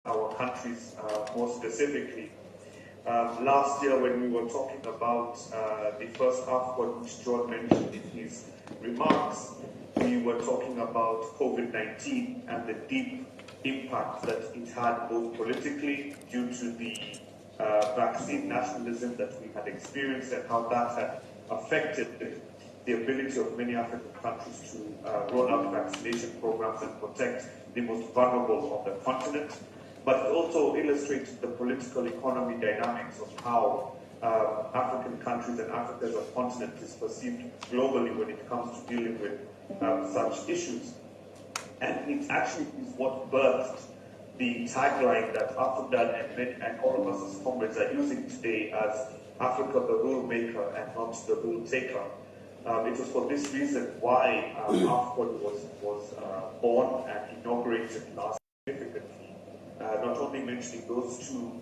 our countries more specifically. Last year, when we were talking about the first AfCODD, which John mentioned in his remarks, we were talking about COVID-19 and the deep impact that it had both politically due to the vaccine nationalism that we had experienced and how that had affected the ability of many African countries to roll out vaccination programs and protect the most vulnerable of the continent. But it also illustrated the political economy dynamics of how African countries and Africa as a continent is perceived globally when it comes to dealing with such issues. And it actually is what birthed the tagline that AfroDad and all of us as comrades are using today as Africa the rule maker and not the rule taker. It was for this reason why AfCODD was born and inaugurated last significantly, not only mentioning those two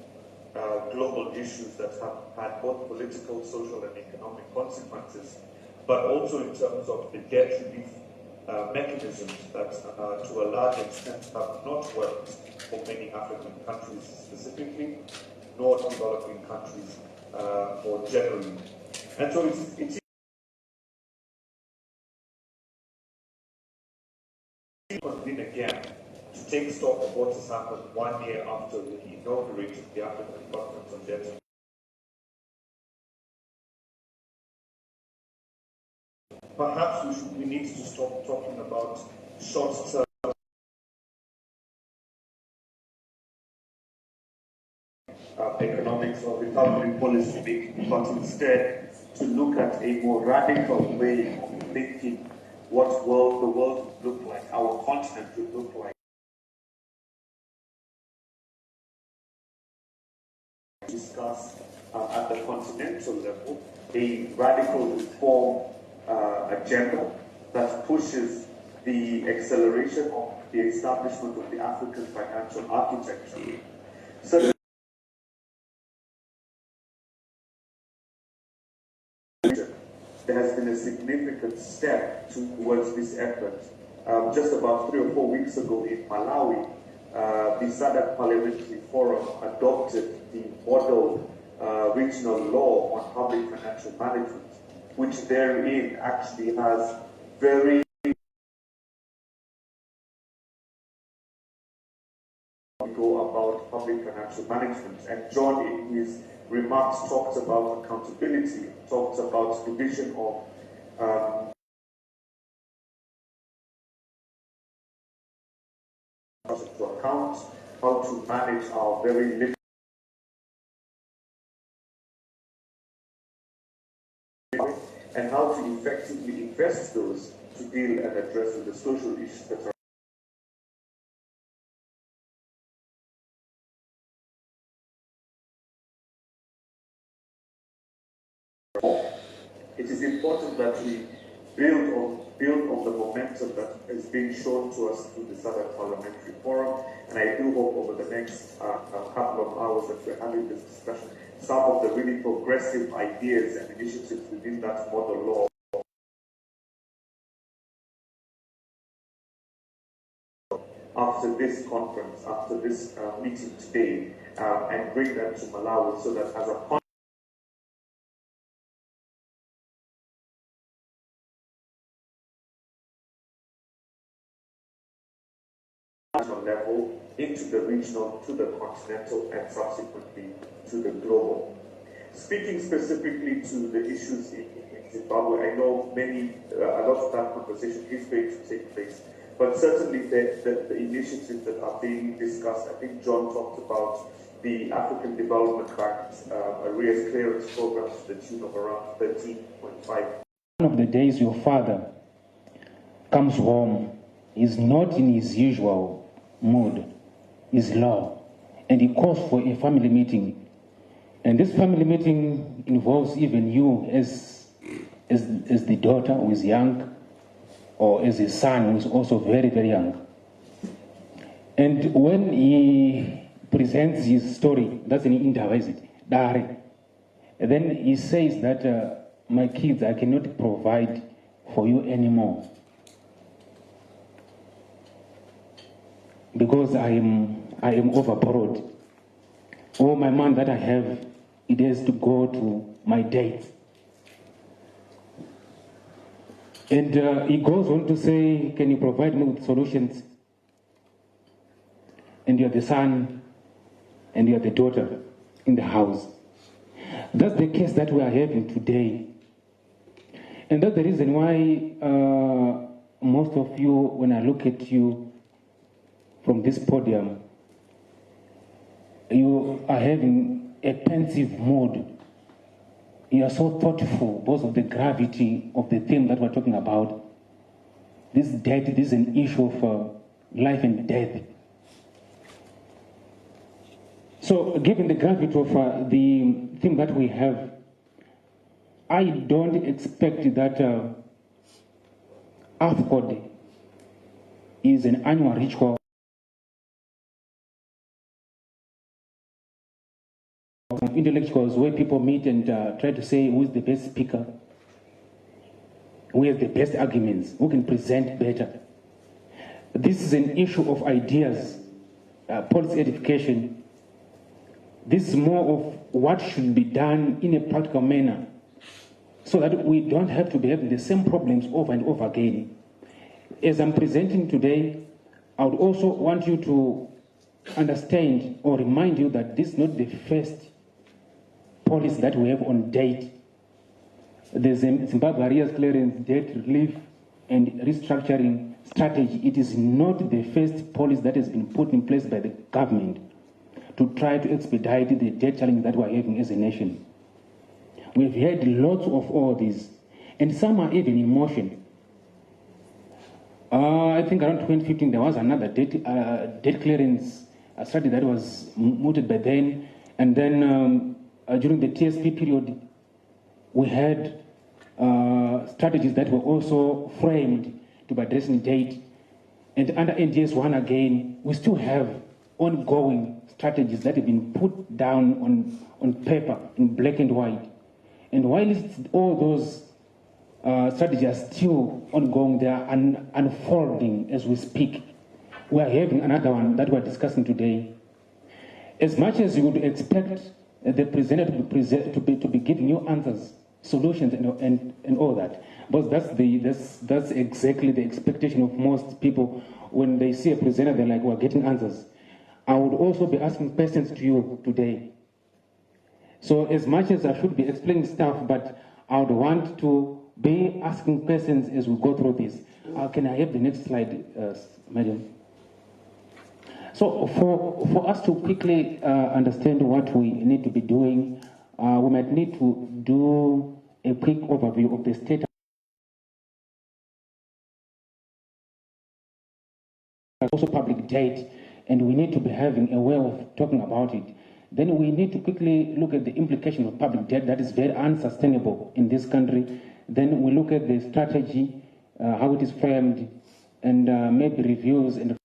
global issues that have had both political, social, and economic consequences, but also in terms of the debt relief mechanisms that, to a large extent, have not worked for many African countries specifically, nor developing countries more generally. And so it's convene again to take stock of what has happened 1 year after we inaugurated the African Conference on Debt. Perhaps we need to stop talking about short-term economics or recovery policy making, but instead to look at a more radical way of thinking what the world would look like, our continent would look like. Discuss at the continental level a radical reform agenda that pushes the acceleration of the establishment of the African financial architecture. So there has been a significant step towards this effort. Just about 3 or 4 weeks ago in Malawi, the SADC Parliamentary Forum adopted the model regional law on public financial management, which therein actually has very go about public financial management. And John, in his remarks, talked about accountability, talked about division of to account, how to manage our very limited and how to effectively invest those to deal and address the social issues that are it is important that we build on the momentum that is being shown to us through the SADC Parliamentary Forum, and I do hope over the next couple of hours that we're having this discussion, some of the really progressive ideas and initiatives within that model law after this conference, after this meeting today, and bring them to Malawi so that as a level into the regional, to the continental, and subsequently to the global. Speaking specifically to the issues in Zimbabwe, I know a lot of that conversation is going to take place, but certainly the initiatives that are being discussed, I think John talked about the African Development Bank's arrears clearance program to the tune of around 13.5. One of the days your father comes home, he's not in his usual mood, is low, and he calls for a family meeting. And this family meeting involves even you as the daughter who is young, or as a son who is also very, very young. And when he presents his story, that's an interview, is it? Dari. And then he says that my kids, I cannot provide for you anymore, because I am I am overborrowed. All my money that I have, it has to go to my debts. And he goes on to say, can you provide me with solutions? And you're the son and you're the daughter in the house. That's the case that we are having today. And that's the reason why most of you, when I look at you from this podium, you are having a pensive mood. You are so thoughtful because of the gravity of the theme that we're talking about. This death, this is an issue of life and death. So, given the gravity of the theme that we have, I don't expect that AfCODD is an annual ritual of intellectuals where people meet and try to say who is the best speaker, who has the best arguments, who can present better. This is an issue of ideas, policy edification. This is more of what should be done in a practical manner so that we don't have to be having the same problems over and over again. As I'm presenting today, I would also want you to understand or remind you that this is not the first policy that we have on debt. The Zimbabwe Arrears Clearance, Debt Relief and Restructuring Strategy, it is not the first policy that has been put in place by the government to try to expedite the debt challenge that we're having as a nation. We've had lots of all these, and some are even in motion. I think around 2015 there was another debt clearance strategy that was mooted by then, and then during the TSP period, we had strategies that were also framed to be addressing debt. And under NDS1 again, we still have ongoing strategies that have been put down on paper in black and white. And while all those strategies are still ongoing, they are unfolding as we speak. We are having another one that we're discussing today. As much as you would expect the presenter to be giving you answers, solutions, and all that, but that's exactly the expectation of most people when they see a presenter. They're like, "We're getting answers." I would also be asking questions to you today. So as much as I should be explaining stuff, but I would want to be asking questions as we go through this. Can I have the next slide, Madam? So for us to quickly understand what we need to be doing, we might need to do a quick overview of the state also public debt, and we need to be having a way of talking about it. Then we need to quickly look at the implication of public debt that is very unsustainable in this country. Then we look at the strategy, how it is framed, and maybe reviews and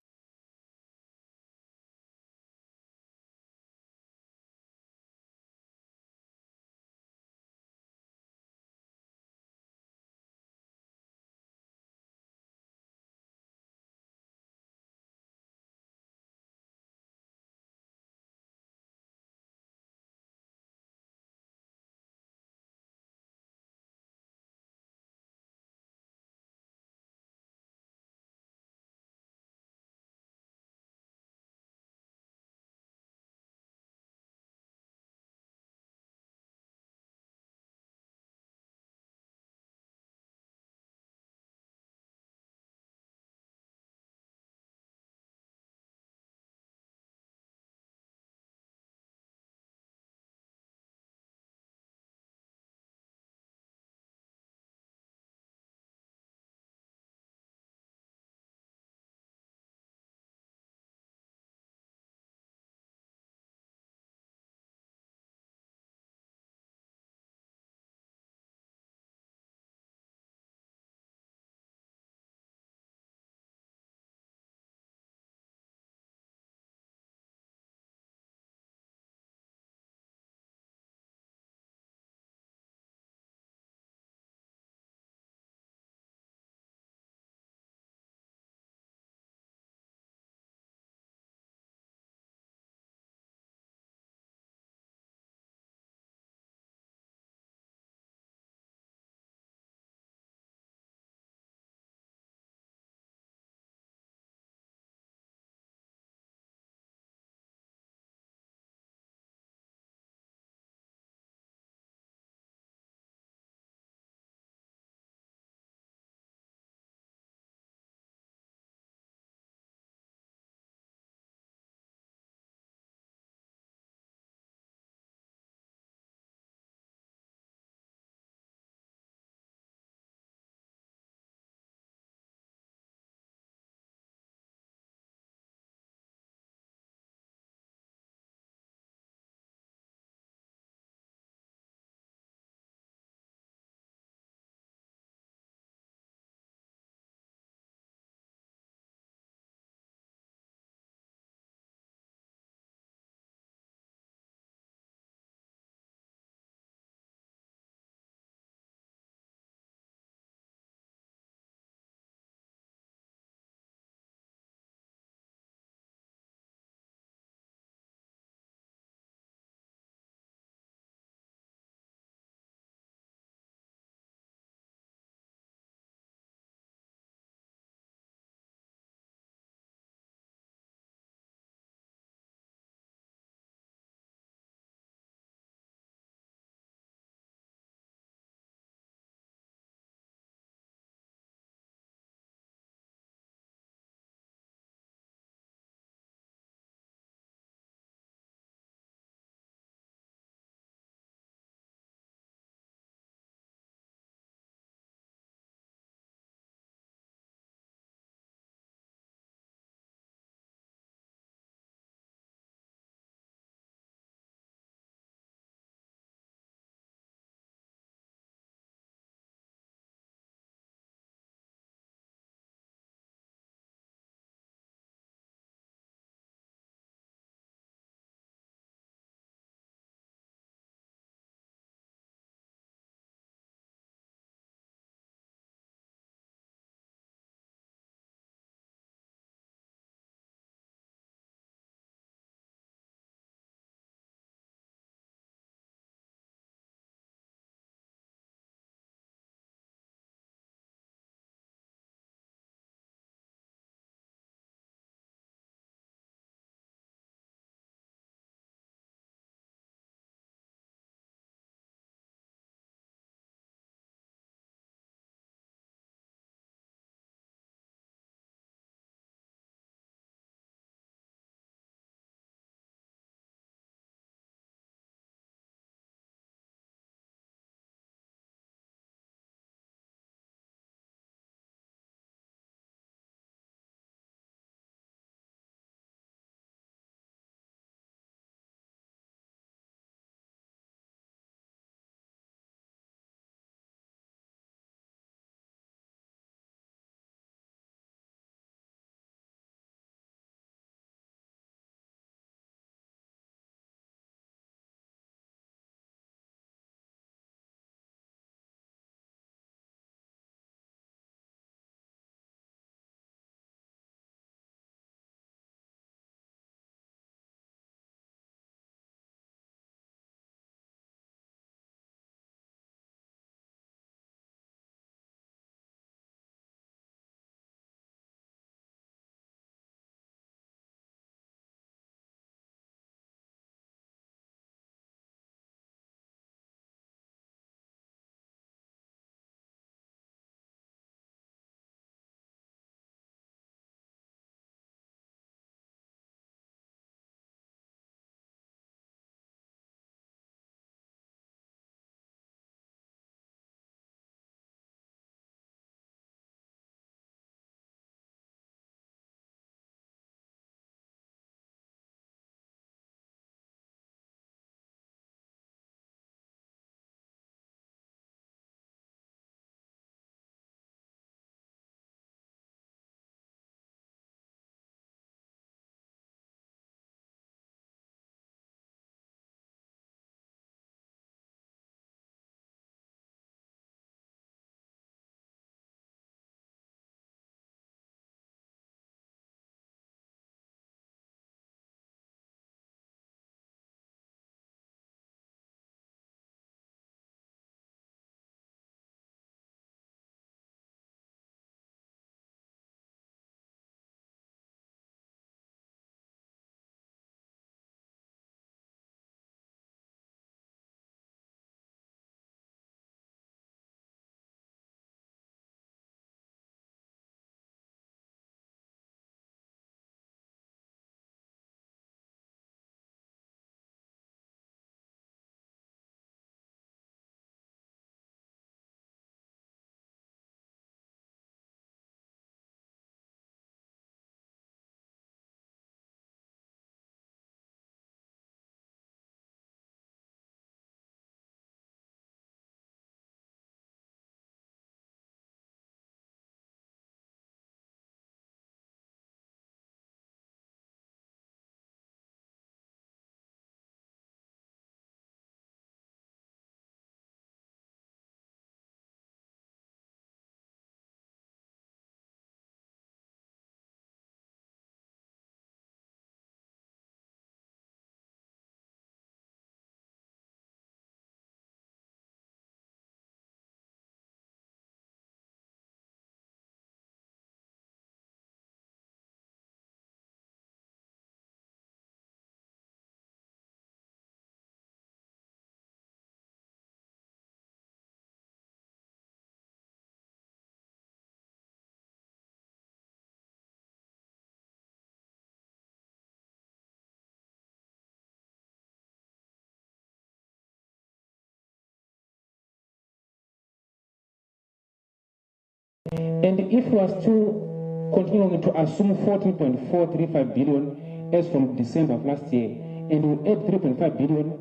And if we are still continuing to assume 14.435 billion as from December of last year, and we add 3.5 billion,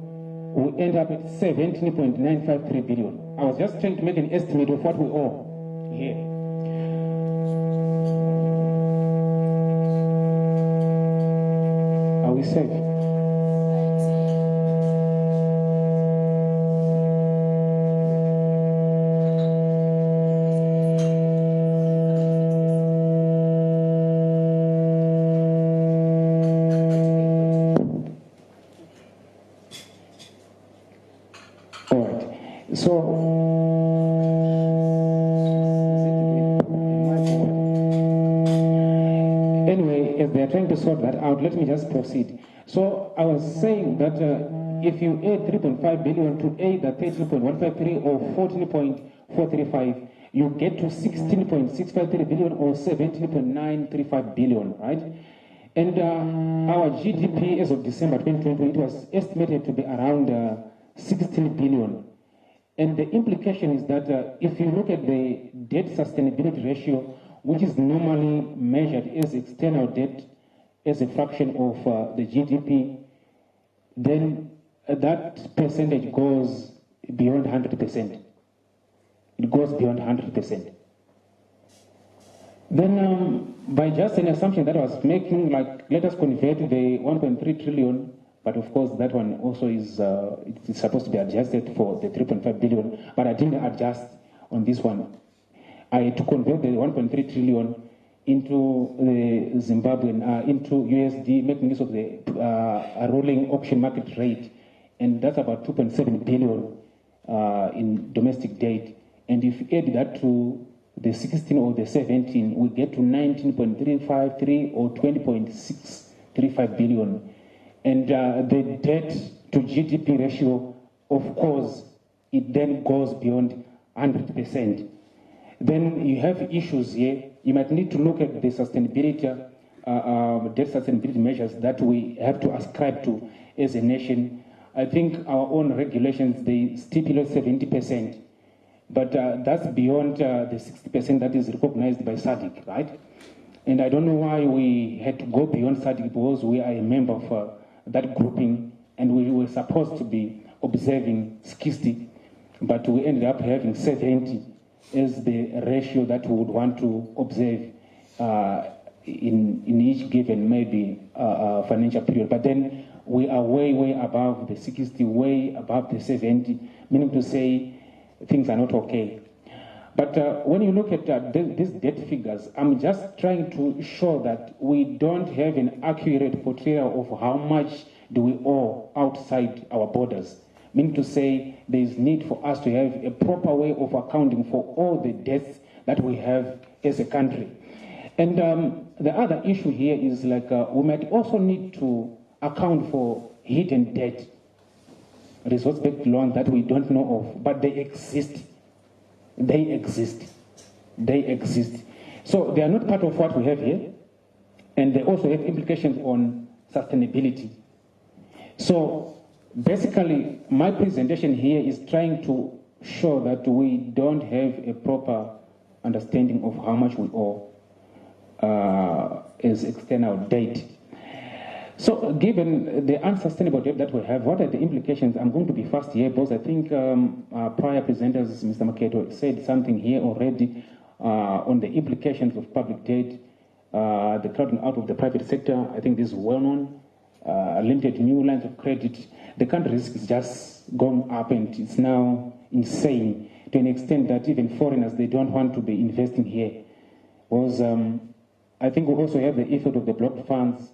we end up at 17.953 billion. I was just trying to make an estimate of what we owe here. Are we safe? So, anyway, as they're trying to sort that out, let me just proceed. So, I was saying that if you add 3.5 billion to either 13.153 or 14.435, you get to 16.653 billion or 17.935 billion, right? And our GDP as of December 2020, it was estimated to be around 16 billion. And the implication is that if you look at the debt sustainability ratio, which is normally measured as external debt as a fraction of the GDP, then that percentage goes beyond 100%. It goes beyond 100%. Then by just an assumption that I was making, like, let us convert the 1.3 trillion, but of course that one also is it's supposed to be adjusted for the 3.5 billion, but I didn't adjust on this one. I had to convert the 1.3 trillion into the Zimbabwean, into USD, making use of the rolling auction market rate, and that's about 2.7 billion in domestic debt. And if you add that to the 16 or the 17, we get to 19.353 or 20.635 billion. And the debt to GDP ratio, of course, it then goes beyond 100%. Then you have issues here. You might need to look at the sustainability, debt sustainability measures that we have to ascribe to as a nation. I think our own regulations, they stipulate 70%, but that's beyond the 60% that is recognized by SADC, right? And I don't know why we had to go beyond SADC, because we are a member of that grouping, and we were supposed to be observing 60, but we ended up having 70 as the ratio that we would want to observe in each given maybe financial period. But then we are way above the 60, way above the 70, meaning to say things are not okay. But when you look at these debt figures, I'm just trying to show that we don't have an accurate portrayal of how much do we owe outside our borders. Meaning to say there is need for us to have a proper way of accounting for all the debts that we have as a country. And the other issue here is like we might also need to account for hidden debt, resource-based loans that we don't know of, but they exist. They exist. They exist. So they are not part of what we have here, and they also have implications on sustainability. So basically, my presentation here is trying to show that we don't have a proper understanding of how much we owe as external debt. So given the unsustainable debt that we have, what are the implications? I'm going to be fast here because I think prior presenters, Mr. Maketo, said something here already on the implications of public debt, the crowding out of the private sector. I think this is well known. Limited new lines of credit. The country risk is just gone up, and it's now insane to an extent that even foreigners, they don't want to be investing here. Because I think we also have the effect of the blocked funds.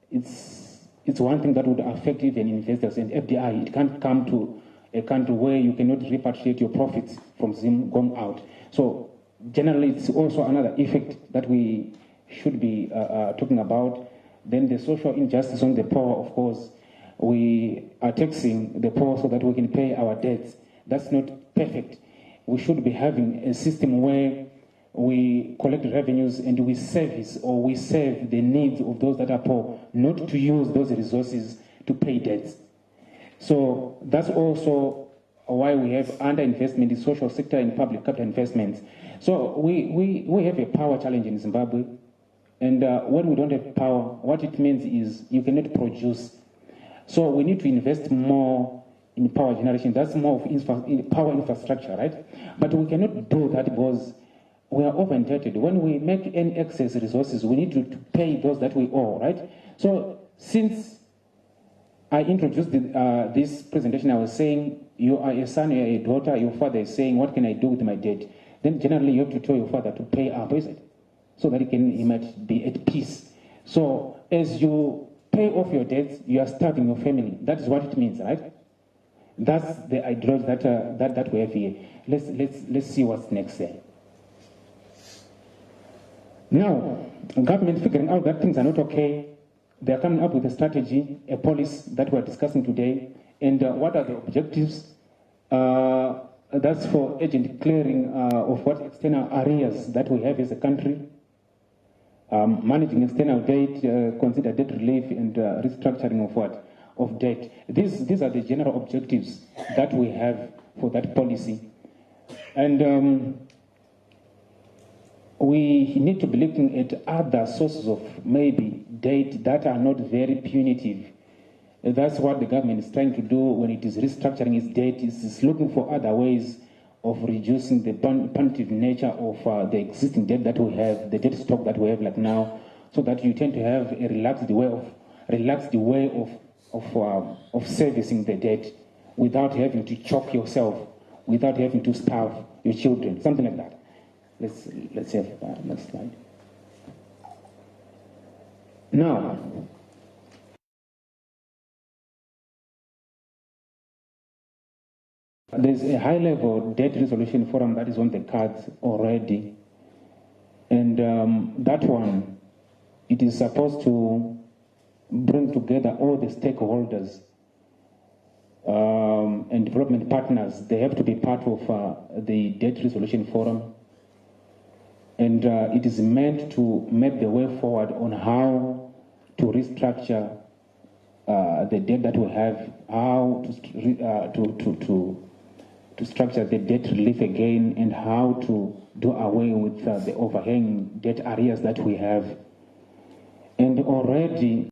It's one thing that would affect even investors and FDI. It can't come to a country where you cannot repatriate your profits from ZIM going out. So generally, it's also another effect that we should be talking about. Then the social injustice on the poor, of course. We are taxing the poor so that we can pay our debts. That's not perfect. We should be having a system where we collect revenues and we service or we serve the needs of those that are poor, not to use those resources to pay debts. So that's also why we have underinvestment in social sector and public capital investments. So we have a power challenge in Zimbabwe. And when we don't have power, what it means is you cannot produce. So we need to invest more in power generation. That's more of power infrastructure, right? But we cannot do that because we are over-indebted. When we make any excess resources, we need to pay those that we owe, right? So since I introduced this presentation, I was saying, you are a son, you are a daughter, your father is saying, what can I do with my debt? Then generally you have to tell your father to pay up, is it? So that he might be at peace. So as you pay off your debts, you are starving your family. That is what it means, right? That's the ideology that we have here. Let's see what's next there. Now, government figuring out that things are not okay. They are coming up with a strategy, a policy that we are discussing today. And what are the objectives? That's for agent clearing of what external arrears that we have as a country. Managing external debt, consider debt relief, and restructuring of what? Of debt. These are the general objectives that we have for that policy. And we need to be looking at other sources of maybe debt that are not very punitive. That's what the government is trying to do when it is restructuring its debt. It's looking for other ways of reducing the punitive nature of the existing debt that we have, the debt stock that we have like now, so that you tend to have a relaxed way of servicing the debt without having to choke yourself, without having to starve your children, something like that. Let's have next slide. Now, there's a high-level debt resolution forum that is on the cards already. And that one, it is supposed to bring together all the stakeholders and development partners. They have to be part of the debt resolution forum. And it is meant to map the way forward on how to restructure the debt that we have, how to structure the debt relief again, and how to do away with the overhanging debt arrears that we have. And already,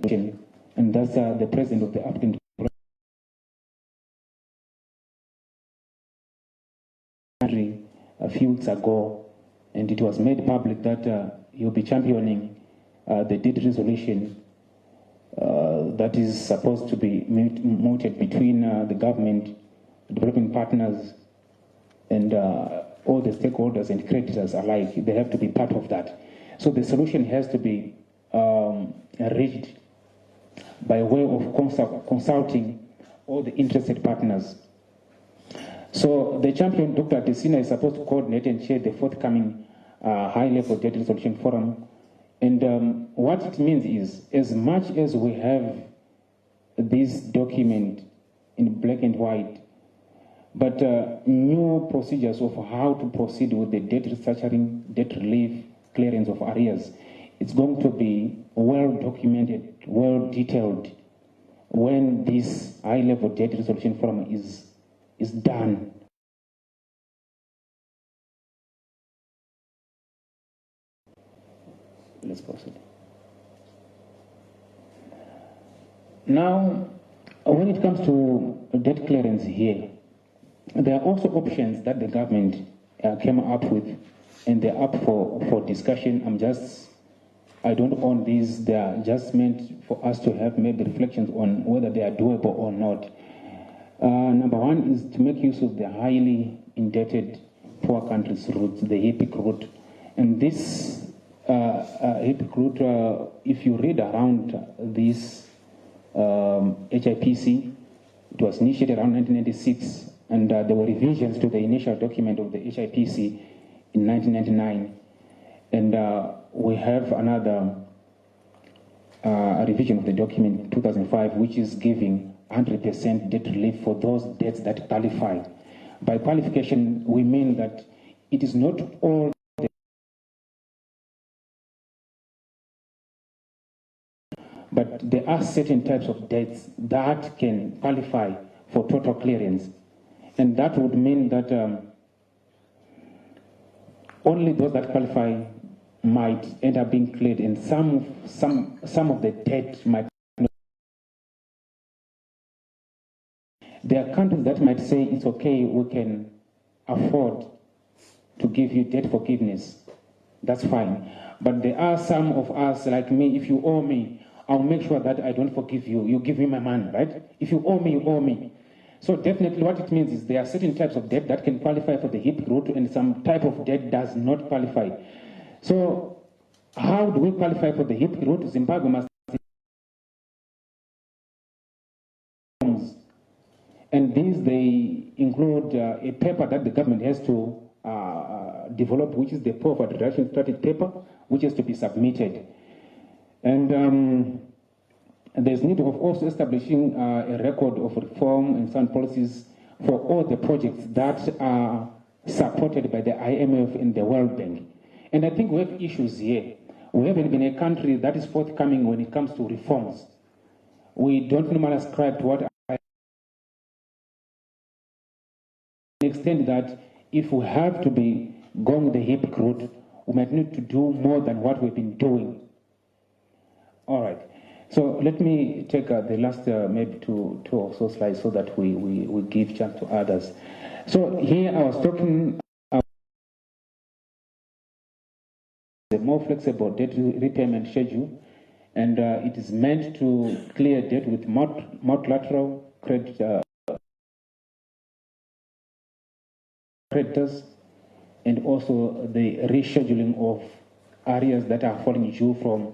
and that's the president of the African country a few weeks ago, and it was made public that he'll be championing the debt resolution that is supposed to be mooted between the government, developing partners, and all the stakeholders and creditors alike. They have to be part of that. So the solution has to be reached by way of consulting all the interested partners. So the champion, Dr. Desina, is supposed to coordinate and chair the forthcoming high-level debt resolution forum. And what it means is, as much as we have this document in black and white, but new procedures of how to proceed with the debt restructuring, debt relief, clearance of arrears, it's going to be well documented, well detailed when this high-level debt resolution forum is done. Let's proceed. Now, when it comes to debt clearance here, there are also options that the government came up with, and they're up for discussion. I don't own these. They are just meant for us to have maybe reflections on whether they are doable or not. Number one is to make use of the highly indebted poor countries route, the HIPIC route. And this HIPIC route, if you read around this HIPC, it was initiated around 1996, and there were revisions to the initial document of the HIPC in 1999. And we have another revision of the document in 2005, which is giving 100% debt relief for those debts that qualify. By qualification, we mean that it is not all but there are certain types of debts that can qualify for total clearance. And that would mean that only those that qualify might end up being cleared, and some of the debt might not. There are countries that might say it's okay, we can afford to give you debt forgiveness. That's fine. But there are some of us, like me, if you owe me, I'll make sure that I don't forgive you. You give me my money, right? If you owe me, you owe me. So definitely what it means is there are certain types of debt that can qualify for the HIP route, and some type of debt does not qualify. So how do we qualify for the HIP route? Zimbabwe must, and these, they include a paper that the government has to develop, which is the poverty reduction strategy paper, which has to be submitted. And there's need of also establishing a record of reform and sound policies for all the projects that are supported by the IMF and the World Bank. And I think we have issues here. We haven't been a country that is forthcoming when it comes to reforms. We don't normally ascribe to what I extend that if we have to be going the HIP route, we might need to do more than what we've been doing. All right. So let me take the last maybe two or so slides so that we give chance to others. So here I was talking about the more flexible debt repayment schedule, and it is meant to clear debt with multilateral creditors and also the rescheduling of areas that are falling due from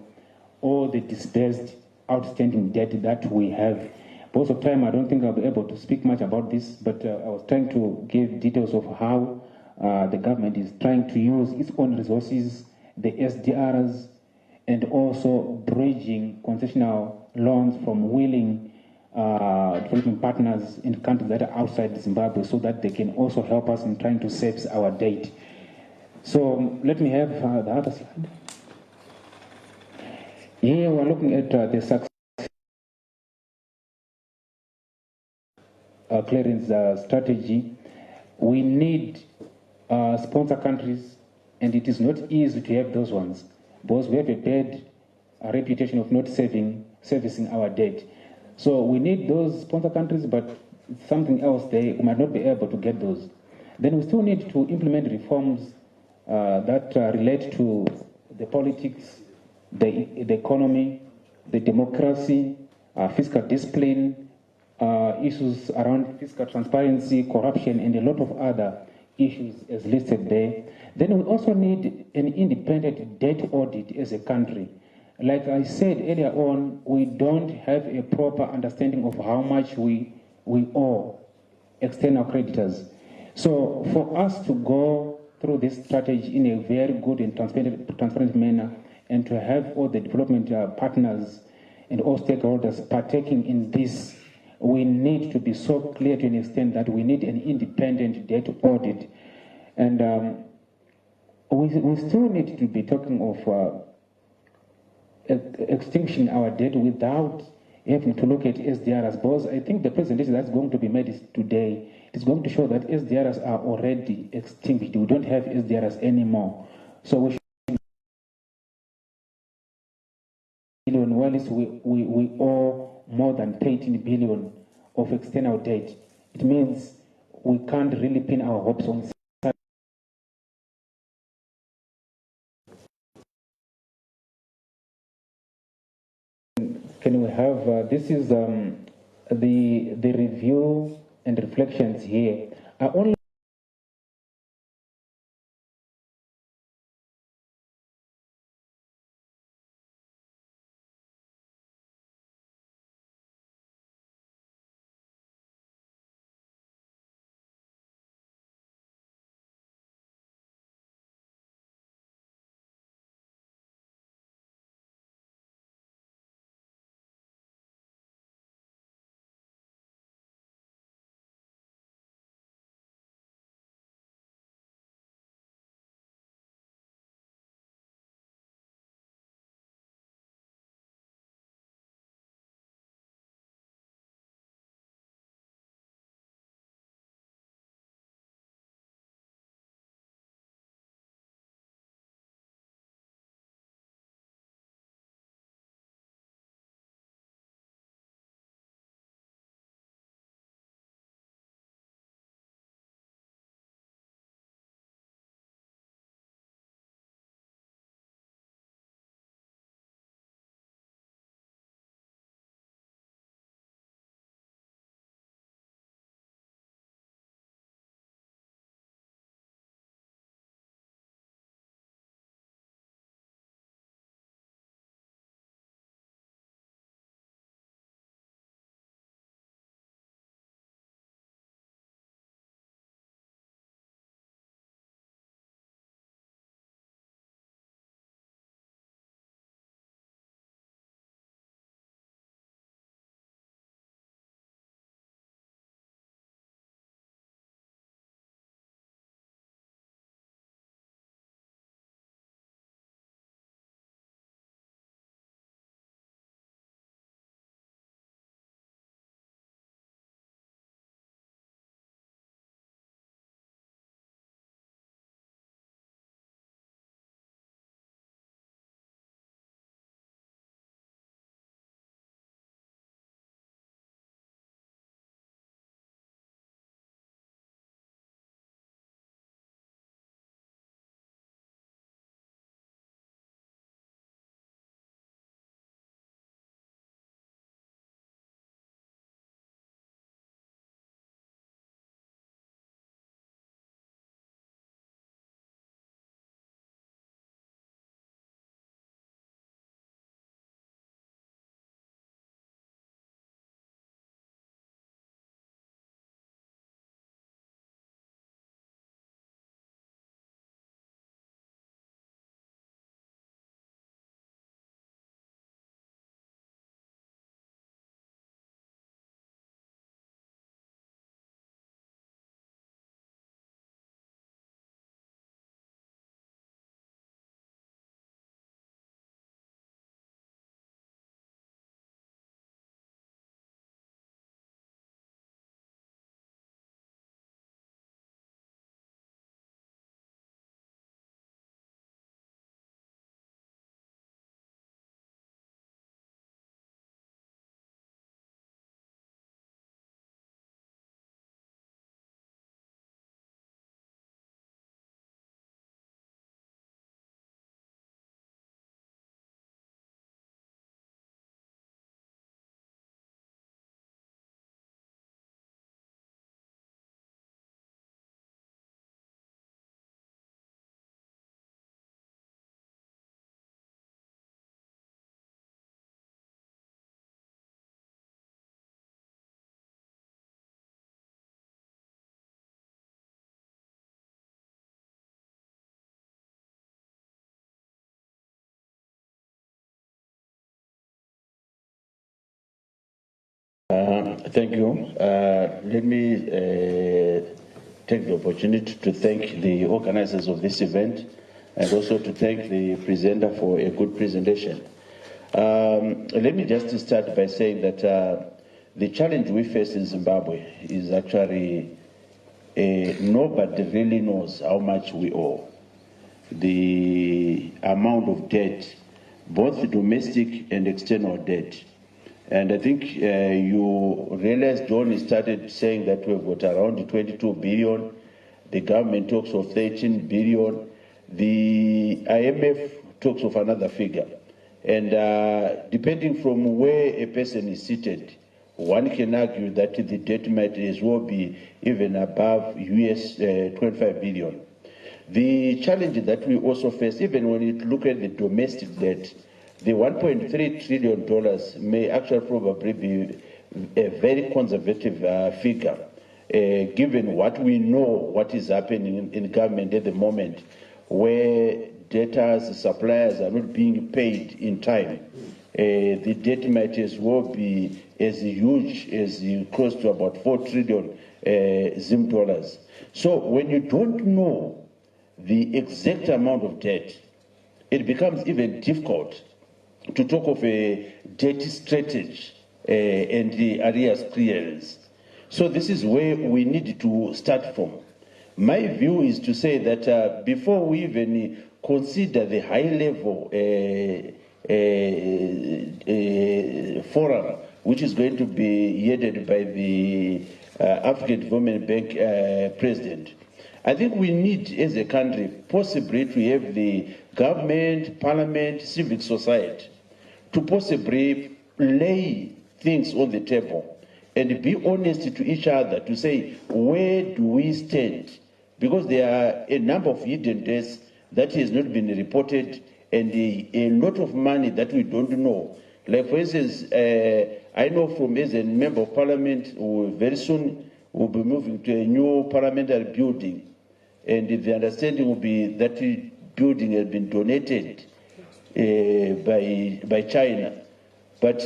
all the disbursed outstanding debt that we have. Because of time, I don't think I'll be able to speak much about this, but I was trying to give details of how the government is trying to use its own resources, the SDRs, and also bridging concessional loans from willing development partners in countries that are outside Zimbabwe so that they can also help us in trying to service our debt. So let me have the other slide. Here we're looking at the success clearance strategy. We need sponsor countries, and it is not easy to have those ones because we have a bad reputation of not servicing our debt. So we need those sponsor countries, but it's something else, they might not be able to get those. Then we still need to implement reforms that relate to the politics, the economy, the democracy, fiscal discipline, issues around fiscal transparency, corruption, and a lot of other issues as listed there. Then we also need an independent debt audit as a country. Like I said earlier on, we don't have a proper understanding of how much we owe external creditors. So for us to go through this strategy in a very good and transparent manner, and to have all the development partners and all stakeholders partaking in this, we need to be so clear to an extent that we need an independent debt audit. And we still need to be talking of extinguishing our debt without having to look at SDRs, because I think the presentation that's going to be made today is going to show that SDRs are already extinguished. We don't have SDRs anymore. So we should, we owe more than 13 billion of external debt. It means we can't really pin our hopes on. Can we have, this is the review and reflections here. I only Thank you. Let me take the opportunity to thank the organizers of this event and also to thank the presenter for a good presentation. Let me just start by saying that the challenge we face in Zimbabwe is actually nobody really knows how much we owe. The amount of debt, both domestic and external debt. And I think you realized John started saying that we've got around 22 billion. The government talks of 13 billion. The IMF talks of another figure. And depending from where a person is seated, one can argue that the debt might as well be even above US 25 billion. The challenge that we also face, even when you look at the domestic debt, the $1.3 trillion may actually probably be a very conservative figure, given what we know what is happening in government at the moment, where debtors, suppliers are not being paid in time. The debt might as well be as huge as close to about 4 trillion ZIMCODD. So when you don't know the exact amount of debt, it becomes even difficult to talk of a debt strategy and the arrears clearance. So this is where we need to start from. My view is to say that before we even consider the high-level forum, which is going to be headed by the African Development Bank president, I think we need, as a country, possibly to have the government, parliament, civic society, to possibly lay things on the table and be honest to each other to say, where do we stand? Because there are a number of hidden debts that has not been reported and a lot of money that we don't know. Like, for instance, I know from as a member of parliament, very soon we'll be moving to a new parliamentary building. And the understanding will be that the building has been donated by China. But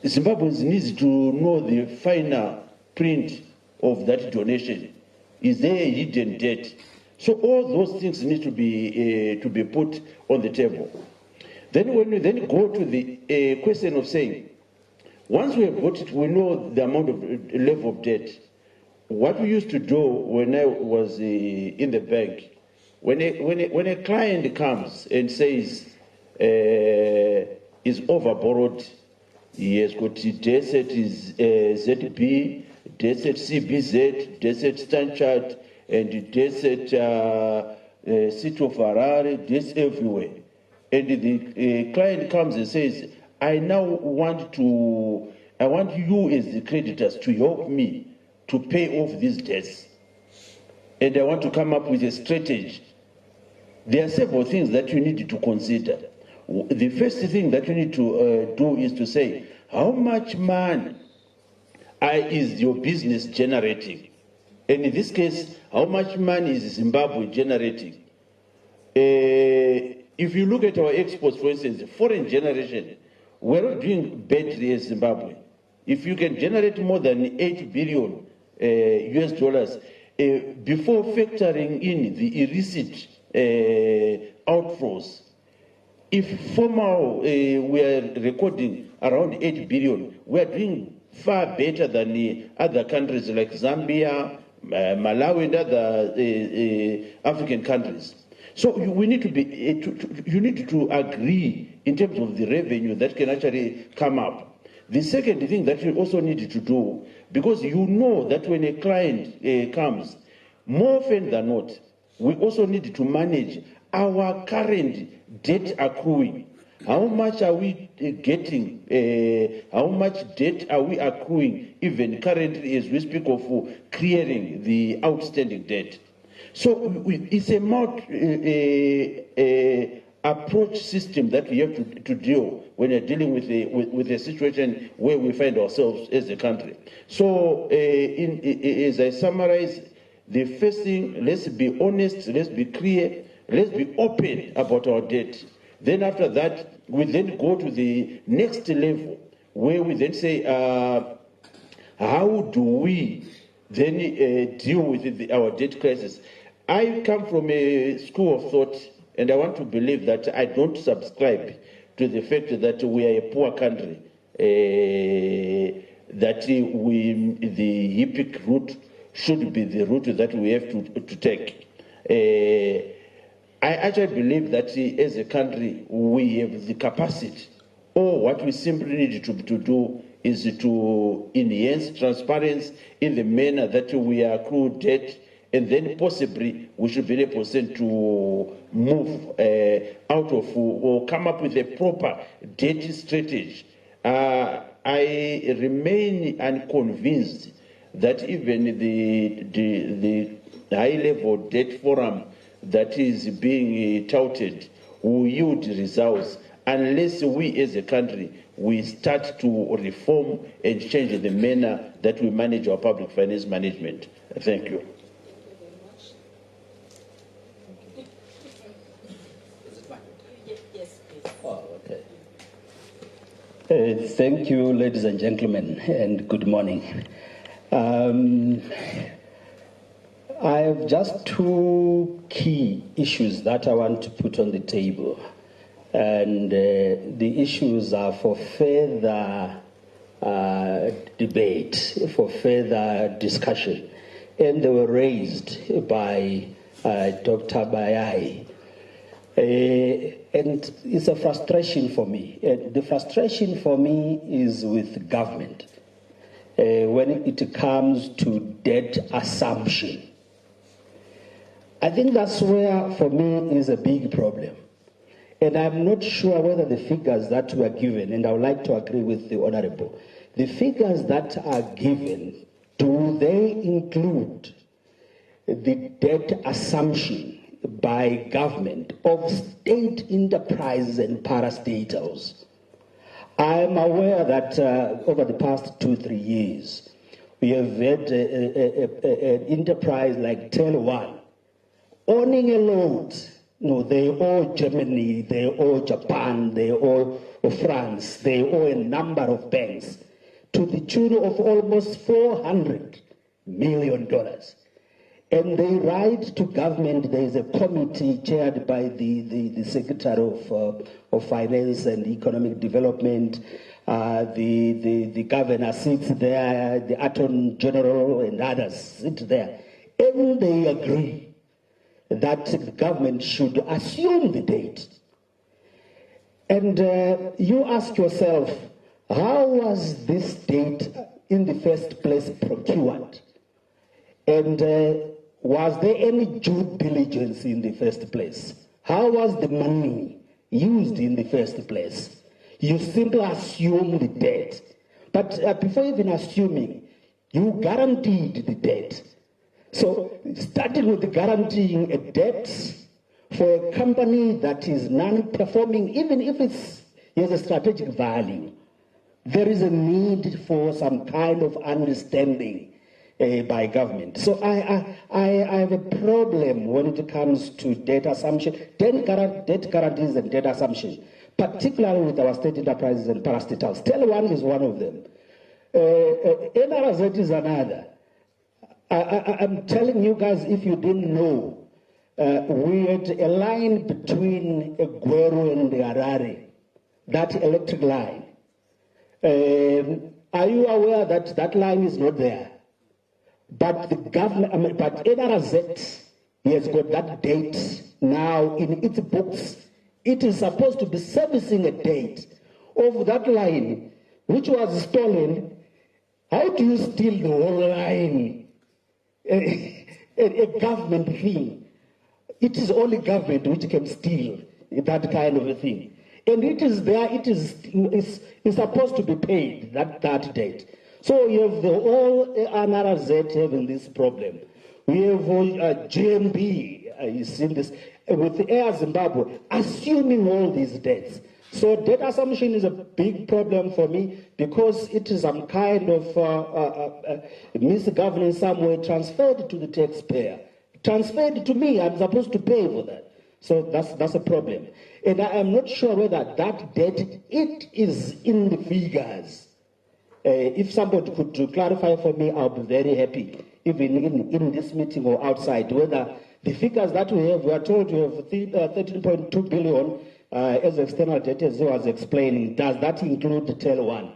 Zimbabweans need to know the final print of that donation. Is there a hidden debt? So all those things need to be put on the table. Then when we then go to the question of saying, once we have got it, we know the amount of level of debt. What we used to do when I was in the bank, when a client comes and says is overborrowed, he has got debt at ZB, debt at CBZ, debt at Stanchart, and debt at City of Harare, debts everywhere. And the client comes and says, I want you as the creditors to help me to pay off these debts. And I want to come up with a strategy. There are several things that you need to consider. The first thing that you need to do is to say, how much money is your business generating? And in this case, how much money is Zimbabwe generating? If you look at our exports, for instance, foreign generation, we're not doing badly as Zimbabwe. If you can generate more than 8 billion US dollars, before factoring in the illicit outflows, if formal we are recording around 8 billion, we are doing far better than the other countries like Zambia, Malawi, and other African countries. So we need to be, you need to agree in terms of the revenue that can actually come up. The second thing that you also need to do, because you know that when a client comes, more often than not, we also need to manage our current debt accruing. How much are we getting? How much debt are we accruing even currently as we speak of clearing the outstanding debt? So it's a approach system that we have to deal when we're dealing with a situation where we find ourselves as a country. So as I summarize, the first thing, let's be honest, let's be clear, let's be open about our debt. Then after that, we then go to the next level, where we then say, how do we then deal with our debt crisis? I come from a school of thought, and I want to believe that I don't subscribe to the fact that we are a poor country, that the HIPC route should be the route that we have to take. I actually believe that as a country, we have the capacity, or what we simply need to do is to enhance transparency in the manner that we accrue debt, and then possibly we should be in a position to move out of or come up with a proper debt strategy. I remain unconvinced that even the high-level debt forum that is being touted will yield results unless we as a country we start to reform and change the manner that we manage our public finance management. Thank you. Thank you, ladies and gentlemen, and good morning. I have just two key issues that I want to put on the table, and the issues are for further debate, for further discussion, and they were raised by Dr. Bayai. And it's a frustration for me. The frustration for me is with government when it comes to debt assumption. I think that's where, for me, is a big problem. And I'm not sure whether the figures that were given, and I would like to agree with the Honorable, the figures that are given, do they include the debt assumption by government of state enterprises and parastatals? I'm aware that over the past 2-3 years, we have had an enterprise like Tel1 owning a loan. No, they owe Germany, they owe Japan, they owe France, they owe a number of banks to the tune of almost $400 million. And they write to government. There is a committee chaired by the Secretary of Finance and Economic Development. The governor sits there, the Attorney General and others sit there. And they agree that the government should assume the debt. And you ask yourself, how was this debt in the first place procured? And was there any due diligence in the first place? How was the money used in the first place? You simply assume the debt. But before even assuming, you guaranteed the debt. So starting with guaranteeing a debt for a company that is non-performing, even if it has a strategic value, there is a need for some kind of understanding by government. So I have a problem when it comes to debt assumption, debt guarantees and debt assumption, particularly with our state enterprises and parastatals. Tel1 is one of them. NRZ is another. I'm telling you guys, if you didn't know, we had a line between Gweru and Harare, that electric line. Are you aware that that line is not there? But the government, but NRZ has got that date now in its books. It is supposed to be servicing a date of that line, which was stolen. How do you steal the whole line? A government thing. It is only government which can steal that kind of a thing. And it is there, it's supposed to be paid, that date. So you have the whole NRZ having this problem. We have GMB, you've seen this, with Air Zimbabwe, assuming all these debts. So debt assumption is a big problem for me because it is some kind of misgovernance somewhere transferred to the taxpayer. Transferred to me, I'm supposed to pay for that. So that's a problem. And I am not sure whether that debt, it is in the figures. If somebody could clarify for me, I'll be very happy, even in this meeting or outside, whether the figures that we have, we are told we have 13.2 billion as external debt, as I was explaining. Does that include Tail 1?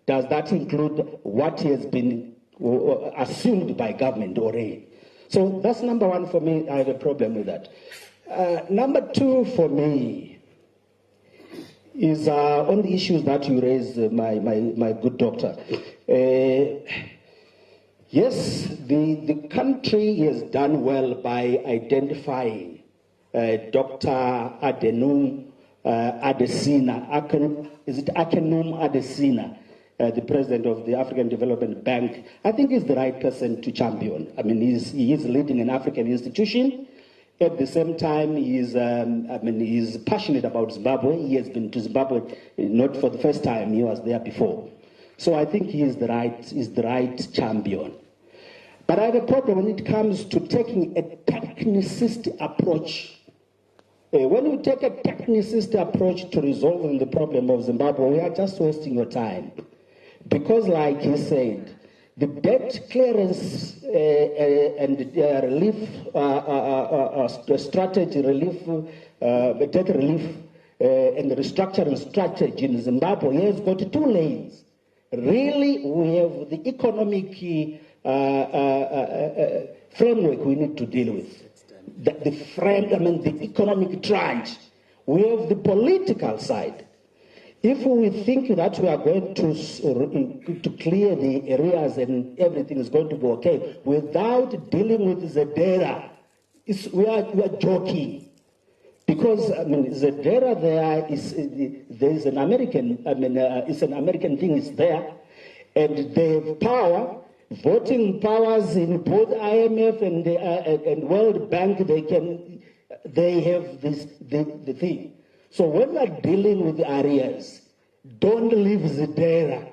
Does that include what has been assumed by government already? So that's number one for me. I have a problem with that. Number two for me is on the issues that you raised, my good doctor. Yes, the country has done well by identifying Dr. Adenum Adesina, is it Akenum Adesina, the president of the African Development Bank. I think he's the right person to champion. I mean, he is leading an African institution. At the same time, he's passionate about Zimbabwe. He has been to Zimbabwe not for the first time. He was there before. So I think he is the right champion. But I have a problem when it comes to taking a technicist approach. When you take a technicist approach to resolving the problem of Zimbabwe, we are just wasting your time. Because like he said, the debt clearance and relief strategy, debt relief and restructuring strategy in Zimbabwe has got two lanes. Really, we have the economic framework we need to deal with. The economic tranche. We have the political side. If we think that we are going to clear the areas and everything is going to be okay without dealing with Zedera, we are joking. Because Zedera there is an American. It's an American thing. It's there, and they have power, voting powers in both IMF and World Bank. They have the thing. So when we are dealing with areas, don't leave Zedera.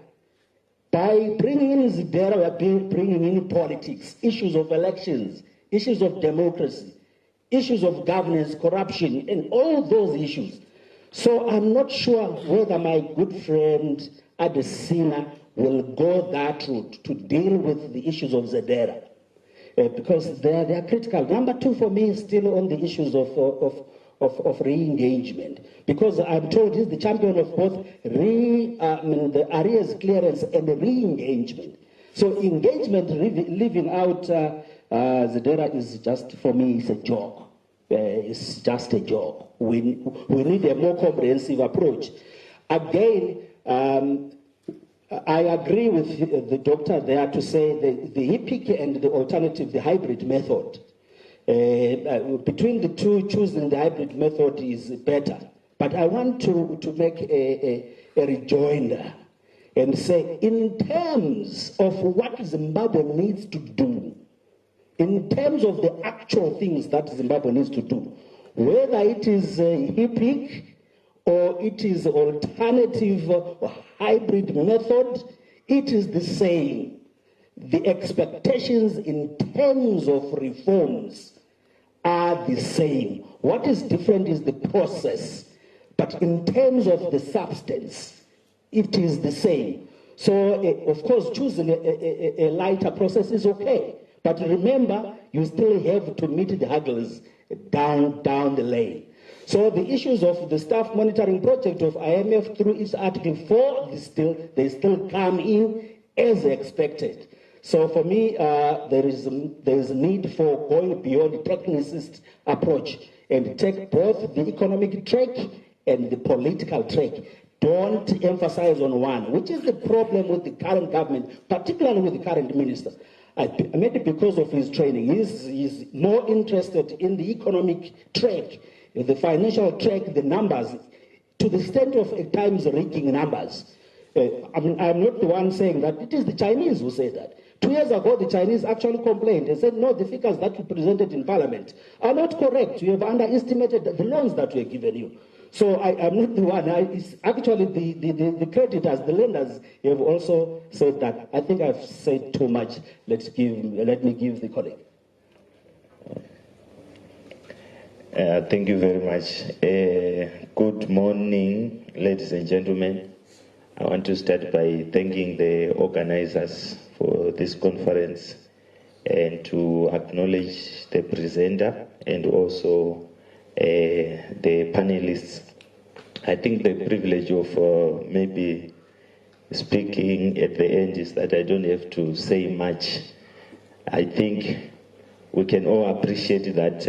By bringing in Zedera, we are bringing in politics, issues of elections, issues of democracy, issues of governance, corruption, and all those issues. So I'm not sure whether my good friend Adesina will go that route to deal with the issues of Zedera, because they are critical. Number two for me is still on the issues of re-engagement, because I'm told he's the champion of both the arrears clearance and the re-engagement. So engagement, leaving out Zedera is just, for me, it's a joke. It's just a joke. We need a more comprehensive approach. Again, I agree with the doctor there to say the HIPIC and the alternative, the hybrid method. Between the two, choosing the hybrid method is better. But I want to make a rejoinder and say, in terms of what Zimbabwe needs to do, in terms of the actual things that Zimbabwe needs to do, whether it is HIPIC or it is alternative or hybrid method, it is the same. The expectations in terms of reforms are the same. What is different is the process, but in terms of the substance, it is the same. So, of course, choosing a lighter process is okay, but remember, you still have to meet the hurdles down the lane. So the issues of the staff monitoring project of IMF through its Article 4, they still come in as expected. So for me, there is a need for going beyond the technicist approach and take both the economic track and the political track. Don't emphasize on one, which is the problem with the current government, particularly with the current ministers. Maybe because of his training, he's more interested in the economic track, the financial track, the numbers, to the extent of at times rigging numbers. I'm not the one saying that. It is the Chinese who say that. 2 years ago, the Chinese actually complained and said, no, the figures that you presented in Parliament are not correct. You have underestimated the loans that we have given you. So I'm not the one. It's actually the creditors, the lenders have also said that. I think I've said too much. Let me give the colleague. Thank you very much. Good morning, ladies and gentlemen. I want to start by thanking the organizers for this conference and to acknowledge the presenter and also the panelists. I think the privilege of maybe speaking at the end is that I don't have to say much. I think we can all appreciate that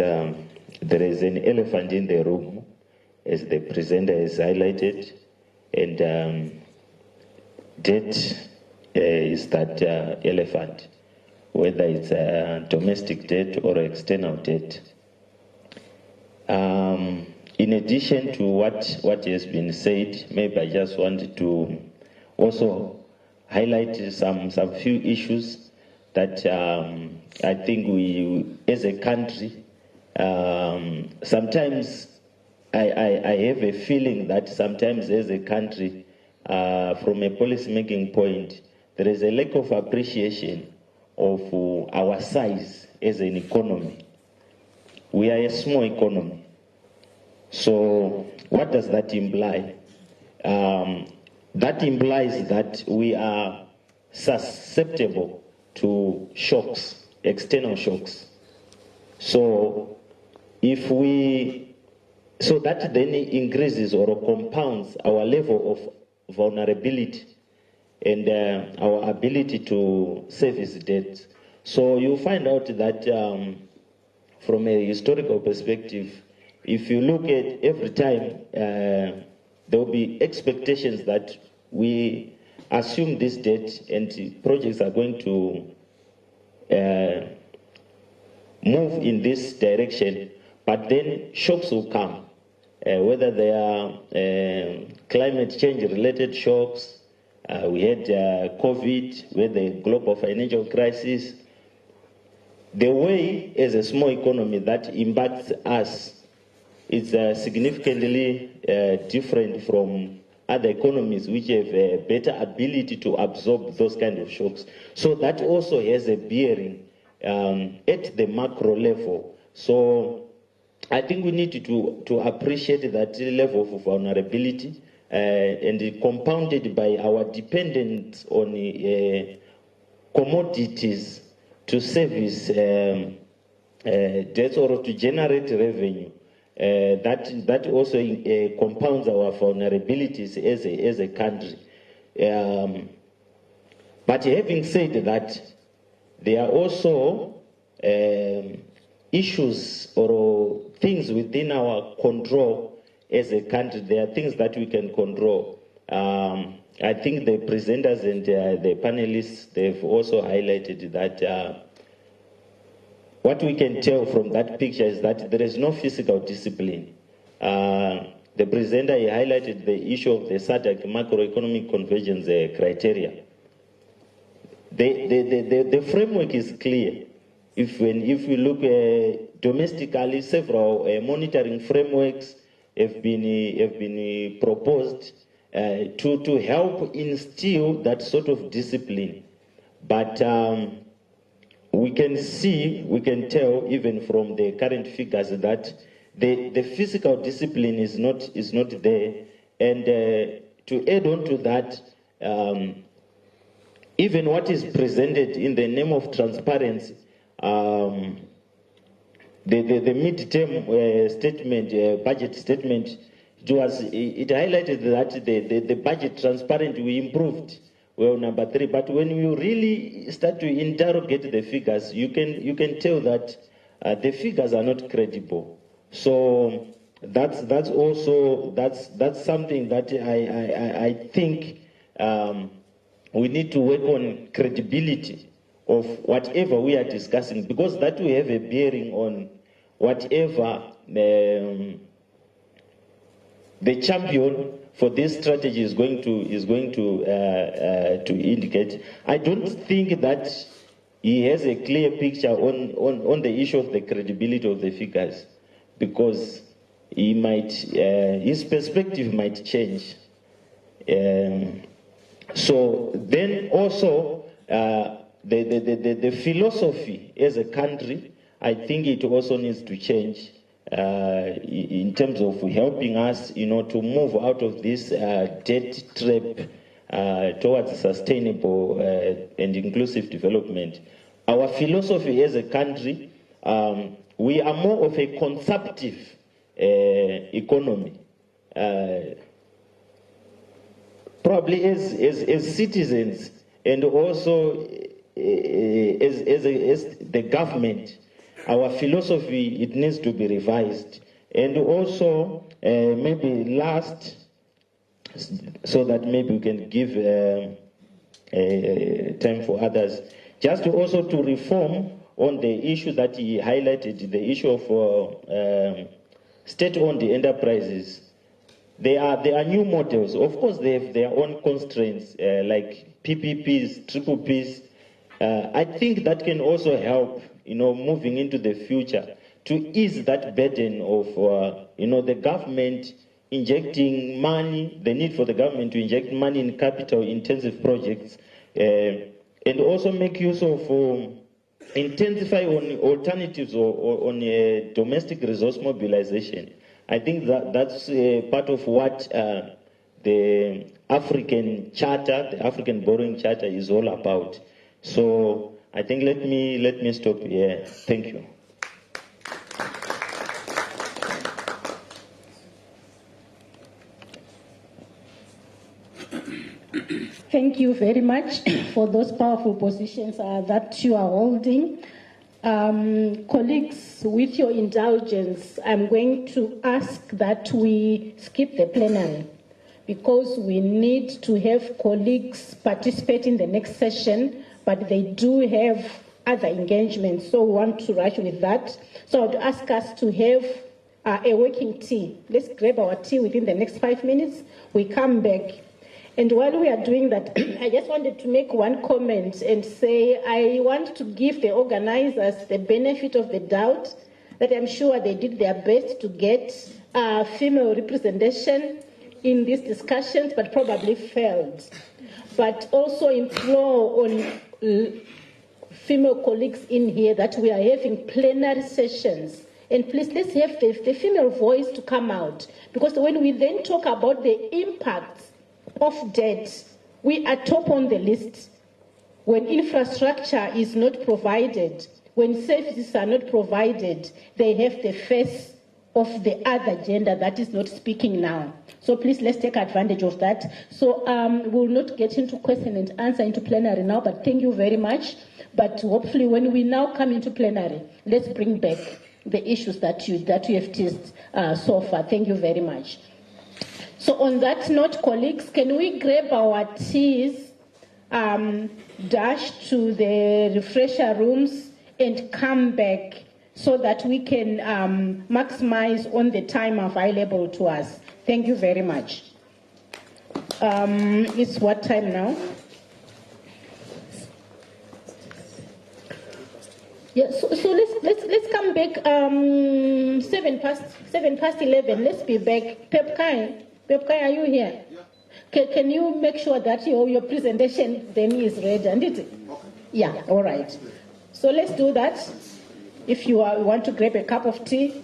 there is an elephant in the room, as the presenter has highlighted, and debt is that elephant, whether it's domestic debt or external debt. In addition to what has been said, maybe I just wanted to also highlight some few issues that I think we, as a country, sometimes I have a feeling that sometimes as a country, from a policy-making point, there is a lack of appreciation of our size as an economy. We are a small economy. So what does that imply? That implies that we are susceptible to shocks, external shocks. So so that then increases or compounds our level of vulnerability and our ability to service debt. So you find out that from a historical perspective, if you look at every time, there will be expectations that we assume this debt and projects are going to move in this direction, but then shocks will come, whether they are climate change related shocks. We had COVID, we had the global financial crisis. The way as a small economy that impacts us is significantly different from other economies which have a better ability to absorb those kind of shocks. So that also has a bearing at the macro level. So I think we need to appreciate that level of vulnerability and compounded by our dependence on commodities to service debts or to generate revenue. That also compounds our vulnerabilities as a country. But having said that, there are also issues or things within our control as a country. There are things that we can control. I think the presenters and the panelists, they've also highlighted that what we can tell from that picture is that there is no physical discipline. The presenter highlighted the issue of the SADC macroeconomic convergence criteria. The framework is clear. If we look domestically, several monitoring frameworks have been proposed to help instill that sort of discipline. But we can tell even from the current figures that the physical discipline is not there. And to add on to that, even what is presented in the name of transparency, the mid-term statement, budget statement, it highlighted that the budget transparent we improved. Well, number 3. But when you really start to interrogate the figures, you can tell that the figures are not credible. So that's something that I think we need to work on credibility of whatever we are discussing, because that will have a bearing on whatever the champion for this strategy is going to indicate. I don't think that he has a clear picture on the issue of the credibility of the figures, because he might his perspective might change. So then also the philosophy as a country, I think it also needs to change. in terms of helping us, to move out of this debt trap towards sustainable and inclusive development. Our philosophy as a country, we are more of a consumptive economy. Probably as citizens and also as the government, our philosophy, it needs to be revised. And also, maybe last, so that maybe we can give time for others, just also to reform on the issue that he highlighted, the issue of state-owned enterprises. There are new models. Of course, they have their own constraints, like PPPs, triple Ps. I think that can also help, moving into the future, to ease that burden of, the government injecting money, the need for the government to inject money in capital-intensive projects, and also make use of, intensify on alternatives or on domestic resource mobilization. I think that's part of what the African Charter, the African Borrowing Charter, is all about. So I think let me stop here. Thank you. Thank you very much for those powerful positions that you are holding. Colleagues, with your indulgence, I'm going to ask that we skip the plenary because we need to have colleagues participate in the next session, but they do have other engagements, so we want to rush with that. So I would ask us to have a working tea. Let's grab our tea within the next 5 minutes. We come back. And while we are doing that, I just wanted to make one comment and say I want to give the organizers the benefit of the doubt that I'm sure they did their best to get female representation in these discussions, but probably failed. But also implore on female colleagues in here that we are having plenary sessions. And please, let's have the female voice to come out. Because when we then talk about the impacts of debt, we are top on the list. When infrastructure is not provided, when services are not provided, they have the face of the other gender that is not speaking now. So please, let's take advantage of that. So we'll not get into question and answer into plenary now, but thank you very much. But hopefully when we now come into plenary, let's bring back the issues that you have teased so far. Thank you very much. So on that note, colleagues, can we grab our teas, dash to the refresher rooms and come back so that we can maximize on the time available to us. Thank you very much. It's what time now? Yeah, so let's come back 7 past 11. Let's be back. Pepkai, are you here? Yeah. Can you make sure that your presentation then is ready? And it? Okay. Yeah, all right. So let's do that. If you want to grab a cup of tea.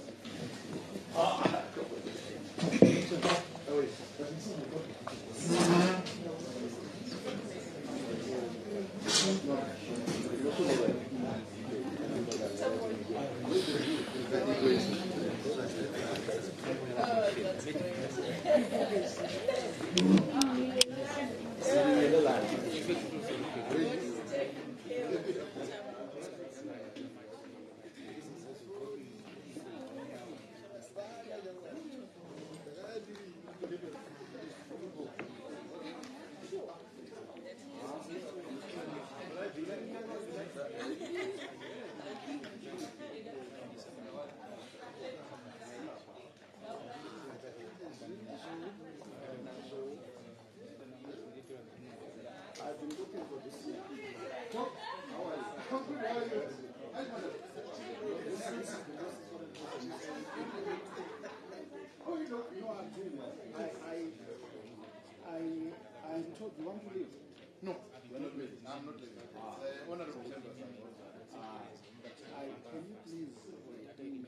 You want to leave? No, we're not leaving. I'm not leaving. Honorable members. Can you please take me?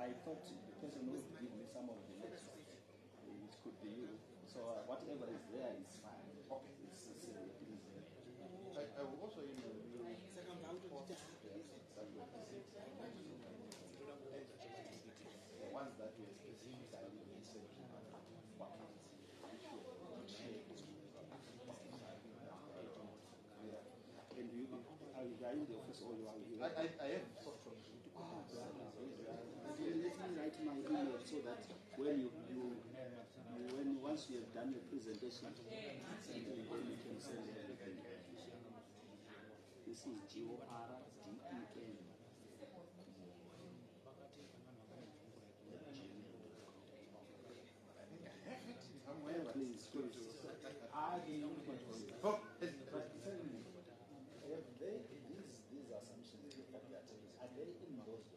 I thought the person who would give me some of the next one, it could be you. So whatever is there is fine. Okay. I will also email you. The ones that we specifically I will send you. And you are you in the office or you are here? I have soft copies. Let me write my email so that when once you have done the presentation, then you can send everything. This is GORDEN. Somewhere, Please. These assumptions that they are taking, are they in those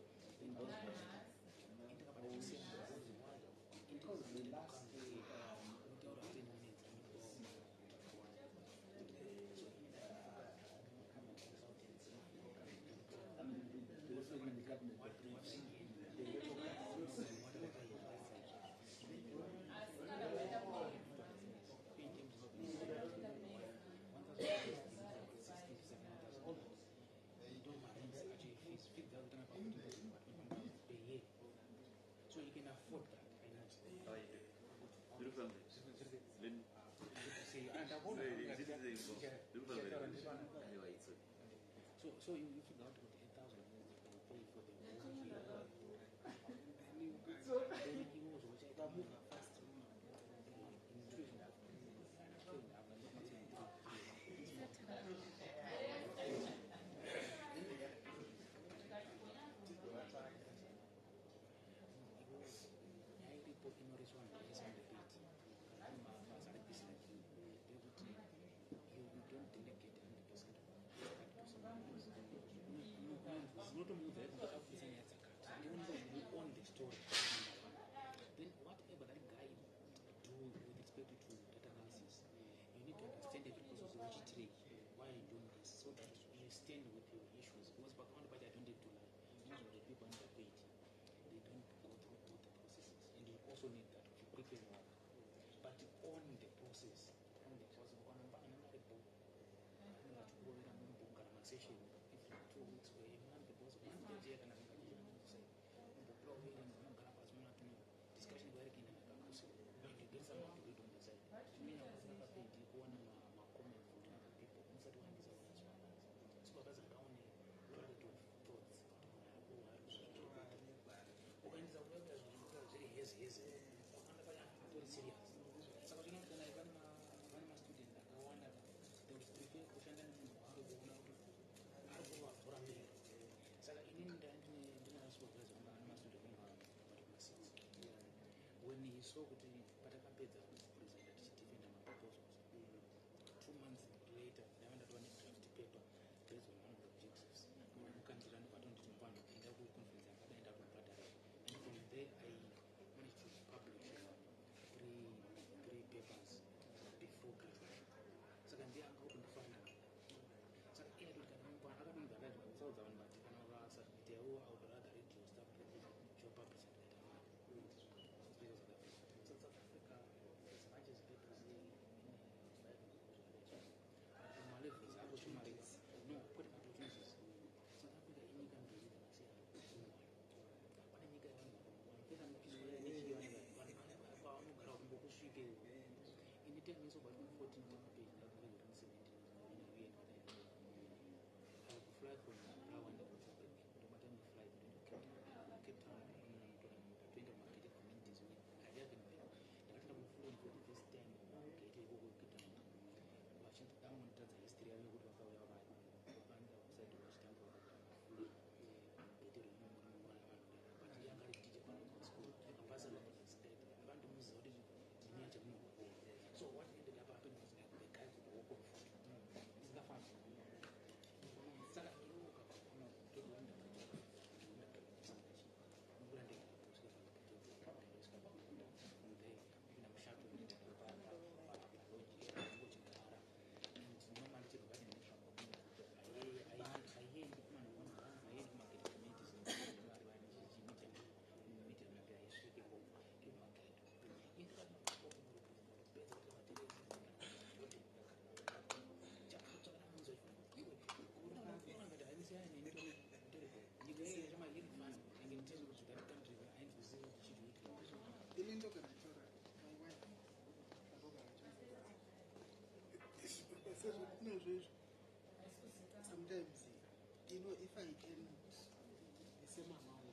because the last the government so you can afford that financially. So you figure out what 8,000 pay for the whole year. Then he was watching the movie fast. Don't delegate 100% it's not a move that the on the story. Then whatever that guy do with respect to data analysis, you need to understand the process of which trade, why are you doing this, so that you stand with your issues. Because back on the party, I don't need to lie. Most of the people on the page, they don't go through all the processes. And you also need that to prepare work. But on the process, on the process, session, if you 2 weeks where you want the boss, one day you can say, discussion where you can get someone to read on the side. To me, I was never paid one comment from other people. Instead, one is always one. So, that's a only relative thoughts. When the work is very easy, very serious. So, I can one student, I wonder, they will prepare question and when he saw that Patakapeta presented Stephen proposals, 2 months later, they wanted to draft paper based on one of the objectives. We can run about 21 in the conference and end up with Pattern. And from there, I managed to publish three papers before graduation. So then they are going to find out. So I don't know that results are but they are out rather reduce that your purpose and data. Because of that. So South Africa, as much as people say I go to marry. No, put opportunities. South Africa in country you can say but in Nika in the terms of 14 page fly from Rwanda to no matter the flight to Cape Town, 20 market communities. I have been there. I have been flying for the first time. Okay, they go Cape Town. Washington, down on the history, I would have arrived. And outside the Washington, but the younger teacher school, a person of the state, I want to move the audition. So what ended up happening was that the guy could walk off. It's the fun. sometimes, you know, if I can the same amount.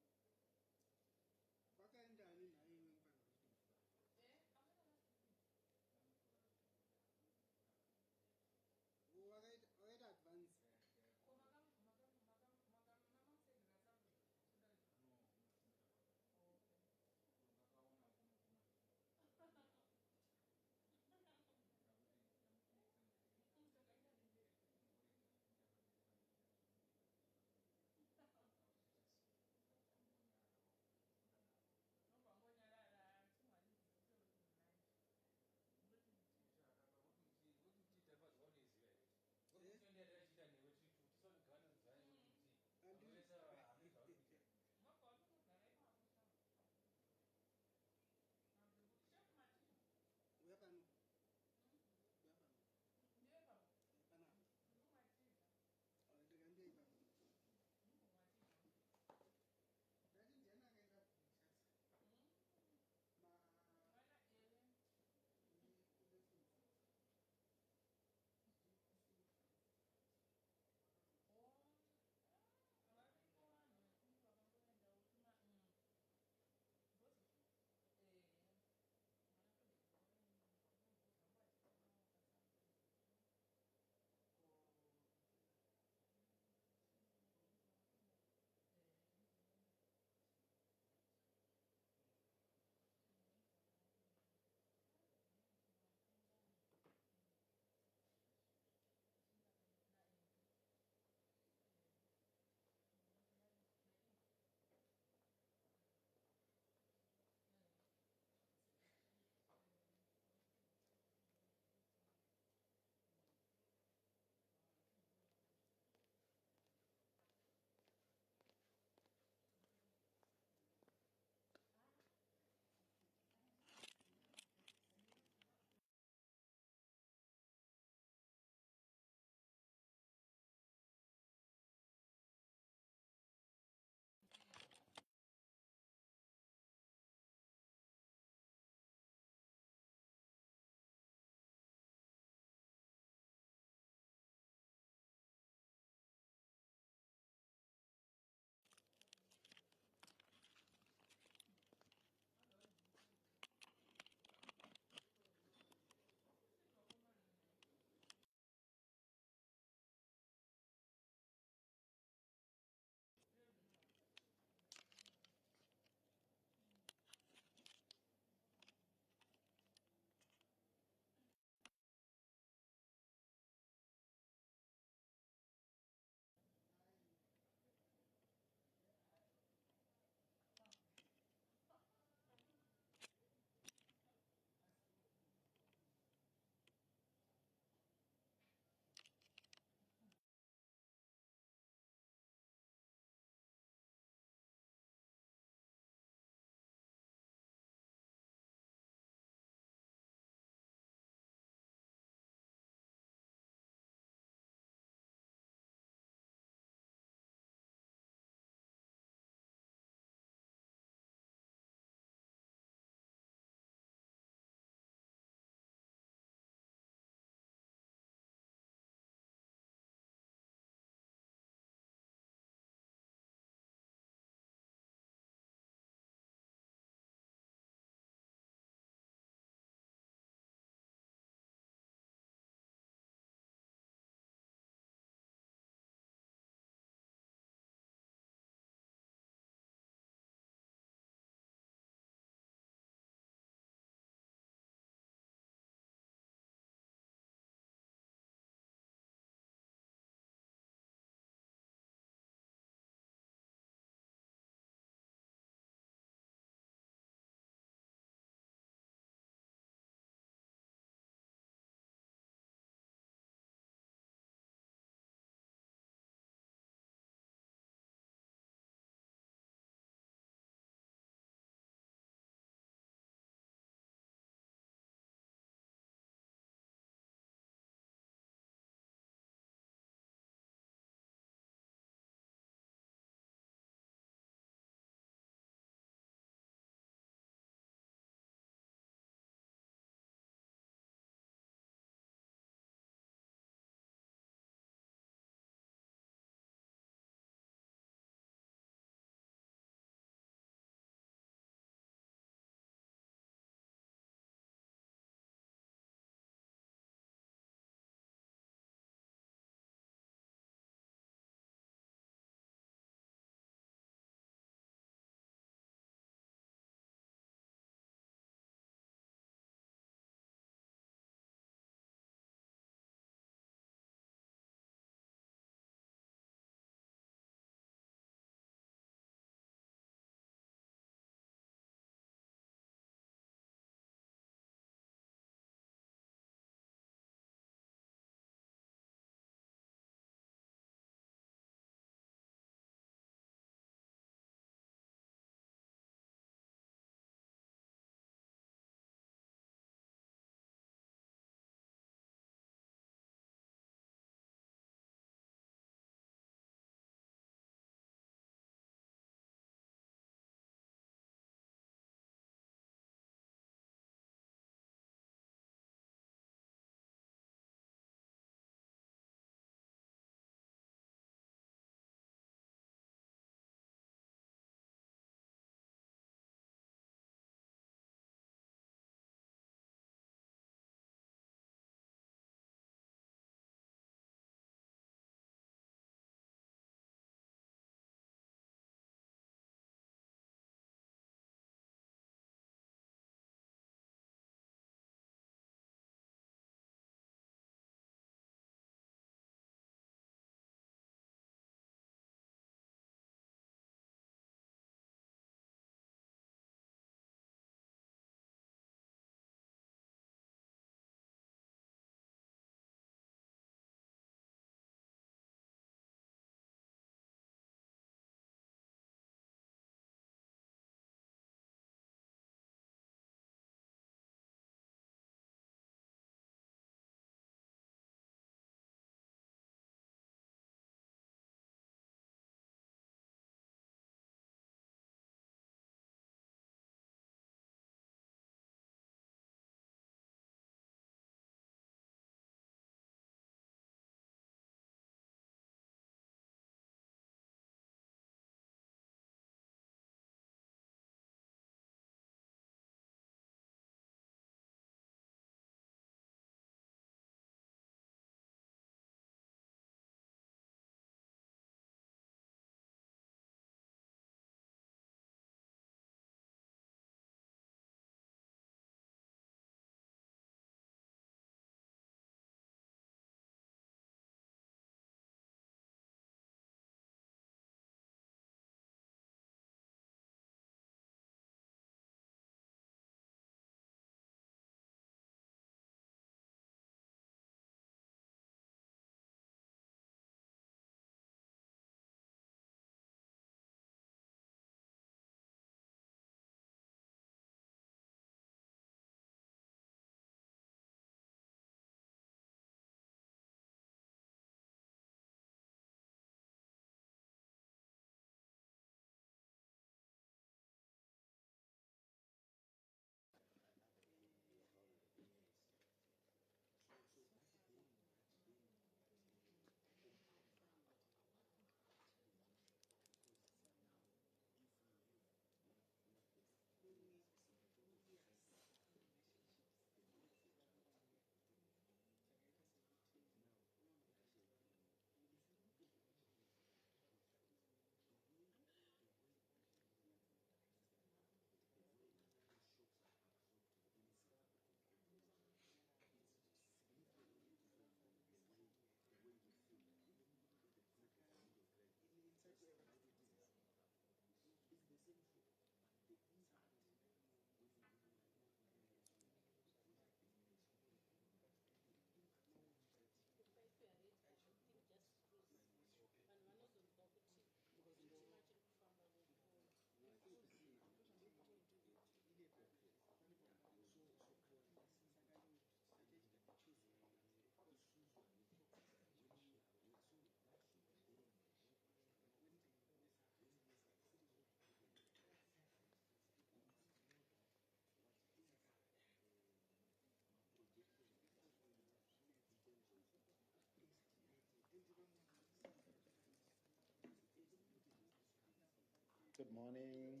Good morning.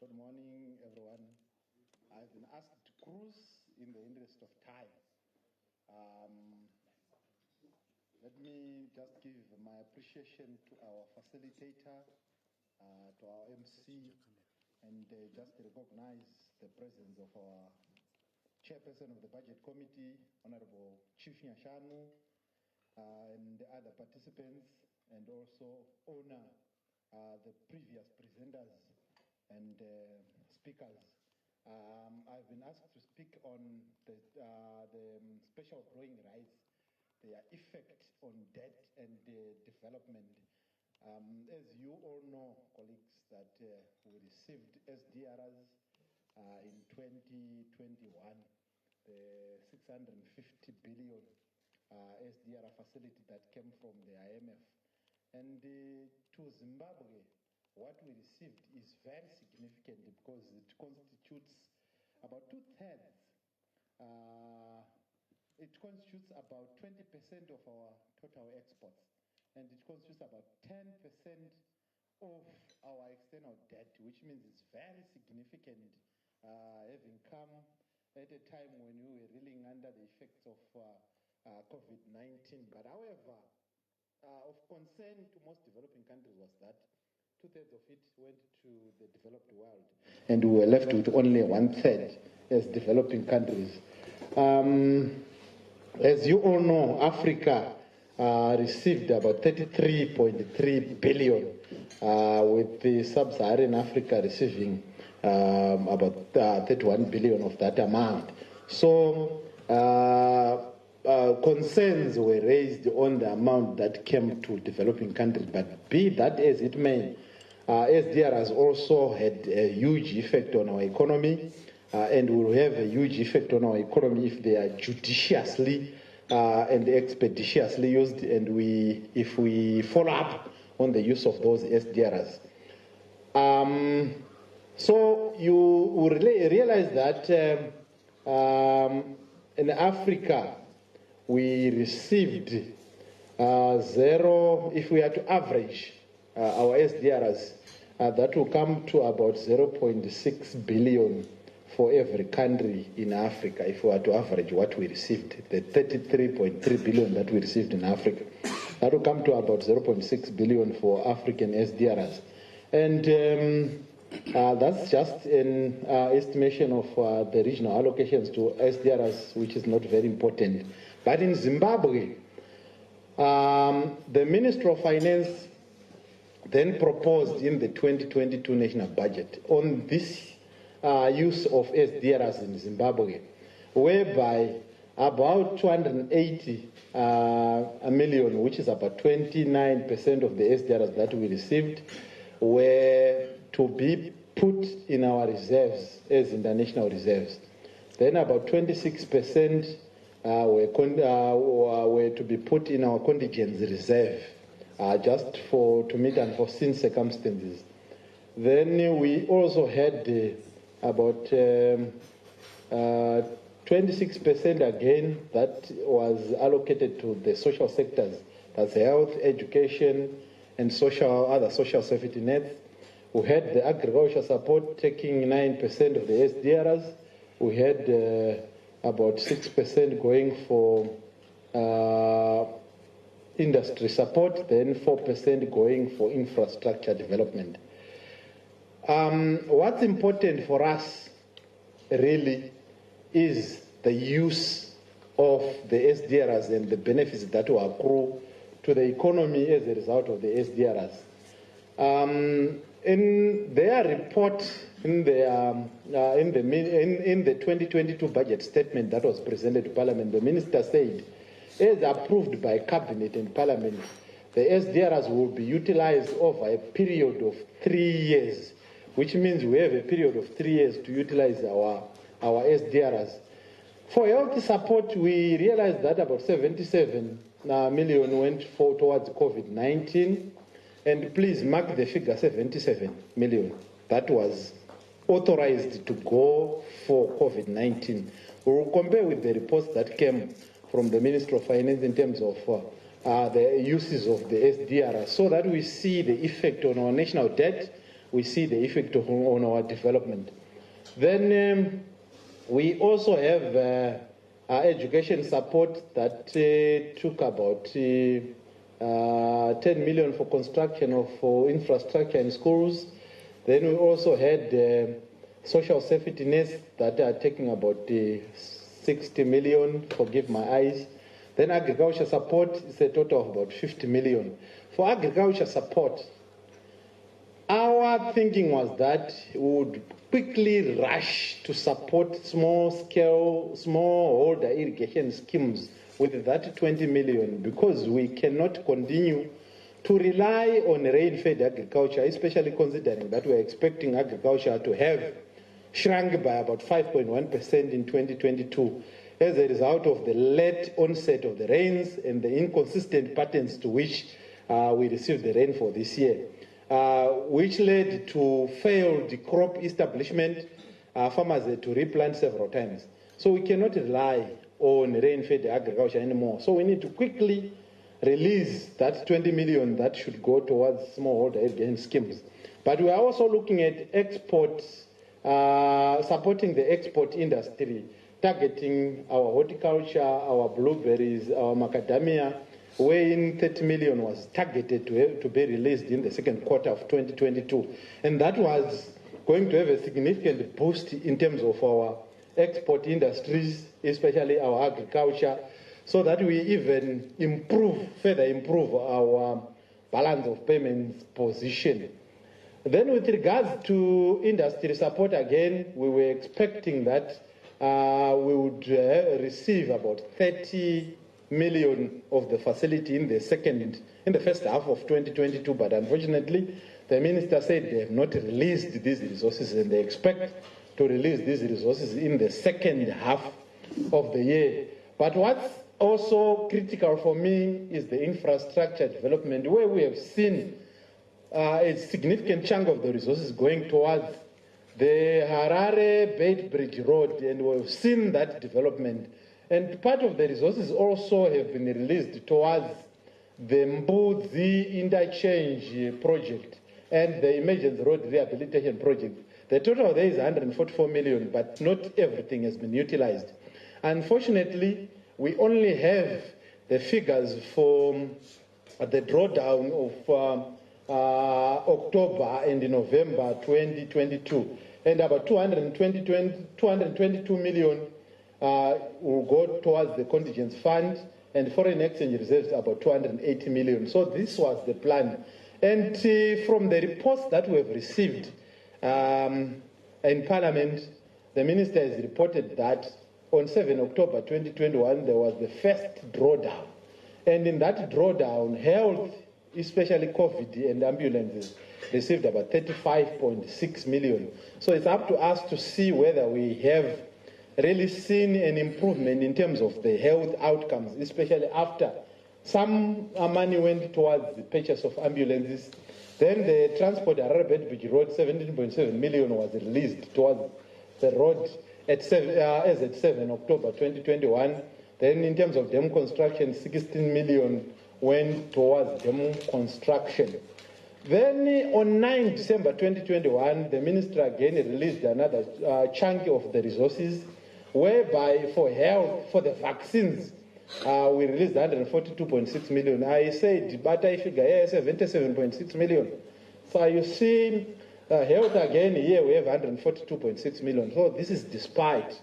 Good morning, everyone. I've been asked to cruise in the interest of time. Let me just give my appreciation to our facilitator, to our MC, and just recognize the presence of our chairperson of the Budget Committee, Honorable Chief Nyashanu, and the other participants, and also honor the previous presenters and speakers. I've been asked to speak on the special drawing rights, their effect on debt and development. As you all know, colleagues, that we received SDRs in 2021, the 650 billion SDR facility that came from the IMF. And to Zimbabwe, what we received is very significant because it constitutes about 2/3. It constitutes about 20% of our total exports, and it constitutes about 10% of our external debt, which means it's very significant, having come at a time when we were reeling under the effects of COVID-19. But however, of concern to most developing countries was that 2/3 of it went to the developed world, and we were left with only 1/3 as developing countries. As you all know, Africa received about 33.3 billion, with the sub-Saharan Africa receiving about 31 billion of that amount. So concerns were raised on the amount that came to developing countries, but be that as it may, SDR has also had a huge effect on our economy, and will have a huge effect on our economy if they are judiciously and expeditiously used, and if we follow up on the use of those SDRs. So you will realize that in Africa, we received zero. If we are to average our SDRs, that will come to about 0.6 billion for every country in Africa, if we are to average what we received, the 33.3 billion that we received in Africa. That will come to about 0.6 billion for African SDRs. And that's just an estimation of the regional allocations to SDRs, which is not very important. But in Zimbabwe, the Minister of Finance then proposed in the 2022 national budget on this use of SDRs in Zimbabwe, whereby about 280 million, which is about 29% of the SDRs that we received, were to be put in our reserves as international reserves. Then about 26% were to be put in our contingent reserve, just to meet unforeseen circumstances. Then we also had about 26% again that was allocated to the social sectors, that's health, education, and other social safety nets. We had the agriculture support taking 9% of the SDRs. We had about 6% going for industry support, then 4% going for infrastructure development. What's important for us really is the use of the SDRs and the benefits that will accrue to the economy as a result of the SDRs. In their report, in the 2022 budget statement that was presented to Parliament, the Minister said, as approved by Cabinet and Parliament, the SDRs will be utilized over a period of 3 years, which means we have a period of 3 years to utilize our SDRs. For health support, we realized that about 77 million went towards COVID-19. And please mark the figure 77 million. That was authorized to go for COVID-19. We will compare with the reports that came from the Minister of Finance in terms of the uses of the SDR so that we see the effect on our national debt, we see the effect on our development. Then we also have education support that took about 10 million for construction of infrastructure in schools. Then we also had social safety nets that are taking about 60 million, forgive my eyes. Then agriculture support is a total of about 50 million. For agriculture support, our thinking was that we would quickly rush to support small-scale, smallholder irrigation schemes with that 20 million because we cannot continue to rely on rain-fed agriculture, especially considering that we're expecting agriculture to have shrunk by about 5.1% in 2022 as a result of the late onset of the rains and the inconsistent patterns to which we received the rainfall this year, which led to failed crop establishment. Farmers had to replant several times. So we cannot rely on rain-fed agriculture anymore. So we need to quickly release that 20 million that should go towards smallholder irrigation schemes. But we are also looking at exports, supporting the export industry, targeting our horticulture, our blueberries, our macadamia, wherein 30 million was targeted to be released in the second quarter of 2022. And that was going to have a significant boost in terms of our export industries, especially our agriculture, so that we even further improve our balance of payments position. Then with regards to industry support, again, we were expecting that we would receive about 30 million of the facility in the first half of 2022, but unfortunately, the minister said they have not released these resources and they expect to release these resources in the second half of the year. But what's also critical for me is the infrastructure development, where we have seen a significant chunk of the resources going towards the Harare-Beit Bridge Road, and we've seen that development. And part of the resources also have been released towards the Mbuzi Interchange project and the Emergency Road Rehabilitation project. The total there is 144 million, but not everything has been utilized. Unfortunately, we only have the figures for the drawdown of October and November 2022, and about 222 million will go towards the contingent fund, and foreign exchange reserves about 280 million. So this was the plan. And from the reports that we have received in Parliament, the minister has reported that on 7 October 2021, there was the first drawdown. And in that drawdown, health, especially COVID and ambulances, received about 35.6 million. So it's up to us to see whether we have really seen an improvement in terms of the health outcomes, especially after some money went towards the purchase of ambulances. Then the transport Harare-Beit Bridge Road, 17.7 million was released towards the road as at 7 October 2021. Then in terms of dam construction, 16 million went towards dam construction. Then on 9 December 2021, the minister again released another chunk of the resources, whereby for health, for the vaccines, we released 142.6 million. I said, but I figure 77.6 million. So you see, health again here we have 142.6 million. So this is despite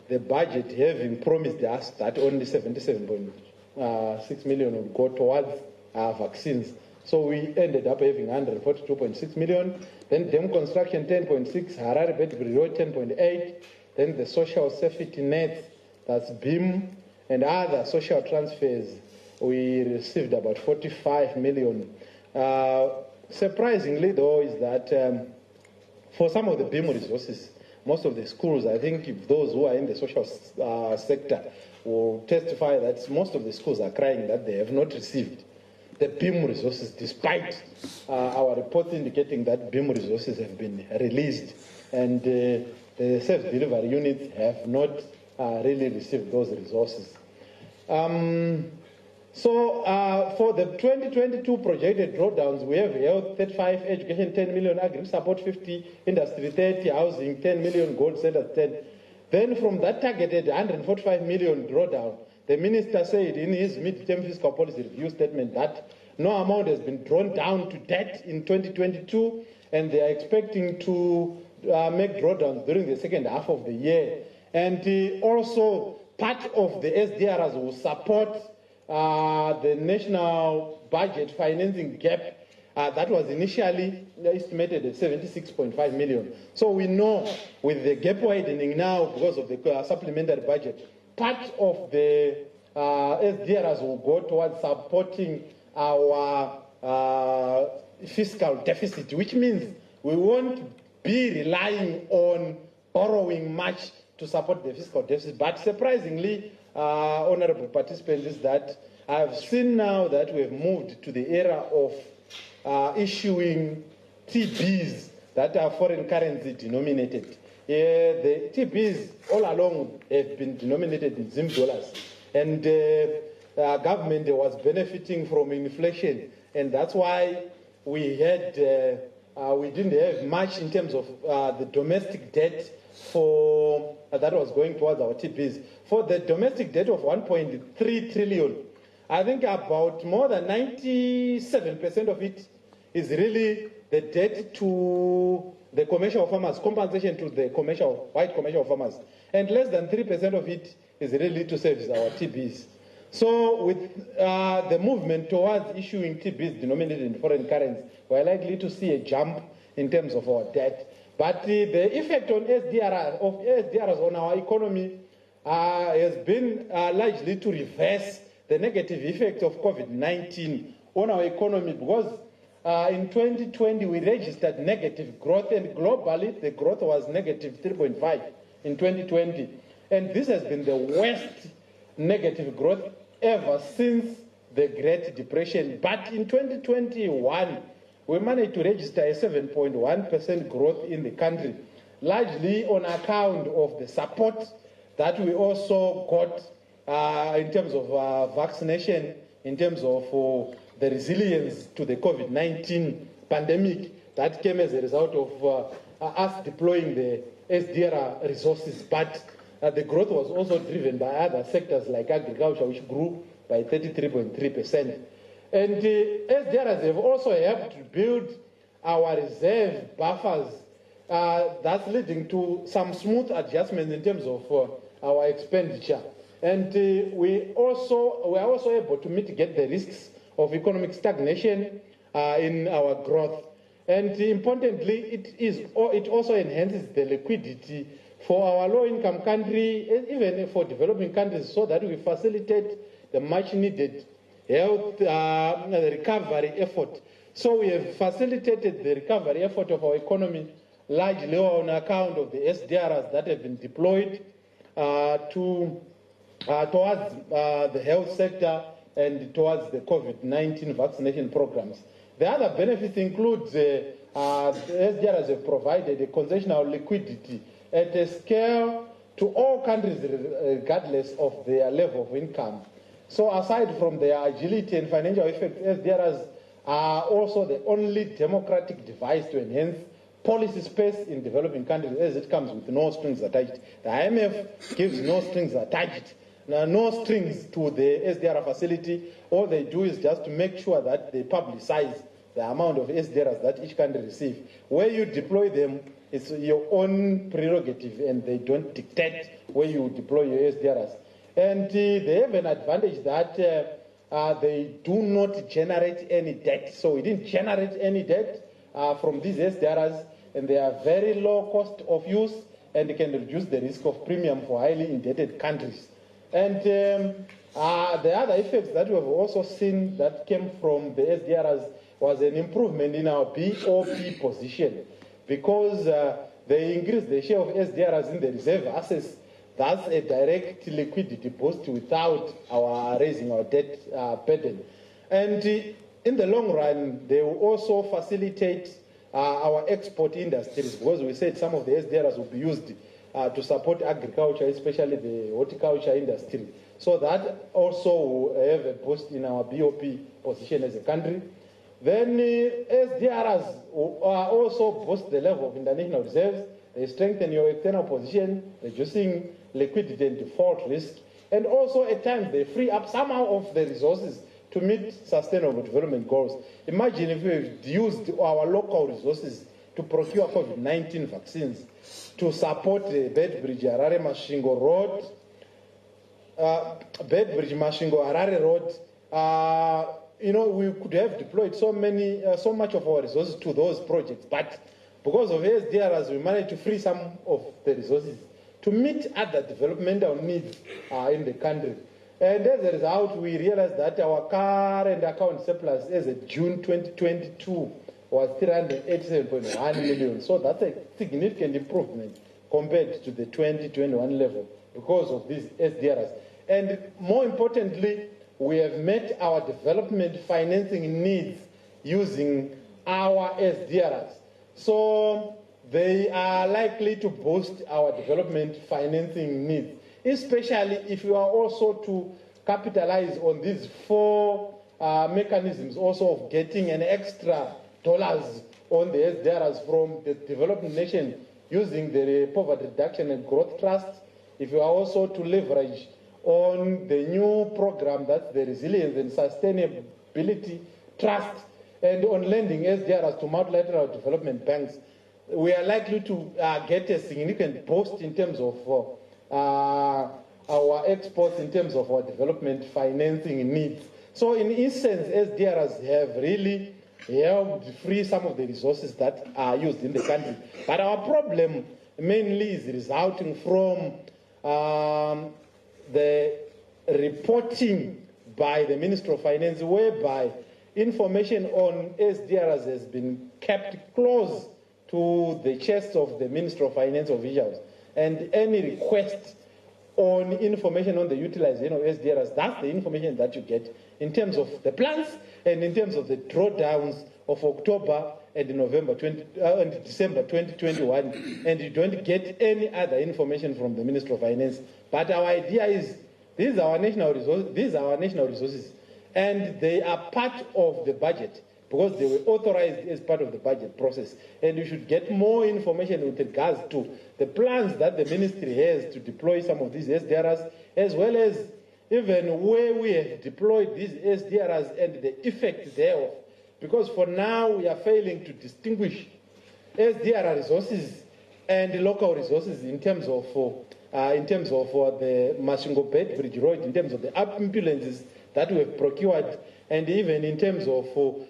the budget having promised us that only 77.6 million would go towards vaccines. So we ended up having 142.6 million. Then dam construction 10.6, Harare-Beit Bridge Road 10.8. Then the social safety nets, that's BIM, and other social transfers, we received about 45 million. Surprisingly, though, is that for some of the BIM resources, most of the schools, I think if those who are in the social sector will testify that most of the schools are crying that they have not received the BIM resources, despite our reports indicating that BIM resources have been released, and the self-delivery units have not really received those resources. So for the 2022 projected drawdowns, we have health 35, education 10 million, agri support 50, industry 30, housing 10 million, gold centers 10. Then from that targeted 145 million drawdown, the minister said in his mid-term fiscal policy review statement that no amount has been drawn down to debt in 2022, and they are expecting to make drawdowns during the second half of the year. And also part of the SDRs will support the national budget financing gap that was initially estimated at 76.5 million. So we know with the gap widening now because of the supplementary budget, part of the SDRs will go towards supporting our fiscal deficit, which means we won't be relying on borrowing much to support the fiscal deficit. But surprisingly, honorable participants, is that I've seen now that we've moved to the era of issuing TBs that are foreign currency denominated. The TBs all along have been denominated in ZIM dollars, and government was benefiting from inflation, and that's why we had we didn't have much in terms of the domestic debt for that was going towards our TBs. For the domestic debt of 1.3 trillion, I think about more than 97% of it is really the debt to the commercial farmers, compensation to the white commercial farmers, and less than 3% of it is really to service our TBs. So with the movement towards issuing TBs denominated in foreign currency, we're likely to see a jump in terms of our debt. But the effect on SDRs on our economy has been largely to reverse the negative effect of COVID-19 on our economy, because in 2020 we registered negative growth, and globally the growth was negative 3.5 in 2020. And this has been the worst negative growth ever since the Great Depression. But in 2021, we managed to register a 7.1% growth in the country, largely on account of the support that we also got in terms of vaccination, in terms of the resilience to the COVID-19 pandemic that came as a result of us deploying the SDR resources. But the growth was also driven by other sectors like agriculture, which grew by 33.3%. And SDRs have also helped to build our reserve buffers. That's leading to some smooth adjustments in terms of our expenditure. And we are also able to mitigate the risks of economic stagnation in our growth. And importantly, it also enhances the liquidity for our low-income country, even for developing countries, so that we facilitate the much-needed health recovery effort. So we have facilitated the recovery effort of our economy largely on account of the SDRs that have been deployed towards the health sector and towards the COVID-19 vaccination programs. The other benefits include the SDRs have provided a concessional liquidity at a scale to all countries regardless of their level of income. So aside from their agility and financial effect, SDRs are also the only democratic device to enhance policy space in developing countries, as it comes with no strings attached. The IMF gives no strings attached, no strings to the SDR facility. All they do is just to make sure that they publicize the amount of SDRs that each country receives. Where you deploy them, it's your own prerogative, and they don't dictate where you deploy your SDRs. And they have an advantage that they do not generate any debt. So we didn't generate any debt from these SDRs, and they are very low cost of use, and they can reduce the risk of premium for highly indebted countries. And the other effects that we have also seen that came from the SDRs was an improvement in our BOP position, because they increased the share of SDRs in the reserve assets. That's a direct liquidity boost without our raising our debt burden. And in the long run, they will also facilitate our export industries, because we said some of the SDRs will be used to support agriculture, especially the horticulture industry. So that also will have a boost in our BOP position as a country. Then SDRs also boost the level of international reserves. They strengthen your external position, reducing liquidity and default risk. And also at times they free up somehow of the resources to meet sustainable development goals. Imagine if we've used our local resources to procure COVID-19 vaccines, to support the Bedbridge Harare Mashingo Road, Bedbridge Mashingo Harare Road. We could have deployed so much of our resources to those projects, but because of SDRs, we managed to free some of the resources to meet other developmental needs in the country. And as a result, we realized that our current account surplus as of June 2022 was 387.1 million. So that's a significant improvement compared to the 2021 level because of these SDRs. And more importantly, we have met our development financing needs using our SDRs. So they are likely to boost our development financing needs, especially if you are also to capitalize on these 4 mechanisms also of getting an extra dollars on the SDRs from the developing nation using the Poverty Reduction and Growth Trust. If you are also to leverage on the new program, that's the Resilience and Sustainability Trust, and on lending SDRs to multilateral development banks, we are likely to get a significant boost in terms of our exports, in terms of our development financing needs. So in essence, SDRs have really helped free some of the resources that are used in the country. But our problem mainly is resulting from the reporting by the Minister of Finance, whereby information on SDRs has been kept close to the chest of the Minister of Finance officials. And any request on information on the utilization of SDRs, that's the information that you get in terms of the plans and in terms of the drawdowns of October and November and December 2021, and you don't get any other information from the Minister of Finance. But our idea is these are our national resources, and they are part of the budget because they were authorized as part of the budget process. And you should get more information with regards to the plans that the ministry has to deploy some of these SDRs, as well as even where we have deployed these SDRs and the effect thereof. Because for now, we are failing to distinguish SDR resources and local resources in terms of the Mashingo Bedbridge Road, in terms of the ambulances that we have procured, and even in terms of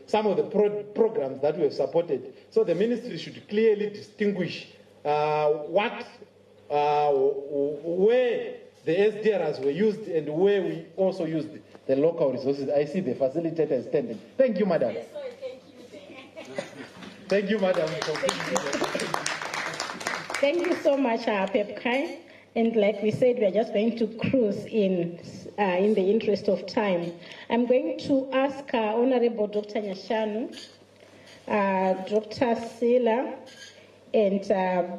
some of the programs that we have supported. So the ministry should clearly distinguish where the SDRs were used and where we also used the local resources. I see the facilitator is standing. Thank you, madam. Yes, sorry, Thank you, madam. Thank you so much, Pepkai. And like we said, we are just going to cruise in the interest of time. I'm going to ask Honorable Dr. Nyashanu, Dr. Sila, and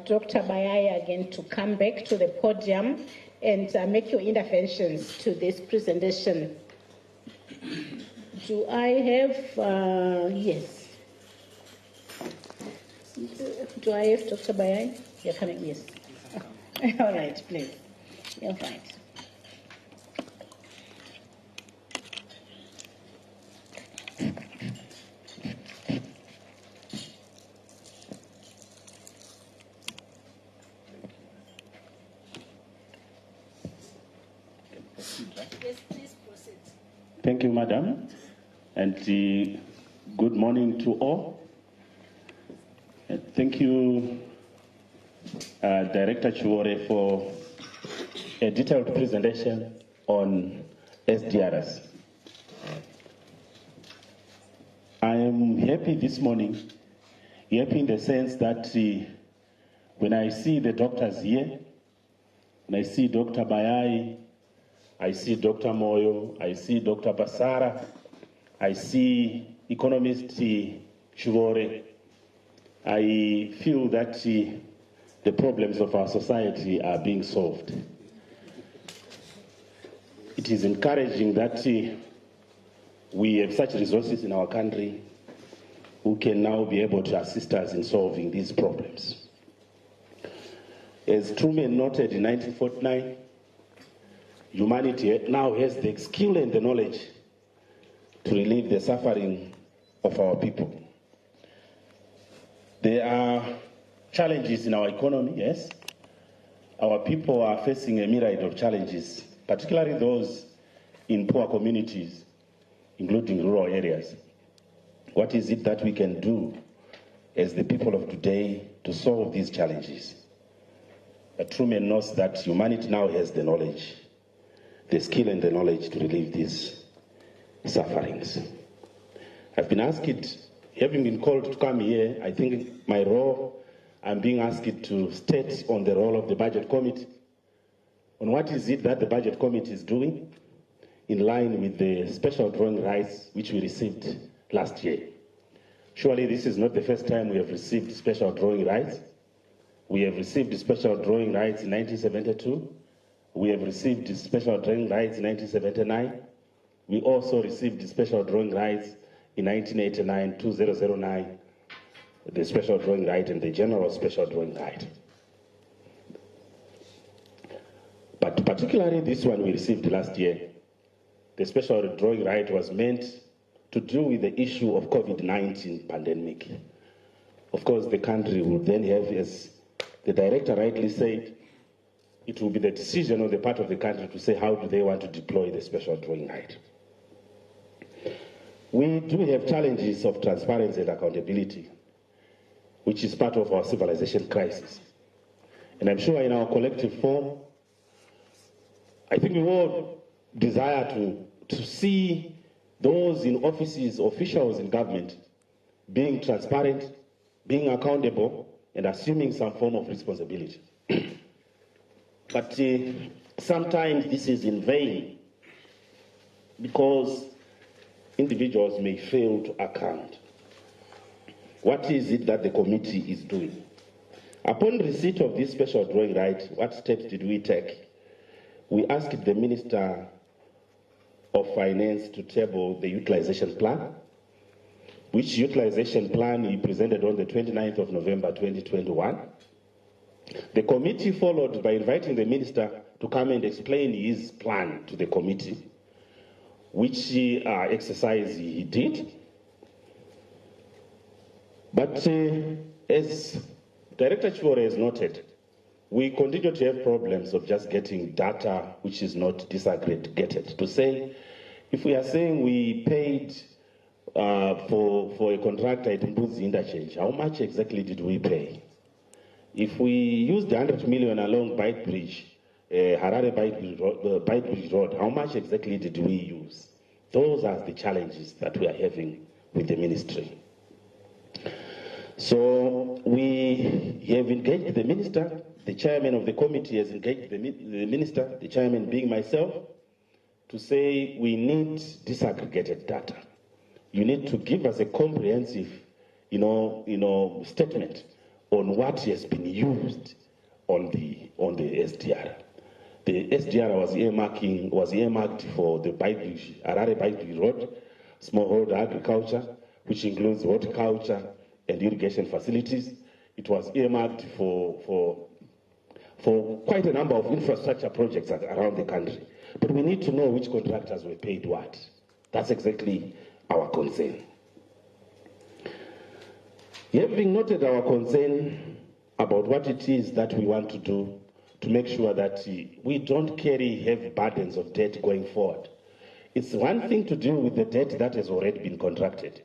Dr. Bayaya again to come back to the podium and make your interventions to this presentation. Do I have, yes. Do I have Dr. Bayaya? You're coming, yes. All right, please. You're right. Yes, please proceed. Thank you, madam, and good morning to all. Thank you, Director Chiwore, for a detailed presentation on SDRs. I am happy this morning, happy in the sense that when I see the doctors here, when I see Dr. Bayai, I see Dr. Moyo, I see Dr. Basara, I see economist Chiwore, I feel that the problems of our society are being solved. it is encouraging that we have such resources in our country who can now be able to assist us in solving these problems. As Truman noted in 1949, humanity now has the skill and the knowledge to relieve the suffering of our people. There are challenges in our economy, yes. Our people are facing a myriad of challenges, particularly those in poor communities, including rural areas. What is it that we can do as the people of today to solve these challenges? But Truman knows that humanity now has the knowledge, the skill and the knowledge to relieve these sufferings. I've been asked, having been called to come here, I think my role, I'm being asked to state on the role of the Budget Committee, on what is it that the Budget Committee is doing in line with the special drawing rights which we received last year. Surely this is not the first time we have received special drawing rights. We have received special drawing rights in 1972. We have received special drawing rights in 1979. We also received special drawing rights in 1989, 2009, the special drawing right and the general special drawing right. But particularly this one we received last year, the special drawing right was meant to deal with the issue of COVID-19 pandemic. Of course, the country will then have, as the director rightly said, it will be the decision on the part of the country to say how do they want to deploy the special drawing right. We do have challenges of transparency and accountability, which is part of our civilization crisis. And I'm sure in our collective form, I think we all desire to see those in offices, officials in government, being transparent, being accountable, and assuming some form of responsibility. But sometimes this is in vain because individuals may fail to account. What is it that the committee is doing? Upon receipt of this special drawing right, what steps did we take? We asked the Minister of Finance to table the utilization plan, which utilization plan he presented on the 29th of November 2021. The committee followed by inviting the Minister to come and explain his plan to the committee, which exercise he did. But as Director Chivore has noted, we continue to have problems of just getting data which is not disaggregated. To say, if we are saying we paid for a contractor at Mbuzi Interchange, how much exactly did we pay? If we used the 100 million along Bike Bridge, Harare Bike Bridge Road, how much exactly did we use? Those are the challenges that we are having with the ministry. So we have engaged the minister, the chairman of the committee has engaged the minister, the chairman being myself, to say we need disaggregated data. You need to give us a comprehensive, statement on what has been used on the SDR. The SDR was earmarked for the Harare Bike Bridge Road, smallholder agriculture, which includes horticulture and irrigation facilities. It was earmarked for quite a number of infrastructure projects around the country. But we need to know which contractors were paid what. That's exactly our concern. Having noted our concern about what it is that we want to do to make sure that we don't carry heavy burdens of debt going forward. It's one thing to deal with the debt that has already been contracted.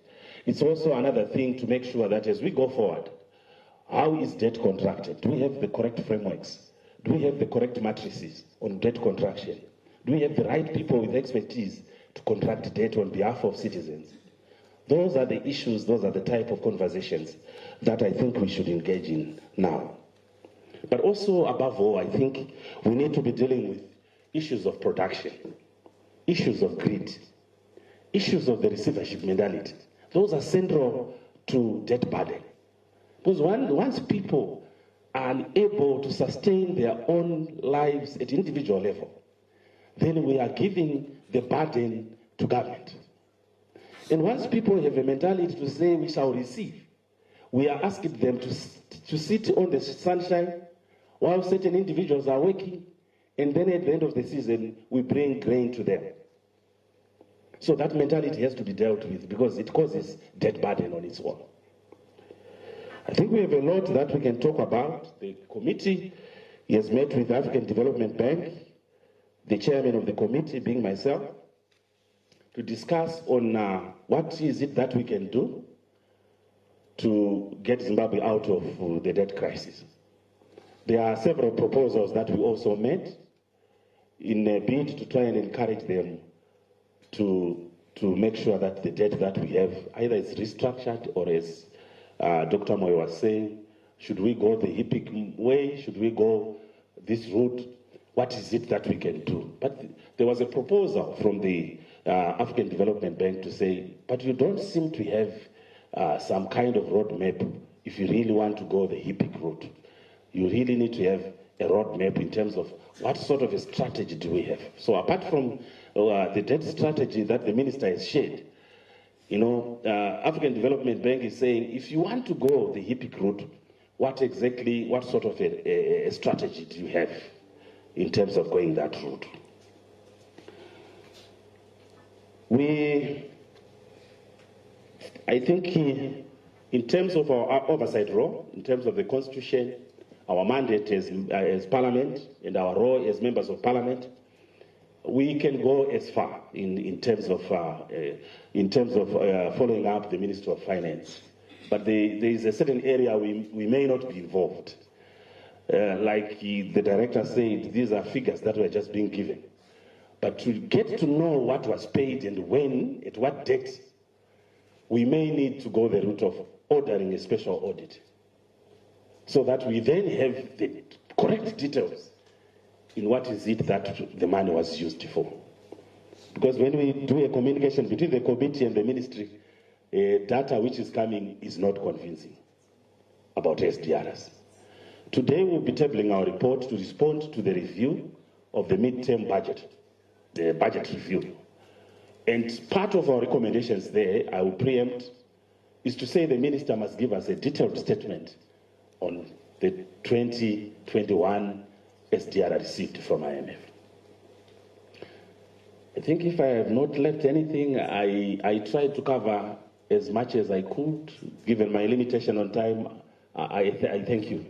It's also another thing to make sure that as we go forward, how is debt contracted? Do we have the correct frameworks? Do we have the correct matrices on debt contraction? Do we have the right people with expertise to contract debt on behalf of citizens? Those are the issues, those are the type of conversations that I think we should engage in now. But also, above all, I think we need to be dealing with issues of production, issues of greed, issues of the receivership mentality. Those are central to debt burden. Because once people are unable to sustain their own lives at individual level, then we are giving the burden to government. And once people have a mentality to say we shall receive, we are asking them to sit on the sunshine while certain individuals are working, and then at the end of the season, we bring grain to them. So that mentality has to be dealt with because it causes debt burden on its own. I think we have a lot that we can talk about. The committee has met with the African Development Bank, the chairman of the committee being myself, to discuss on what is it that we can do to get Zimbabwe out of the debt crisis. There are several proposals that we also made in a bid to try and encourage them to make sure that the debt that we have either is restructured or, as Dr. Moy was saying, should we go the HIPIC way? Should we go this route? What is it that we can do? But there was a proposal from the African Development Bank to say, but you don't seem to have some kind of roadmap if you really want to go the HIPIC route. You really need to have a roadmap in terms of what sort of a strategy do we have. So apart from the debt strategy that the minister has shared, you know, African Development Bank is saying, if you want to go the HIPIC route, what sort of a strategy do you have in terms of going that route? I think in terms of our oversight role, in terms of the Constitution, our mandate as Parliament and our role as members of Parliament, we can go as far in terms of following up the Ministry of Finance. But there is a certain area we may not be involved. Like the director said, these are figures that were just being given. But to get to know what was paid and when, at what date, we may need to go the route of ordering a special audit, so that we then have the correct details in what is it that the money was used for. Because when we do a communication between the committee and the ministry, data which is coming is not convincing about SDRs. Today we'll be tabling our report to respond to the review of the mid-term budget, the budget review. And part of our recommendations there, I will preempt, is to say the minister must give us a detailed statement on the 2021 SDR received from IMF. I think if I have not left anything, I tried to cover as much as I could. Given my limitation on time, I thank you.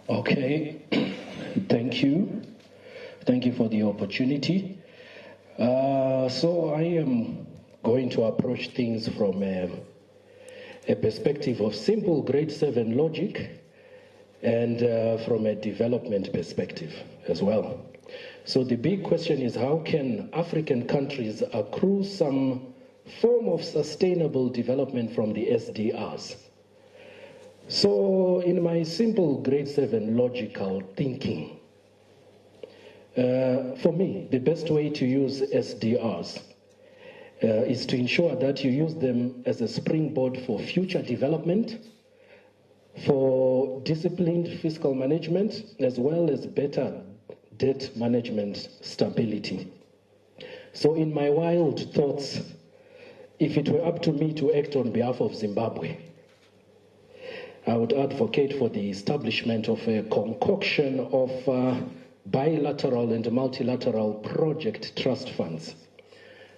Okay, thank you. Thank you for the opportunity. So I am going to approach things from a perspective of simple grade 7 logic and from a development perspective as well. So the big question is, how can African countries accrue some form of sustainable development from the SDRs? So in my simple grade 7 logical thinking, for me, the best way to use SDRs is to ensure that you use them as a springboard for future development, for disciplined fiscal management, as well as better debt management stability. So in my wild thoughts, if it were up to me to act on behalf of Zimbabwe, I would advocate for the establishment of a concoction of bilateral and multilateral project trust funds.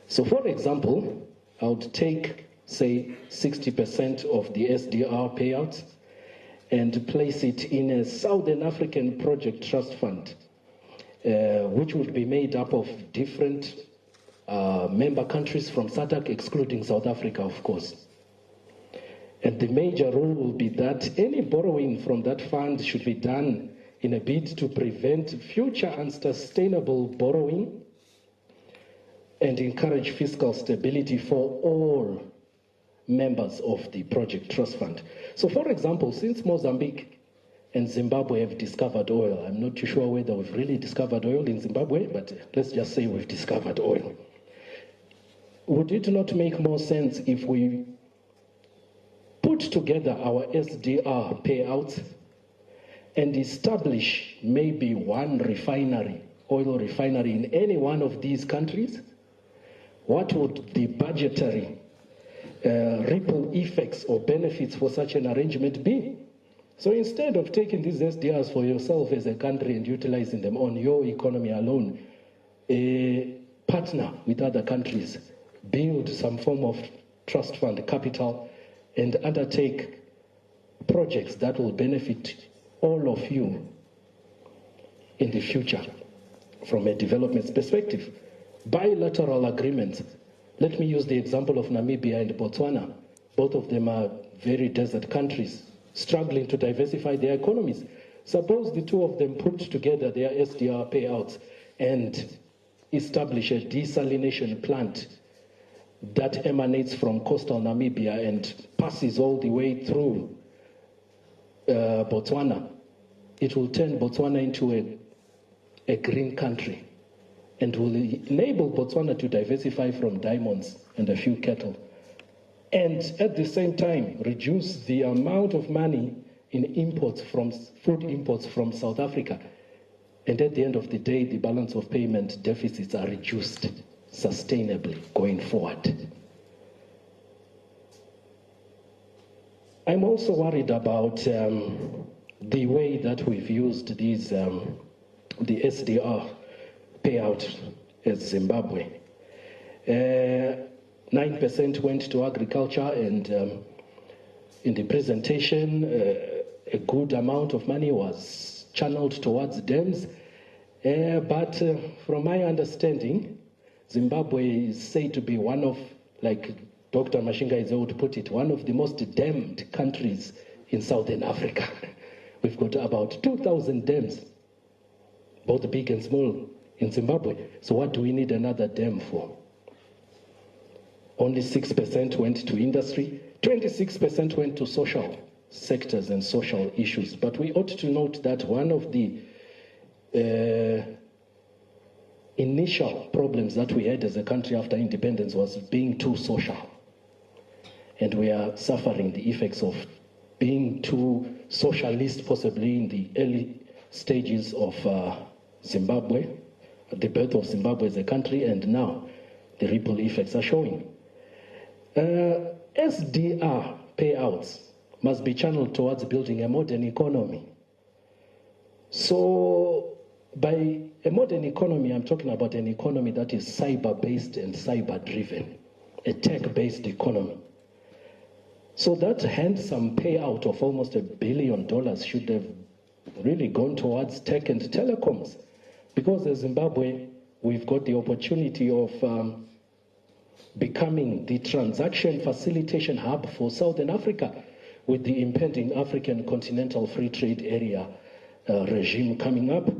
So for example, I would take, say, 60% of the SDR payouts and place it in a Southern African project trust fund, which would be made up of different member countries from SADC, excluding South Africa, of course. And the major rule will be that any borrowing from that fund should be done in a bid to prevent future unsustainable borrowing and encourage fiscal stability for all members of the project trust fund. So for example, since Mozambique and Zimbabwe have discovered oil, I'm not too sure whether we've really discovered oil in Zimbabwe, but let's just say we've discovered oil. Would it not make more sense if we put together our SDR payouts and establish maybe one refinery, oil refinery in any one of these countries, what would the budgetary ripple effects or benefits for such an arrangement be? So instead of taking these SDRs for yourself as a country and utilizing them on your economy alone, partner with other countries, build some form of trust fund capital, and undertake projects that will benefit all of you in the future from a development perspective. Bilateral agreements. Let me use the example of Namibia and Botswana. Both of them are very desert countries, struggling to diversify their economies. Suppose the two of them put together their SDR payouts and establish a desalination plant that emanates from coastal Namibia and passes all the way through Botswana. It will turn Botswana into a green country and will enable Botswana to diversify from diamonds and a few cattle. And at the same time, reduce the amount of money in imports from food imports from South Africa. And at the end of the day, the balance of payment deficits are reduced sustainably going forward. I'm also worried about the way that we've used these, the SDR payout as Zimbabwe. 9% went to agriculture, and in the presentation, a good amount of money was channeled towards dams. But from my understanding, Zimbabwe is said to be one of, like Dr. Mashinga would put it, one of the most dammed countries in Southern Africa. We've got about 2,000 dams, both big and small, in Zimbabwe. So what do we need another dam for? Only 6% went to industry, 26% went to social sectors and social issues. But we ought to note that one of the initial problems that we had as a country after independence was being too social. And we are suffering the effects of being too socialist, possibly in the early stages of Zimbabwe, the birth of Zimbabwe as a country, and now the ripple effects are showing. SDR payouts must be channeled towards building a modern economy. So by a modern economy, I'm talking about an economy that is cyber-based and cyber-driven, a tech-based economy. So that handsome payout of almost $1 billion should have really gone towards tech and telecoms. Because in Zimbabwe, we've got the opportunity of becoming the transaction facilitation hub for Southern Africa with the impending African Continental Free Trade Area regime coming up.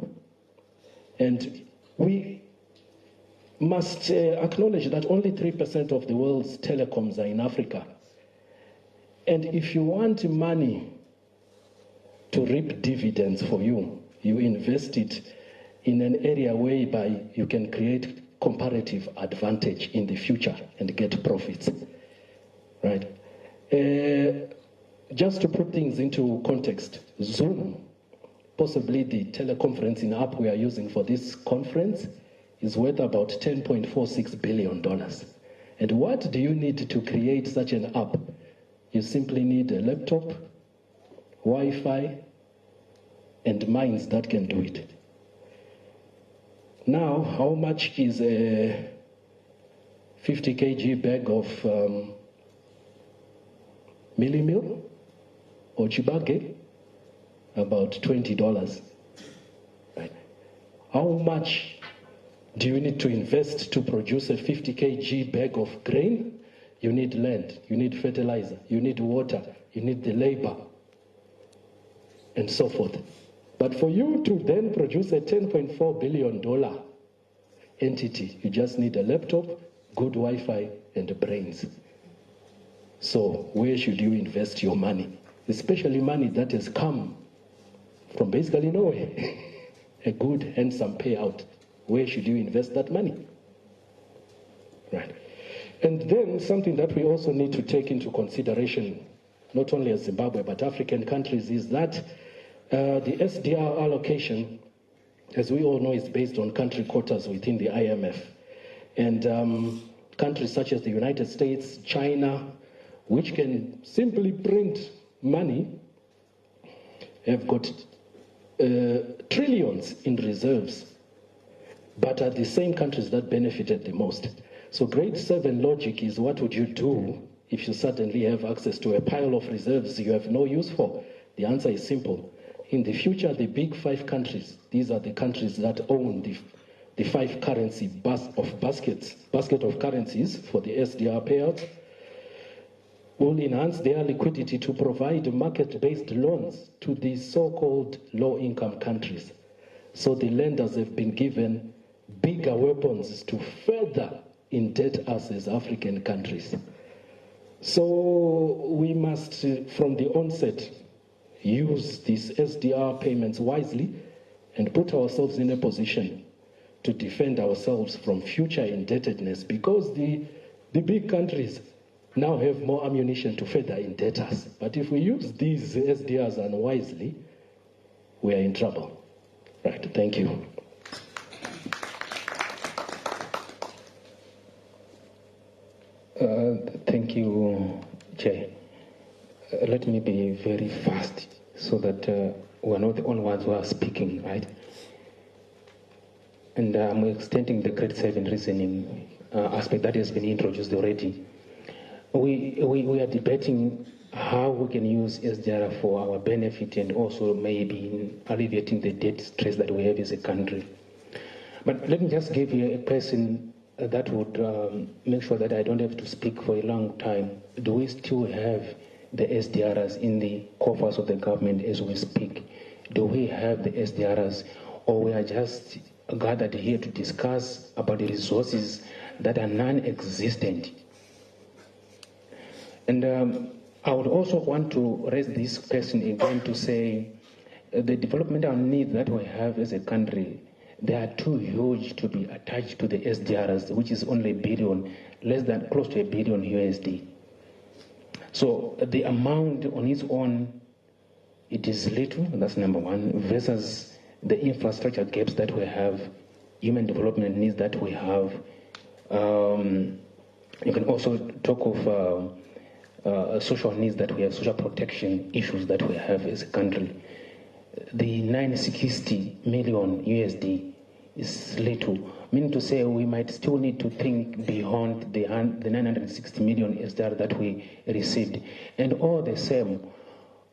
And we must acknowledge that only 3% of the world's telecoms are in Africa. And if you want money to reap dividends for you, you invest it in an area whereby you can create comparative advantage in the future and get profits, right? Just to put things into context, Zoom, possibly the teleconferencing app we are using for this conference, is worth about $10.46 billion. And what do you need to create such an app? You simply need a laptop, Wi-Fi, and minds that can do it. Now, how much is a 50 kg bag of millimil or chibage? About $20. Right. How much do you need to invest to produce a 50 kg bag of grain? You need land, you need fertilizer, you need water, you need the labor, and so forth. But for you to then produce a $10.4 billion entity, you just need a laptop, good Wi-Fi, and brains. So where should you invest your money? Especially money that has come from basically nowhere. A good, handsome payout. Where should you invest that money? Right. And then something that we also need to take into consideration, not only as Zimbabwe, but African countries, is that The SDR allocation, as we all know, is based on country quotas within the IMF. And countries such as the United States, China, which can simply print money, have got trillions in reserves, but are the same countries that benefited the most. So grade 7 logic is, what would you do if you suddenly have access to a pile of reserves you have no use for? The answer is simple. In the future, the big 5 countries, these are the countries that own the 5 currency basket of currencies for the SDR payout, will enhance their liquidity to provide market-based loans to the so-called low-income countries. So the lenders have been given bigger weapons to further indebt us as African countries. So we must, from the onset, use these SDR payments wisely and put ourselves in a position to defend ourselves from future indebtedness, because the big countries now have more ammunition to further indebt us. But if we use these SDRs unwisely, we are in trouble. Right, thank you. Thank you, Chair. Let me be very fast so that we're not the only ones who are speaking, right? And I'm extending the grade 7 reasoning aspect that has been introduced already. We are debating how we can use SDR for our benefit and also maybe in alleviating the debt stress that we have as a country. But let me just give you a question that would make sure that I don't have to speak for a long time. Do we still have the SDRs in the coffers of the government as we speak? Do we have the SDRs, or we are just gathered here to discuss about the resources that are non-existent? And I would also want to raise this question again to say the developmental needs that we have as a country, they are too huge to be attached to the SDRs, which is only $1 billion, close to $1 billion USD. So the amount on its own, it is little, that's number one, versus the infrastructure gaps that we have, human development needs that we have. You can also talk of social needs that we have, social protection issues that we have as a country. The 960 million USD is little, meaning to say we might still need to think beyond the 960 million SDR that we received. And all the same,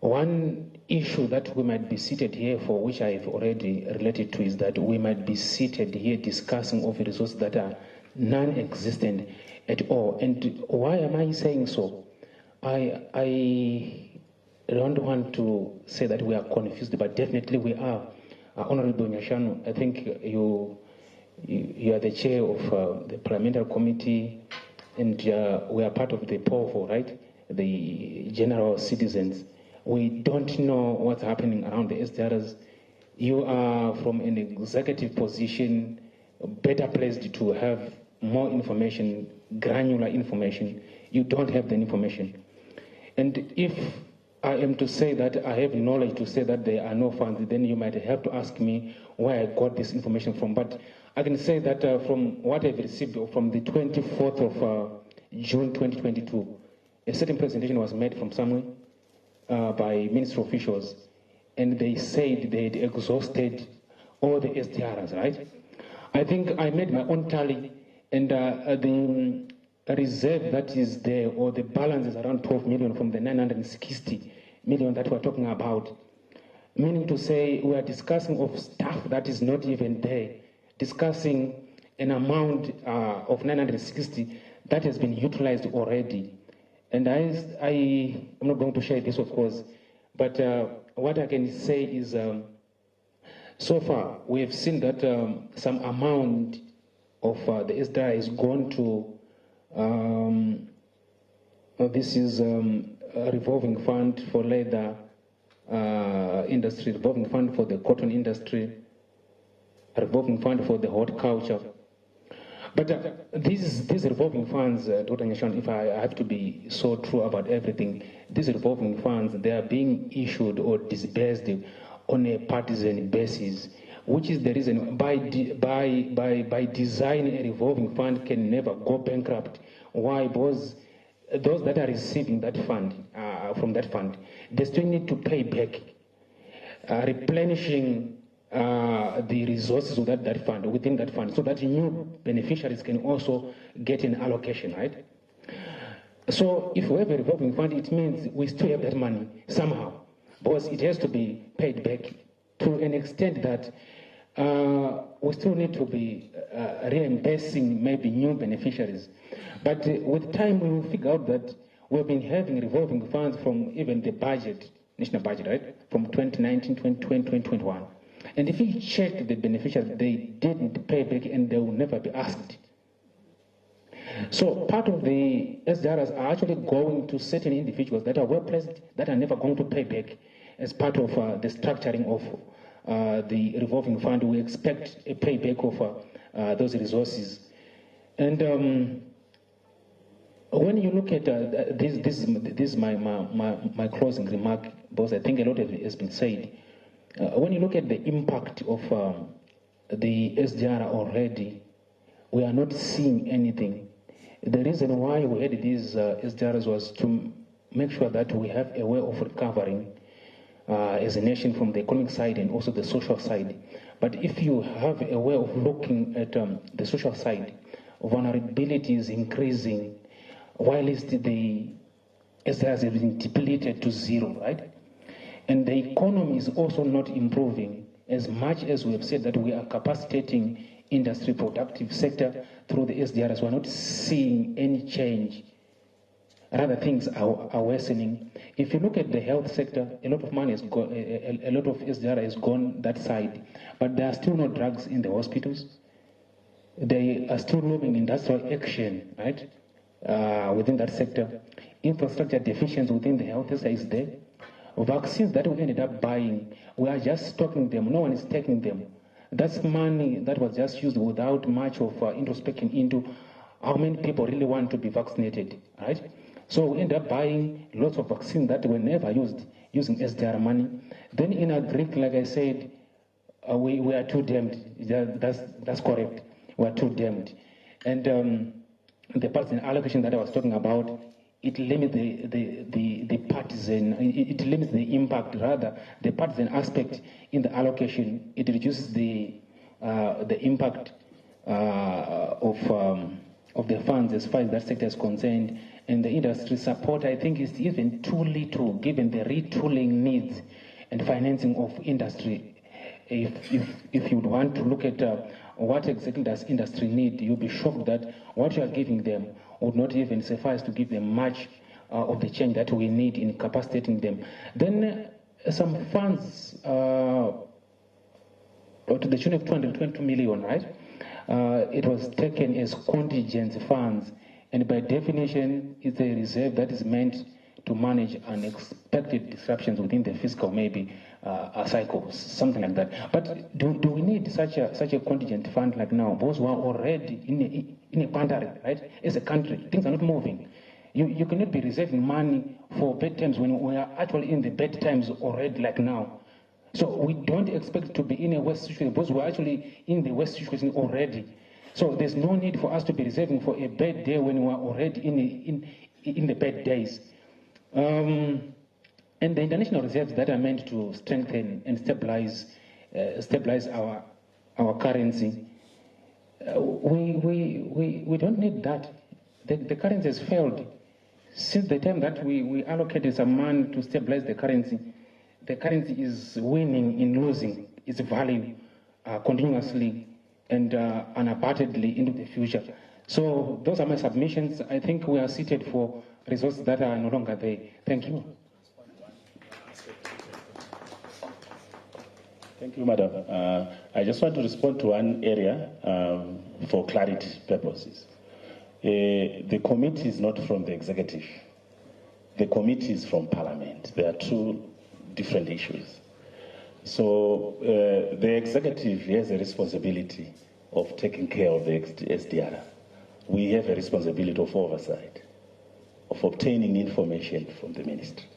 one issue that we might be seated here for, which I've already related to, is that we might be seated here discussing of resources that are non-existent at all. And why am I saying so? I don't want to say that we are confused, but definitely we are. Honorable Nyashanu, I think you are the chair of the parliamentary committee, and we are part of the POFO, right? The general citizens. We don't know what's happening around the SDRs. You are from an executive position, better placed to have more information, granular information. You don't have the information. And if I am to say that I have knowledge to say that there are no funds, then you might have to ask me where I got this information from. But I can say that from what I've received from the 24th of June 2022, a certain presentation was made from somewhere by ministry officials, and they said they had exhausted all the SDRs, right? I think I made my own tally, and the reserve that is there, or the balance, is around 12 million from the 960 million that we're talking about. Meaning to say we are discussing of stuff that is not even there, discussing an amount of 960 that has been utilized already. And I'm not going to share this, of course, but what I can say is so far we have seen that some amount of the SDR is gone to this is a revolving fund for leather industry, revolving fund for the cotton industry, a revolving fund for the horticulture. But these revolving funds, Dr. Nyashanu, if I have to be so true about everything, these revolving funds, they are being issued or disbursed on a partisan basis, which is the reason by design a revolving fund can never go bankrupt. Why? Because those that are receiving that fund, from that fund, they still need to pay back, replenishing the resources of that fund, within that fund, so that new beneficiaries can also get an allocation, right? So if we have a revolving fund, it means we still have that money somehow, because it has to be paid back to an extent that we still need to be reimbursing maybe new beneficiaries. But with time, we will figure out that we've been having revolving funds from even the budget, national budget, right? From 2019, 2020, 2021. And if you check the beneficiaries, they didn't pay back and they will never be asked. So part of the SDRs are actually going to certain individuals that are well placed, that are never going to pay back as part of the structuring of the revolving fund. We expect a payback of those resources. And when you look at this is my closing remark, because I think a lot of it has been said. When you look at the impact of the SDR already, we are not seeing anything. The reason why we had these SDRs was to make sure that we have a way of recovering as a nation from the economic side and also the social side. But if you have a way of looking at the social side, vulnerability is increasing, while the SDRs have been depleted to zero, right? And the economy is also not improving as much as we have said that we are capacitating industry productive sector through the SDRs. We're not seeing any change. Rather, things are worsening. If you look at the health sector, a lot of money has gone, a lot of SDR has gone that side, but there are still no drugs in the hospitals. They are still moving industrial action, right, within that sector. Infrastructure deficiency within the health sector is there. Vaccines that we ended up buying, we are just stocking them. No one is taking them. That's money that was just used without much of introspection into how many people really want to be vaccinated, right? So we end up buying lots of vaccines that were never used, using SDR money. Then in agric, like I said, we are too damned. That's correct. We are too damned. And the partisan allocation that I was talking about, it limits the partisan, it limits the impact, rather, the partisan aspect in the allocation. It reduces the impact of the funds as far as that sector is concerned. And the industry support, I think, is even too little given the retooling needs and financing of industry. If you want to look at what exactly does industry need, you'll be shocked that what you are giving them would not even suffice to give them much of the change that we need in capacitating them. Then some funds to the tune of 222 million, right? It was taken as contingent funds, and by definition, it's a reserve that is meant to manage unexpected disruptions within the fiscal, maybe a cycle, something like that. But do we need such a contingent fund like now? Those who are already in a quandary, right? As a country, things are not moving. You cannot be reserving money for bad times when we are actually in the bad times already, like now. So we don't expect to be in a worse situation because we're actually in the worst situation already. So there's no need for us to be reserving for a bad day when we're already in the bad days. And the international reserves that are meant to strengthen and stabilize our currency, we don't need that. The currency has failed. Since the time that we allocated some money to stabilize the currency is winning in losing its value continuously and unabatedly into the future. So those are my submissions. I think we are seated for resources that are no longer there. Thank you. Thank you, Madam. I just want to respond to one area for clarity purposes. The committee is not from the executive. The committee is from Parliament. There are two different issues. So the executive has a responsibility of taking care of the SDR. We have a responsibility of oversight, of obtaining information from the ministry.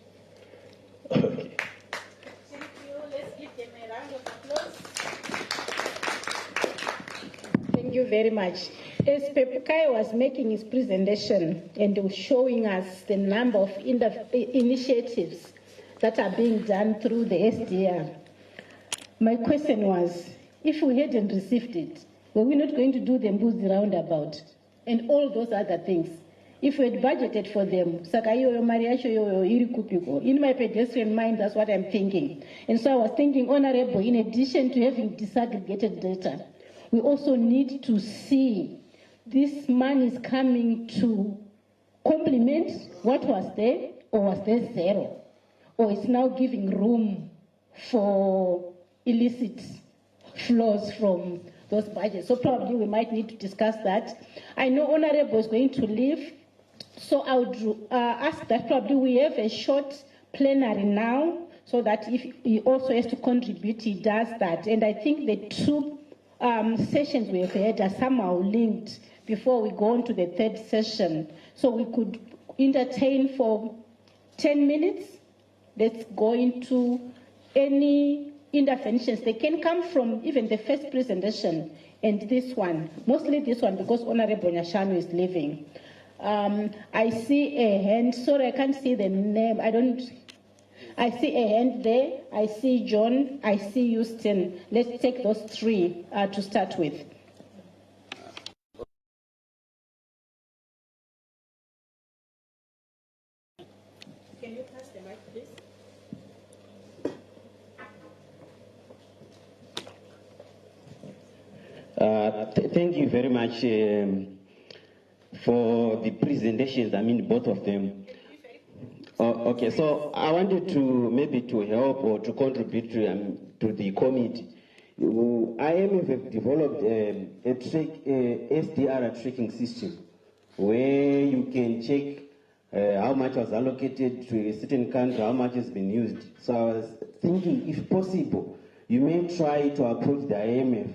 Okay. Thank you. Let's give the you very much. As Pepukai was making his presentation and was showing us the number of initiatives that are being done through the SDR, my question was, if we hadn't received it, were we not going to do the Mbuzi roundabout and all those other things? If we had budgeted for them, in my pedestrian mind, that's what I'm thinking. And so I was thinking, Honorable, in addition to having disaggregated data, we also need to see this money is coming to complement what was there, or was there zero, or it's now giving room for illicit flows from those budgets. So probably we might need to discuss that. I know Honorable is going to leave, so I would ask that probably we have a short plenary now, so that if he also has to contribute, he does that. And I think the two sessions we have had are somehow linked before we go on to the third session. So we could entertain for 10 minutes. Let's go into any interventions. They can come from even the first presentation and this one. Mostly this one, because Honorable Nyashanu is leaving. I see a hand. Sorry, I can't see the name. I see a hand there. I see John. I see Houston. Let's take those three to start with. Can you pass the mic, please? Thank you very much for the presentations, I mean both of them. Okay, so I wanted to maybe to help or to contribute to the committee. IMF have developed a SDR tracking system where you can check how much was allocated to a certain country, how much has been used. So I was thinking, if possible, you may try to approach the IMF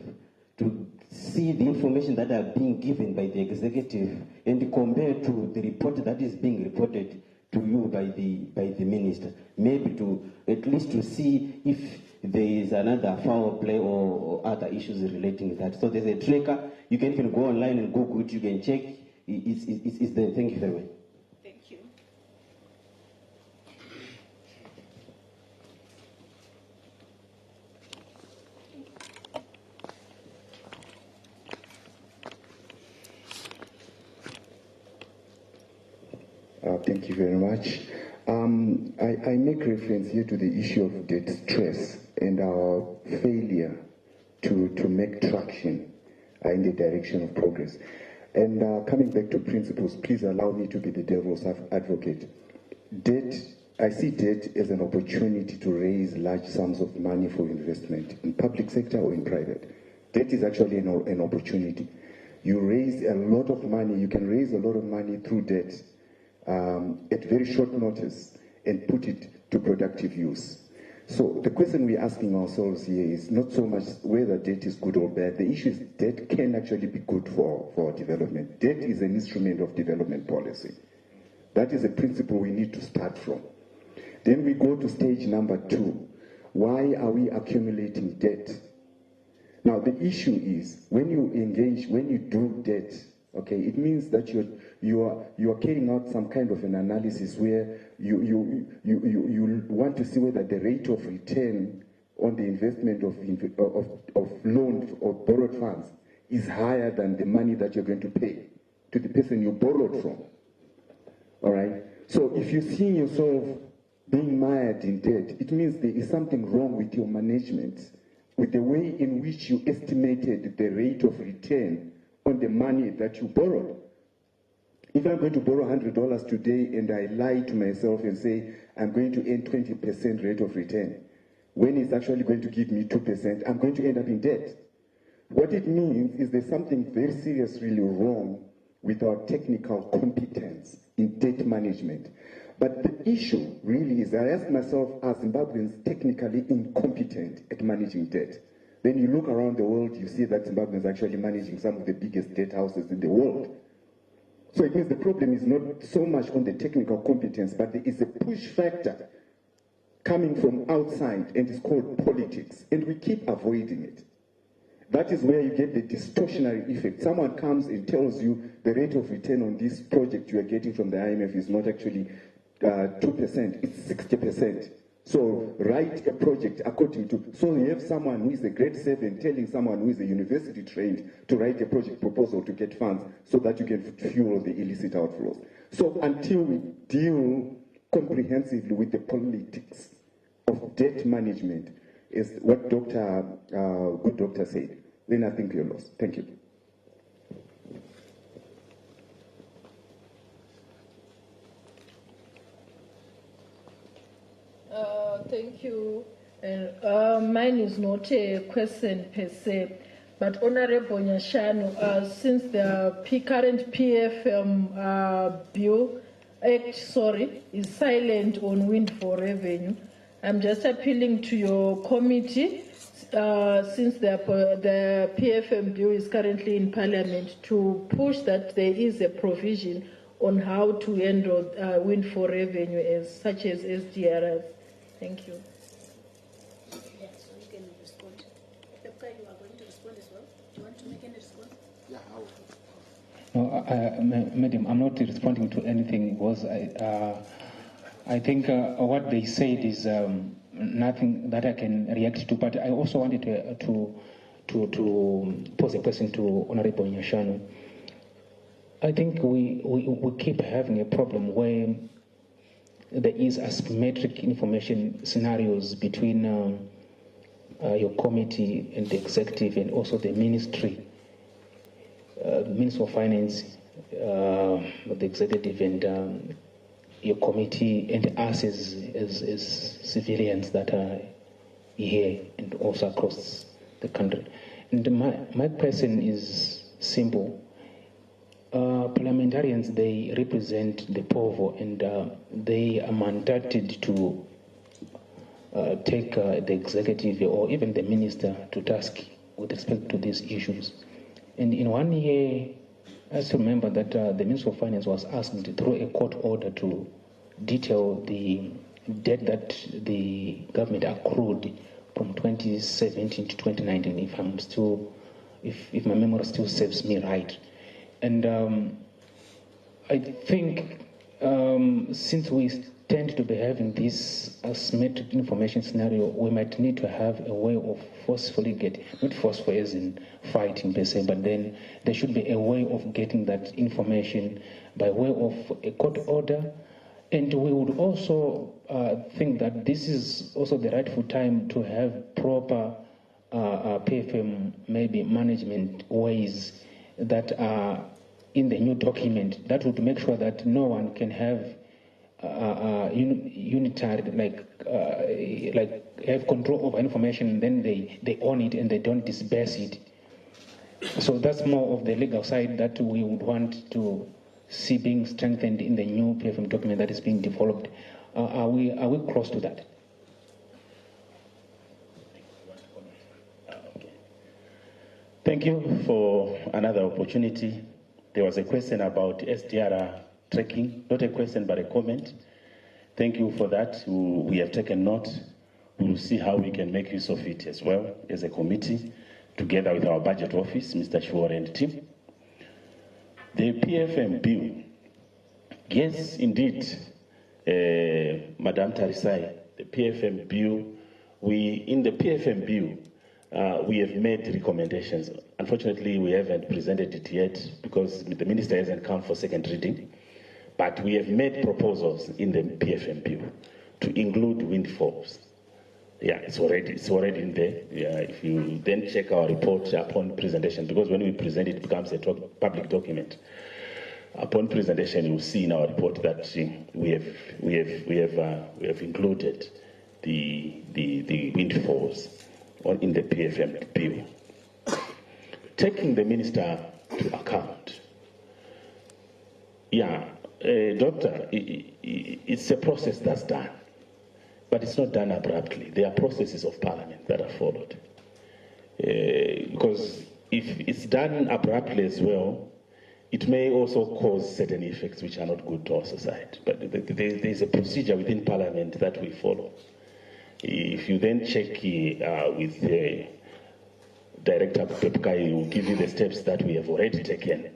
to see the information that are being given by the executive and compare to the report that is being reported to you by the minister. Maybe to at least to see if there is another foul play or other issues relating to that. So there's a tracker. You can even go online and Google it. You can check. It's there. Thank you very much. Thank you. Thank you very much. I make reference here to the issue of debt stress and our failure to make traction in the direction of progress. And coming back to principles, please allow me to be the devil's advocate. I see debt as an opportunity to raise large sums of money for investment in public sector or in private. Debt is actually an opportunity. You raise a lot of money, you can raise a lot of money through debt at very short notice and put it to productive use. So the question we're asking ourselves here is not so much whether debt is good or bad. The issue is debt can actually be good for development. Debt is an instrument of development policy. That is a principle we need to start from. Then we go to stage number 2. Why are we accumulating debt? Now the issue is when you do debt, okay, it means that you are carrying out some kind of an analysis where you want to see whether the rate of return on the investment of loans or borrowed funds is higher than the money that you're going to pay to the person you borrowed from. All right. So if you're seeing yourself being mired in debt, it means there is something wrong with your management, with the way in which you estimated the rate of return on the money that you borrowed. If I'm going to borrow $100 today and I lie to myself and say I'm going to earn 20% rate of return, when it's actually going to give me 2%, I'm going to end up in debt. What it means is there's something very seriously wrong with our technical competence in debt management. But the issue really is I ask myself, are Zimbabweans technically incompetent at managing debt? Then you look around the world, you see that Zimbabwe is actually managing some of the biggest debt houses in the world. So it means the problem is not so much on the technical competence, but there is a push factor coming from outside, and it's called politics. And we keep avoiding it. That is where you get the distortionary effect. Someone comes and tells you the rate of return on this project you are getting from the IMF is not actually 2%, it's 60%. So write a project according to, so you have someone who is a grade 7 telling someone who is a university trained to write a project proposal to get funds so that you can fuel the illicit outflows. So until we deal comprehensively with the politics of debt management, is what good doctor said, then I think we're lost. Thank you. Thank you. Mine is not a question per se, but Honorable Nyashanu, since the current PFM is silent on windfall revenue, I'm just appealing to your committee, since the PFM bill is currently in Parliament, to push that there is a provision on how to handle windfall revenue such as SDRs. Thank you. Yeah, so you can respond. Dr. you are going to respond as well. Do you want to make any response? Yeah, No, Madam, I'm not responding to anything because I think what they said is nothing that I can react to. But I also wanted to pose a question to Honorable Nyashanu. I think we keep having a problem where there is asymmetric information scenarios between your committee and the executive, and also the ministry, the Minister of Finance, the executive, and your committee, and us as civilians that are here and also across the country. And my question is simple. Parliamentarians, they represent the poor, and they are mandated to take the executive or even the minister to task with respect to these issues. And in 1 year, I also remember that the Minister of Finance was asked through a court order to detail the debt that the government accrued from 2017 to 2019, if my memory still serves me right. And I think since we tend to be having this asymmetric information scenario, we might need to have a way of forcefully getting, not forceful as in fighting per se, but then there should be a way of getting that information by way of a court order. And we would also think that this is also the rightful time to have proper PFM maybe management ways that are in the new document that would make sure that no one can have unitary, like have control over information, and then they own it and they don't disperse it. So that's more of the legal side that we would want to see being strengthened in the new PFM document that is being developed. Are we close to that? Thank you for another opportunity. There was a question about SDR tracking, not a question but a comment. Thank you for that. We have taken note. We will see how we can make use of it as well as a committee, together with our budget office, Mr. Shuore and team. The PFM bill, yes, indeed, Madam Tarisai, the PFM bill, in the PFM bill, we have made recommendations. Unfortunately, we haven't presented it yet because the minister hasn't come for second reading. But we have made proposals in the PFM bill to include windfalls. Yeah, it's already in there. Yeah, if you then check our report upon presentation, because when we present it, it becomes a public document. Upon presentation, you will see in our report that we have included the windfalls in the PFM bill. Taking the minister to account. Yeah, doctor, it's a process that's done, but it's not done abruptly. There are processes of parliament that are followed. Because if it's done abruptly as well, it may also cause certain effects which are not good to our society. But there's a procedure within parliament that we follow. If you then check with Director Pepkai will give you the steps that we have already taken.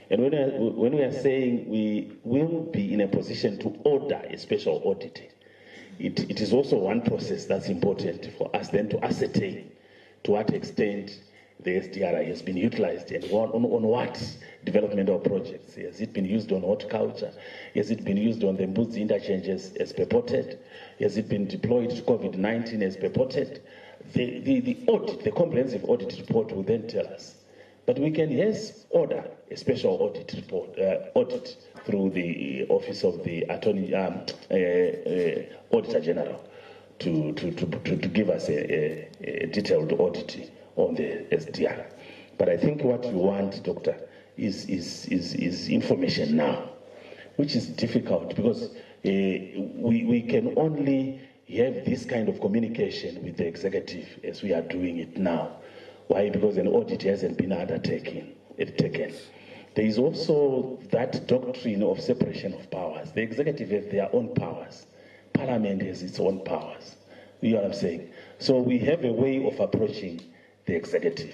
And when we are saying we will be in a position to order a special audit, it is also one process that's important for us then to ascertain to what extent the SDRI has been utilized and on what developmental projects. Has it been used on horticulture? Has it been used on the Mbuzi interchanges as purported? Has it been deployed to COVID-19 as purported? The audit, the comprehensive audit report will then tell us. But we can, yes, order a special audit report, audit through the Office of the Auditor General to give us a detailed audit on the SDR. But I think what you want, Doctor, is information now, which is difficult because we can only have this kind of communication with the executive as we are doing it now. Why? Because an audit hasn't been undertaken. There is also that doctrine of separation of powers. The executive has their own powers. Parliament has its own powers. You know what I'm saying? So we have a way of approaching the executive.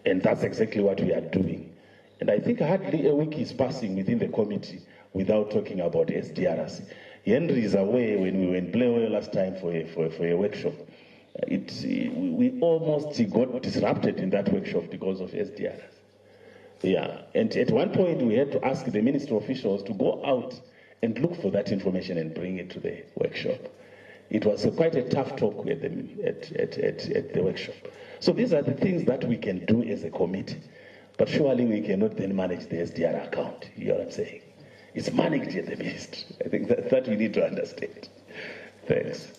And that's exactly what we are doing. And I think hardly a week is passing within the committee without talking about SDRs. Henry is away when we were in Blair last time for a workshop. We almost got disrupted in that workshop because of SDRs. Yeah, and at one point we had to ask the ministry officials to go out and look for that information and bring it to the workshop. It was quite a tough talk at the workshop. So these are the things that we can do as a committee. But surely we cannot then manage the SDR account. You know what I'm saying? It's managed at the ministry. I think that we need to understand. Thanks.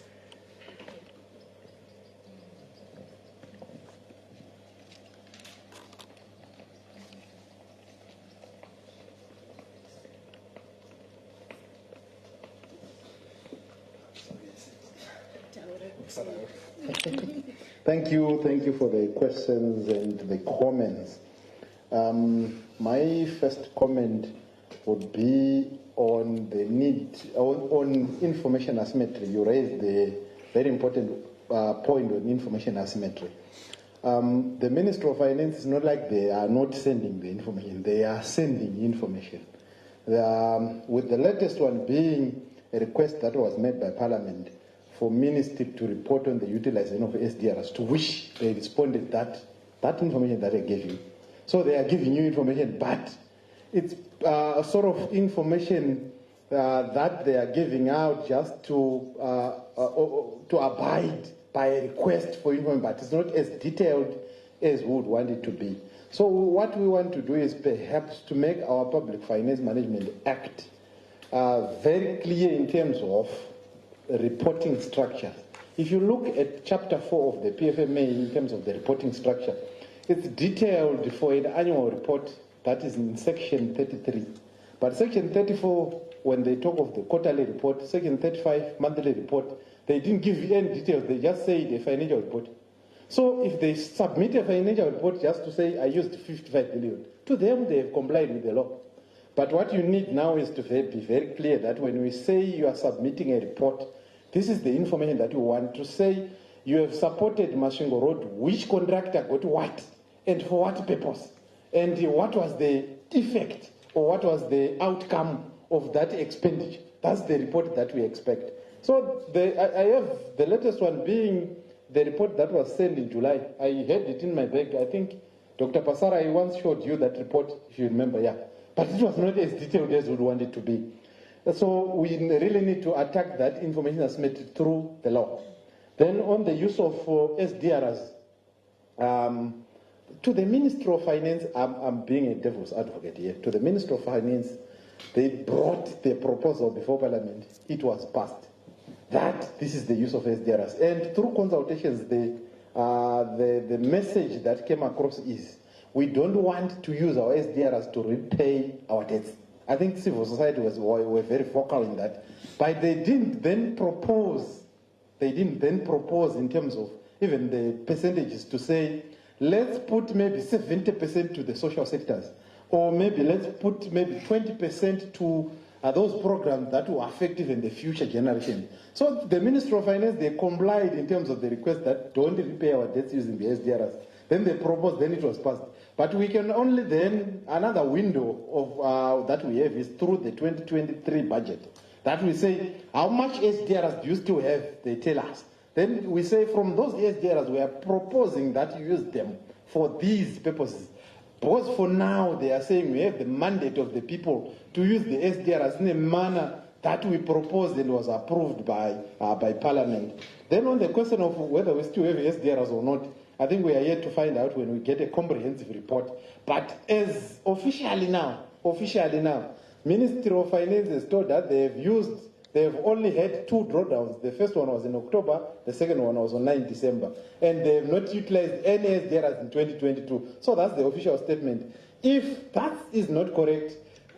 Thank you for the questions and the comments. My first comment would be on the need, on information asymmetry. You raised the very important point on information asymmetry. The Ministry of Finance is not like they are not sending the information, they are sending information. With the latest one being a request that was made by Parliament for Ministry to report on the utilization of SDRs, to which they responded that information that I gave you. So they are giving you information, but it's sort of information that they are giving out just to abide by a request for information, but it's not as detailed as we would want it to be. So what we want to do is perhaps to make our Public Finance Management Act very clear in terms of reporting structure. If you look at Chapter 4 of the PFMA in terms of the reporting structure, it's detailed for an annual report that is in Section 33. But Section 34, when they talk of the quarterly report, Section 35, monthly report, they didn't give you any details, they just said a financial report. So if they submit a financial report just to say, I used 55 billion, to them they have complied with the law. But what you need now is to be very clear that when we say you are submitting a report, this is the information that you want to say. You have supported Masvingo Road, which contractor got what, and for what purpose, and what was the effect, or what was the outcome of that expenditure. That's the report that we expect. So I have the latest one being the report that was sent in July. I had it in my bag. I think Dr. Pasara, I once showed you that report, if you remember, yeah. But it was not as detailed as we would want it to be. So we really need to attack that information asymmetry through the law. Then on the use of SDRs, to the Ministry of Finance, I'm being a devil's advocate here. To the Ministry of Finance, they brought the proposal before Parliament. It was passed. That this is the use of SDRs. And through consultations, the message that came across is, we don't want to use our SDRs to repay our debts. I think civil society were very vocal in that. But they didn't then propose in terms of even the percentages to say, let's put maybe 70% to the social sectors, or maybe let's put maybe 20% to those programs that will affect even the future generation. So the Ministry of Finance, they complied in terms of the request that don't repay our debts using the SDRs. Then they proposed, then it was passed. But we can only then, another window of that we have is through the 2023 budget. That we say, how much SDRs do you still have? They tell us. Then we say from those SDRs, we are proposing that you use them for these purposes. Because for now, they are saying we have the mandate of the people to use the SDRs in a manner that we proposed and was approved by Parliament. Then on the question of whether we still have SDRs or not, I think we are yet to find out when we get a comprehensive report. But as officially now, Ministry of Finance has told that they have only had 2 drawdowns. The first one was in October, the second one was on 9 December. And they have not utilized any SDRs in 2022. So that's the official statement. If that is not correct,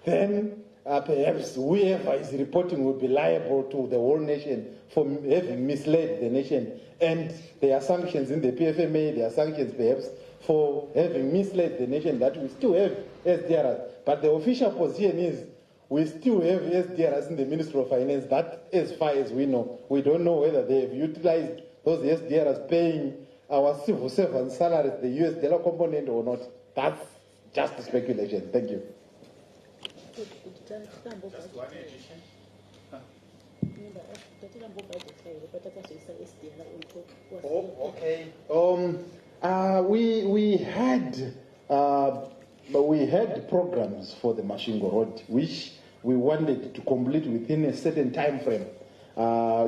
then perhaps whoever is reporting will be liable to the whole nation for having misled the nation. And there are sanctions in the PFMA, there are sanctions perhaps for having misled the nation that we still have SDRs. But the official position is we still have SDRs in the Ministry of Finance. That, as far as we know, we don't know whether they have utilized those SDRs paying our civil servants' salaries, the US dollar component or not. That's just speculation. Thank you. Just one addition. Oh, okay. We had programs for the Mashingo Road, which we wanted to complete within a certain time frame,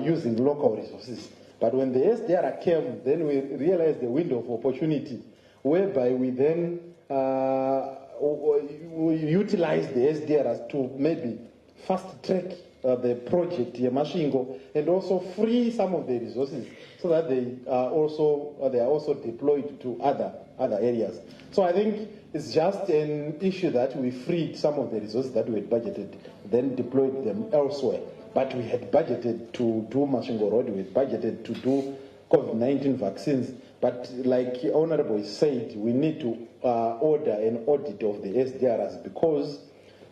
using local resources. But when the SDR came, then we realized the window of opportunity, whereby we then we utilized the SDRs to maybe fast track the project Mashingo and also free some of the resources so that they are also deployed to other areas. So I think it's just an issue that we freed some of the resources that we had budgeted, then deployed them elsewhere. But we had budgeted to do Mashingo Road, we had budgeted to do COVID-19 vaccines. But like Honorable said, we need to order an audit of the SDRs because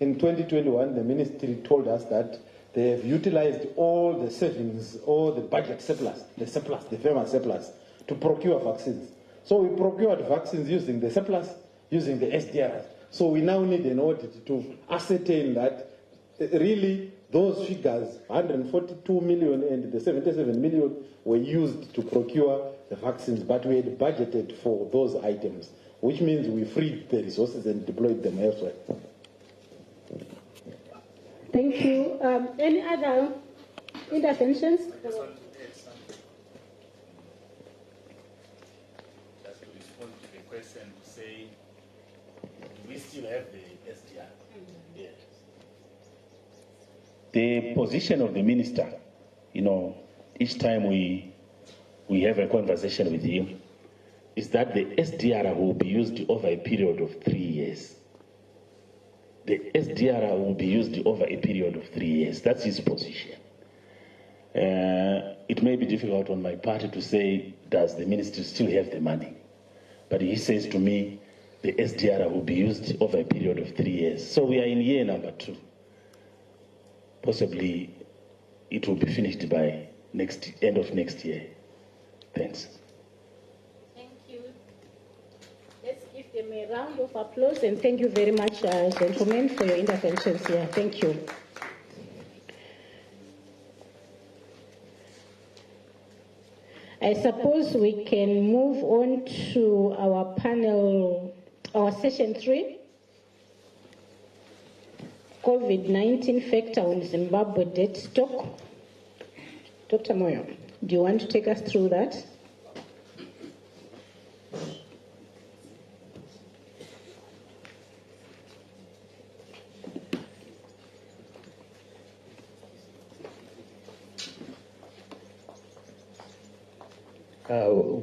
in 2021, the ministry told us that they have utilized all the savings, all the budget surplus, the famous surplus, to procure vaccines. So we procured vaccines using the surplus, using the SDRs. So we now need an audit to ascertain that really those figures, 142 million and the 77 million, were used to procure the vaccines, but we had budgeted for those items, which means we freed the resources and deployed them elsewhere. Thank you. Any other interventions? Just to respond to the question, to say, do we still have the SDR? Yes. The position of the minister, each time we have a conversation with him, is that the SDR will be used over a period of 3 years. The SDR will be used over a period of 3 years. That's his position. It may be difficult on my part to say, does the ministry still have the money? But he says to me, the SDR will be used over a period of 3 years. So we are in year number 2. Possibly it will be finished by end of next year. Thanks. Thank you. Let's give them a round of applause and thank you very much, gentlemen, for your interventions here. Thank you. I suppose we can move on to our panel, our session 3. COVID-19 factor on Zimbabwe debt stock. Dr. Moyo, do you want to take us through that?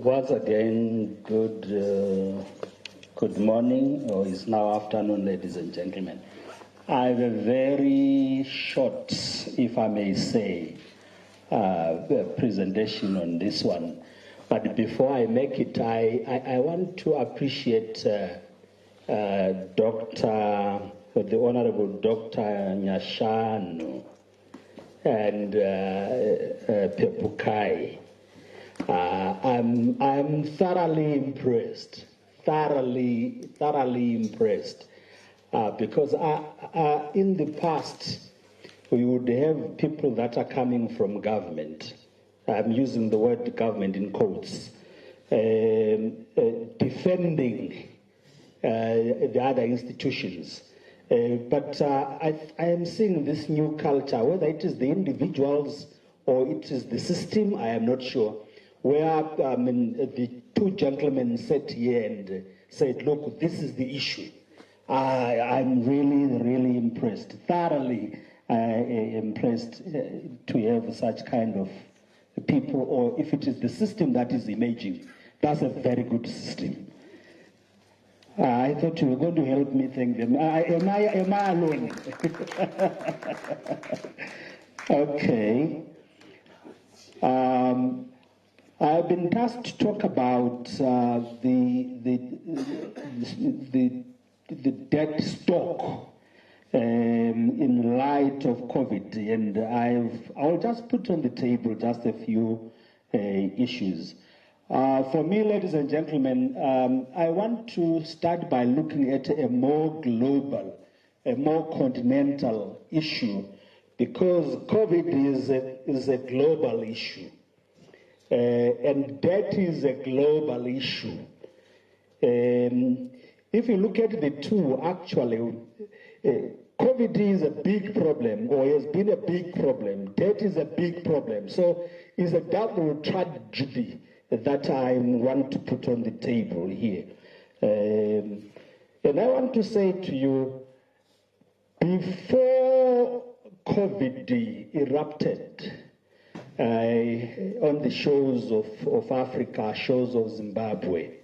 Once again, good morning, or it's now afternoon, ladies and gentlemen. I have a very short, if I may say, presentation on this one. But before I make it, I want to appreciate the Honorable Dr. Nyashanu and Pepukai. I'm thoroughly impressed thoroughly impressed because in the past we would have people that are coming from government. I'm using the word government in quotes, defending the other institutions. But I am seeing this new culture, whether it is the individuals or it is the system, I am not sure, where the two gentlemen sat here and said, look, this is the issue. I'm really impressed, thoroughly impressed to have such kind of people, or if it is the system that is emerging, that's a very good system. I thought you were going to help me thank them. Am I alone? Okay. I've been tasked to talk about the debt stock in light of COVID, and I'll just put on the table just a few issues. For me, ladies and gentlemen, I want to start by looking at a more global, a more continental issue, because COVID is a global issue, and debt is a global issue. If you look at the two, actually, COVID is a big problem, or has been a big problem. Debt is a big problem. So it's a double tragedy that I want to put on the table here. And I want to say to you, before COVID erupted on the shores of Africa, shores of Zimbabwe,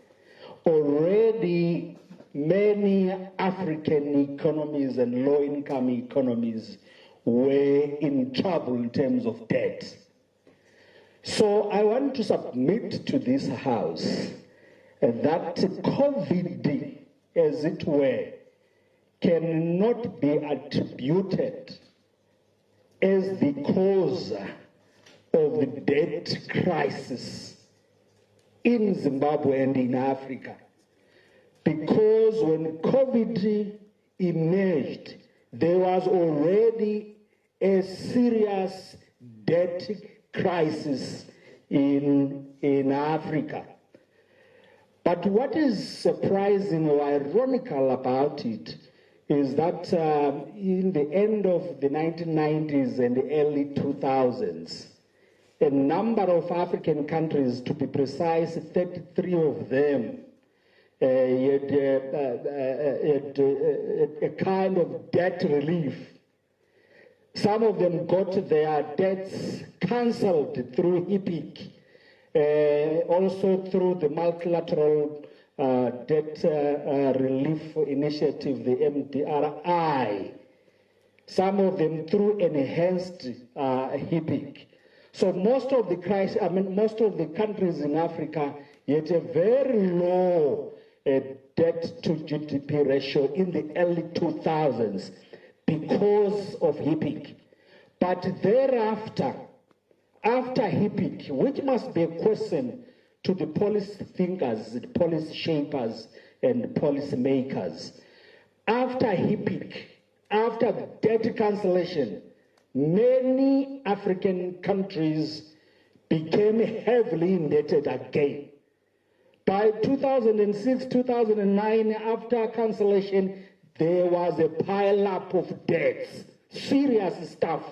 already many African economies and low-income economies were in trouble in terms of debt. So I want to submit to this House that COVID, as it were, cannot be attributed as the cause of the debt crisis in Zimbabwe and in Africa. Because when COVID emerged, there was already a serious debt crisis in Africa. But what is surprising or ironical about it is that in the end of the 1990s and the early 2000s, a number of African countries, to be precise, 33 of them, had a kind of debt relief. Some of them got their debts cancelled through HIPIC, also through the multilateral debt relief initiative, the MDRI. Some of them through enhanced HIPIC. So most of the most of the countries in Africa had a very low debt to GDP ratio in the early 2000s because of HIPIC. But thereafter, after HIPIC, which must be a question to the policy thinkers, the policy shapers, and policy makers, after HIPIC, after debt cancellation, many African countries became heavily indebted again. By 2006, 2009, after cancellation, there was a pile-up of debts, serious stuff.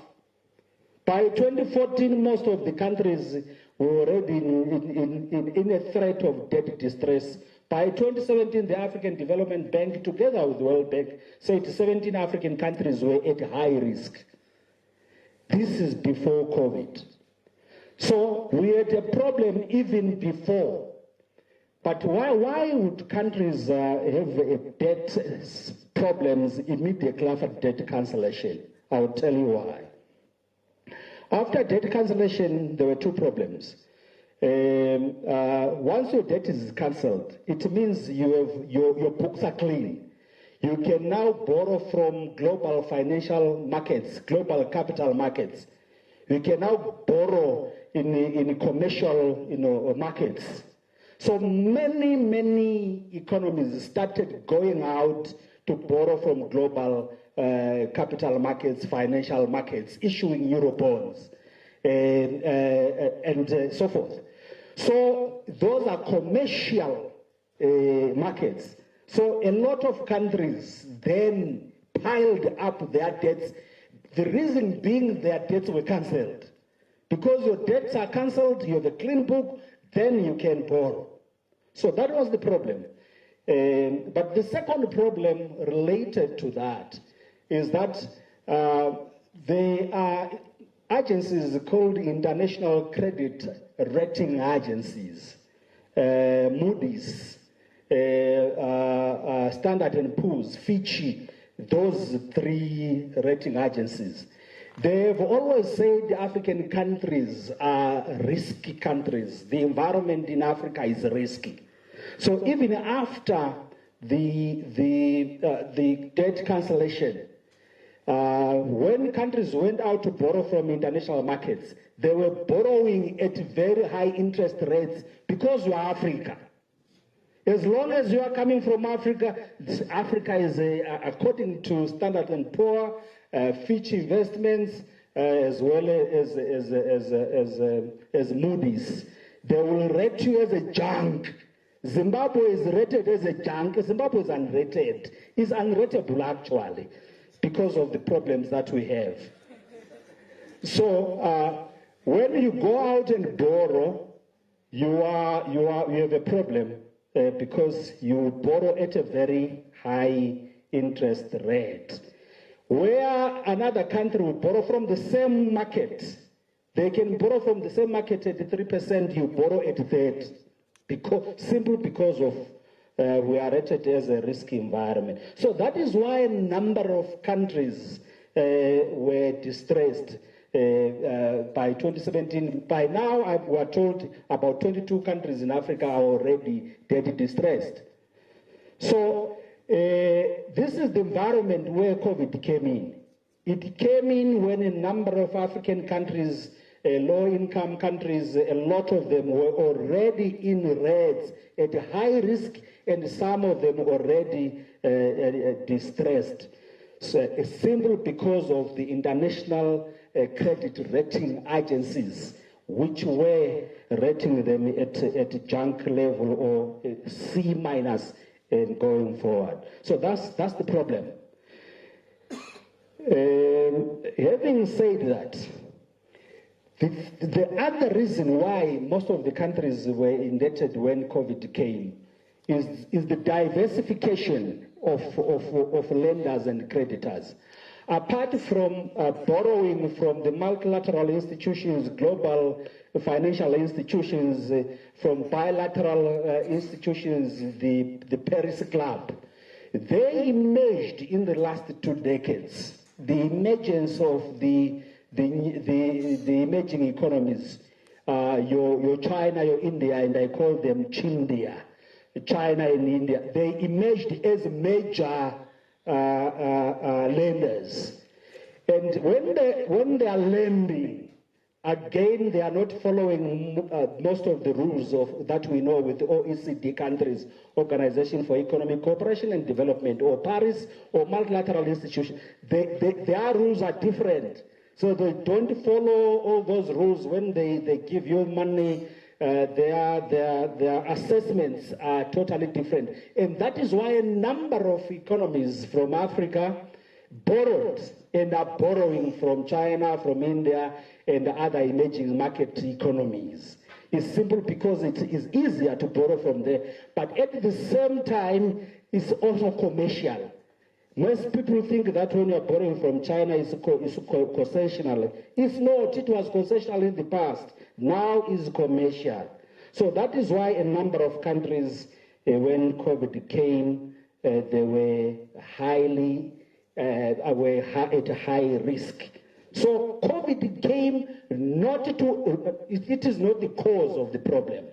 By 2014, most of the countries were already in a threat of debt distress. By 2017, the African Development Bank, together with the World Bank, said 17 African countries were at high risk. This is before COVID. So we had a problem even before. But why would countries have debt problems immediately after debt cancellation? I'll tell you why. After debt cancellation, there were two problems. Once your debt is cancelled, it means your books are clean. You can now borrow from global financial markets, global capital markets. You can now borrow in commercial markets. So many economies started going out to borrow from global capital markets, financial markets, issuing Eurobonds, and so forth. So those are commercial markets. So a lot of countries then piled up their debts. The reason being their debts were cancelled. Because your debts are cancelled, you have a clean book, then you can borrow. So that was the problem. But the second problem related to that is that there are agencies called international credit rating agencies, Moody's, Standard & Poor's, Fitch, those three rating agencies. They've always said African countries are risky countries. The environment in Africa is risky. So even after the debt cancellation, when countries went out to borrow from international markets, they were borrowing at very high interest rates because you are Africa. As long as you are coming from Africa, Africa is, according to Standard & Poor's, Fitch Investments, as well as Moody's, they will rate you as a junk. Zimbabwe is rated as a junk. Zimbabwe is unrated. It's unrateable actually, because of the problems that we have. So when you go out and borrow, you have a problem because you borrow at a very high interest rate. Where another country will borrow from the same market, they can borrow from the same market at 3%, you borrow at 30%, simply because of we are rated as a risky environment. So that is why a number of countries were distressed by 2017. By now, we are told about 22 countries in Africa are already debt distressed. So this is the environment where COVID came in. It came in when a number of African countries, low-income countries, a lot of them were already in reds at high risk, and some of them already distressed. So simply because of the international credit rating agencies, which were rating them at junk level or C- and going forward. So that's the problem. Having said that, the other reason why most of the countries were indebted when COVID came is the diversification of lenders and creditors. Apart from borrowing from the multilateral institutions, global financial institutions, from bilateral institutions, the Paris Club, they emerged in the last 2 decades. The emergence of the emerging economies, your China, your India, and I call them Chindia, China and India, they emerged as major lenders. And when they are lending, again, they are not following most of the rules that we know with OECD countries, Organization for Economic Cooperation and Development, or Paris, or multilateral institutions. Their rules are different. So they don't follow all those rules when they give you money. Their assessments are totally different. And that is why a number of economies from Africa borrowed and are borrowing from China, from India, and other emerging market economies. It's simply because it is easier to borrow from there. But at the same time, it's also commercial. Most people think that when you're borrowing from China, it's concessional. It's not. It was concessional in the past. Now it's commercial. So that is why a number of countries, when COVID came, they were at high risk. So COVID came it is not the cause of the problem.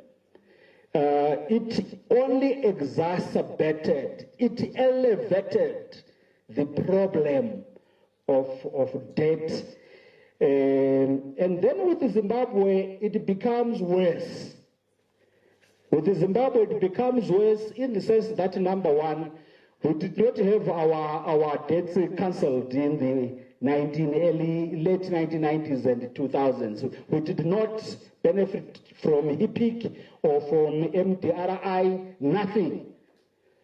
It only exacerbated, it elevated the problem of debt. And then with Zimbabwe, it becomes worse. With Zimbabwe, it becomes worse in the sense that, number one, we did not have our debts cancelled in the late 1990s and 2000s. We did not benefit from HIPIC or from MDRI, nothing.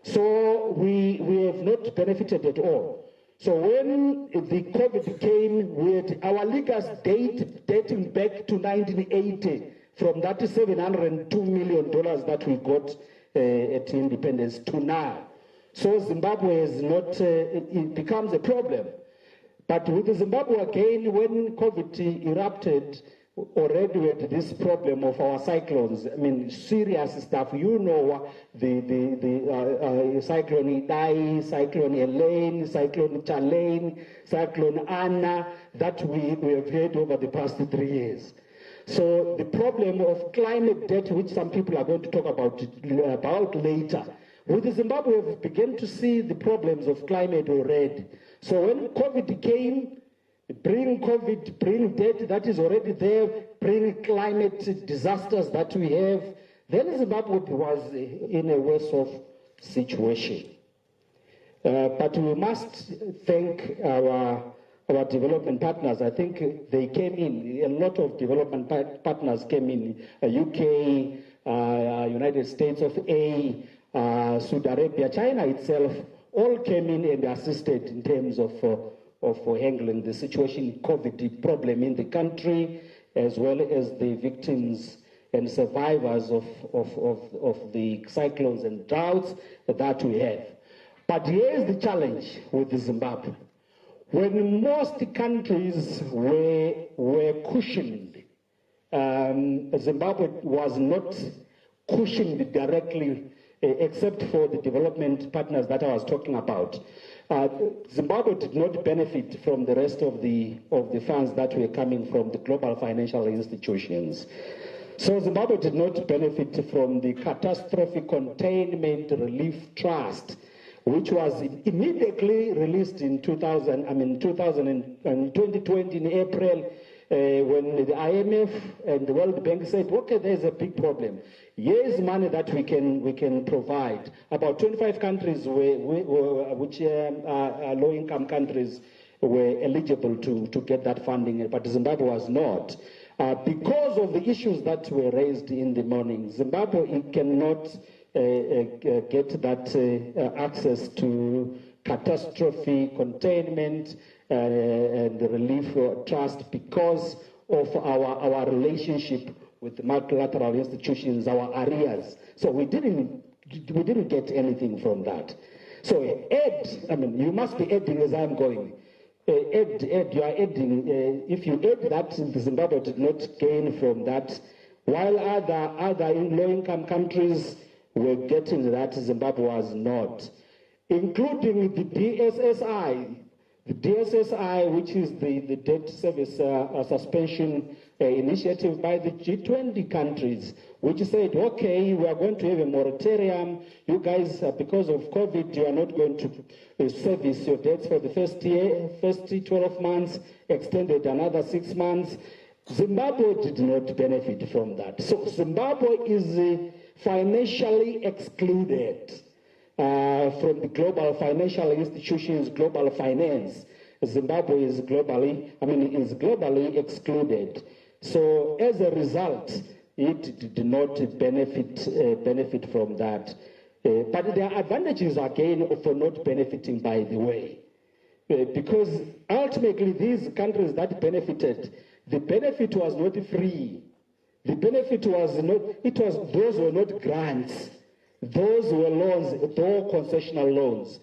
So we have not benefited at all. So when the COVID came, we had our legal date dating back to 1980, from that $702 million that we got at independence to now. So Zimbabwe is not, it becomes a problem. But with Zimbabwe again, when COVID erupted, already we had this problem of our cyclones. I mean, serious stuff. You know, the cyclone Idai, cyclone Elaine, cyclone Charlene, cyclone Anna, that we have had over the past 3 years. So the problem of climate debt, which some people are going to talk about later, with Zimbabwe, we began to see the problems of climate already. So when COVID came, bring COVID, bring debt that is already there, bring climate disasters that we have, then Zimbabwe was in a worse off situation. But we must thank our development partners. I think they came in, a lot of development partners came in, UK, United States of A, Saudi Arabia, China itself, all came in and assisted in terms of handling the situation, COVID problem in the country, as well as the victims and survivors of the cyclones and droughts that we have. But here's the challenge with Zimbabwe. When most countries were cushioned, Zimbabwe was not cushioned directly, except for the development partners that I was talking about. Zimbabwe did not benefit from the rest of the funds that were coming from the global financial institutions. So Zimbabwe did not benefit from the Catastrophe Containment Relief Trust, which was immediately released in 2020 in April, when the IMF and the World Bank said, okay, there's a big problem. Here's money that we can provide. About 25 countries which are low-income countries were eligible to get that funding, but Zimbabwe was not. Because of the issues that were raised in the morning, Zimbabwe cannot get that access to catastrophe containment and relief trust because of our relationship with the multilateral institutions, our arrears. So we didn't get anything from that. So add, I mean, you must be adding as I'm going. Add, you are adding. If you add that, Zimbabwe did not gain from that, while other low-income countries were getting that, Zimbabwe was not, including the DSSI. The DSSI, which is the debt service suspension initiative by the G20 countries, which said, okay, we are going to have a moratorium. You guys, because of COVID, you are not going to service your debts for the first 12 months, extended another 6 months. Zimbabwe did not benefit from that. So Zimbabwe is financially excluded from the global financial institutions, global finance. Zimbabwe is globally excluded. So as a result, it did not benefit from that. But there are advantages again for not benefiting, by the way, because ultimately these countries that benefited, the benefit was not free. The benefit was not, those were not grants. Those were loans, though concessional loans,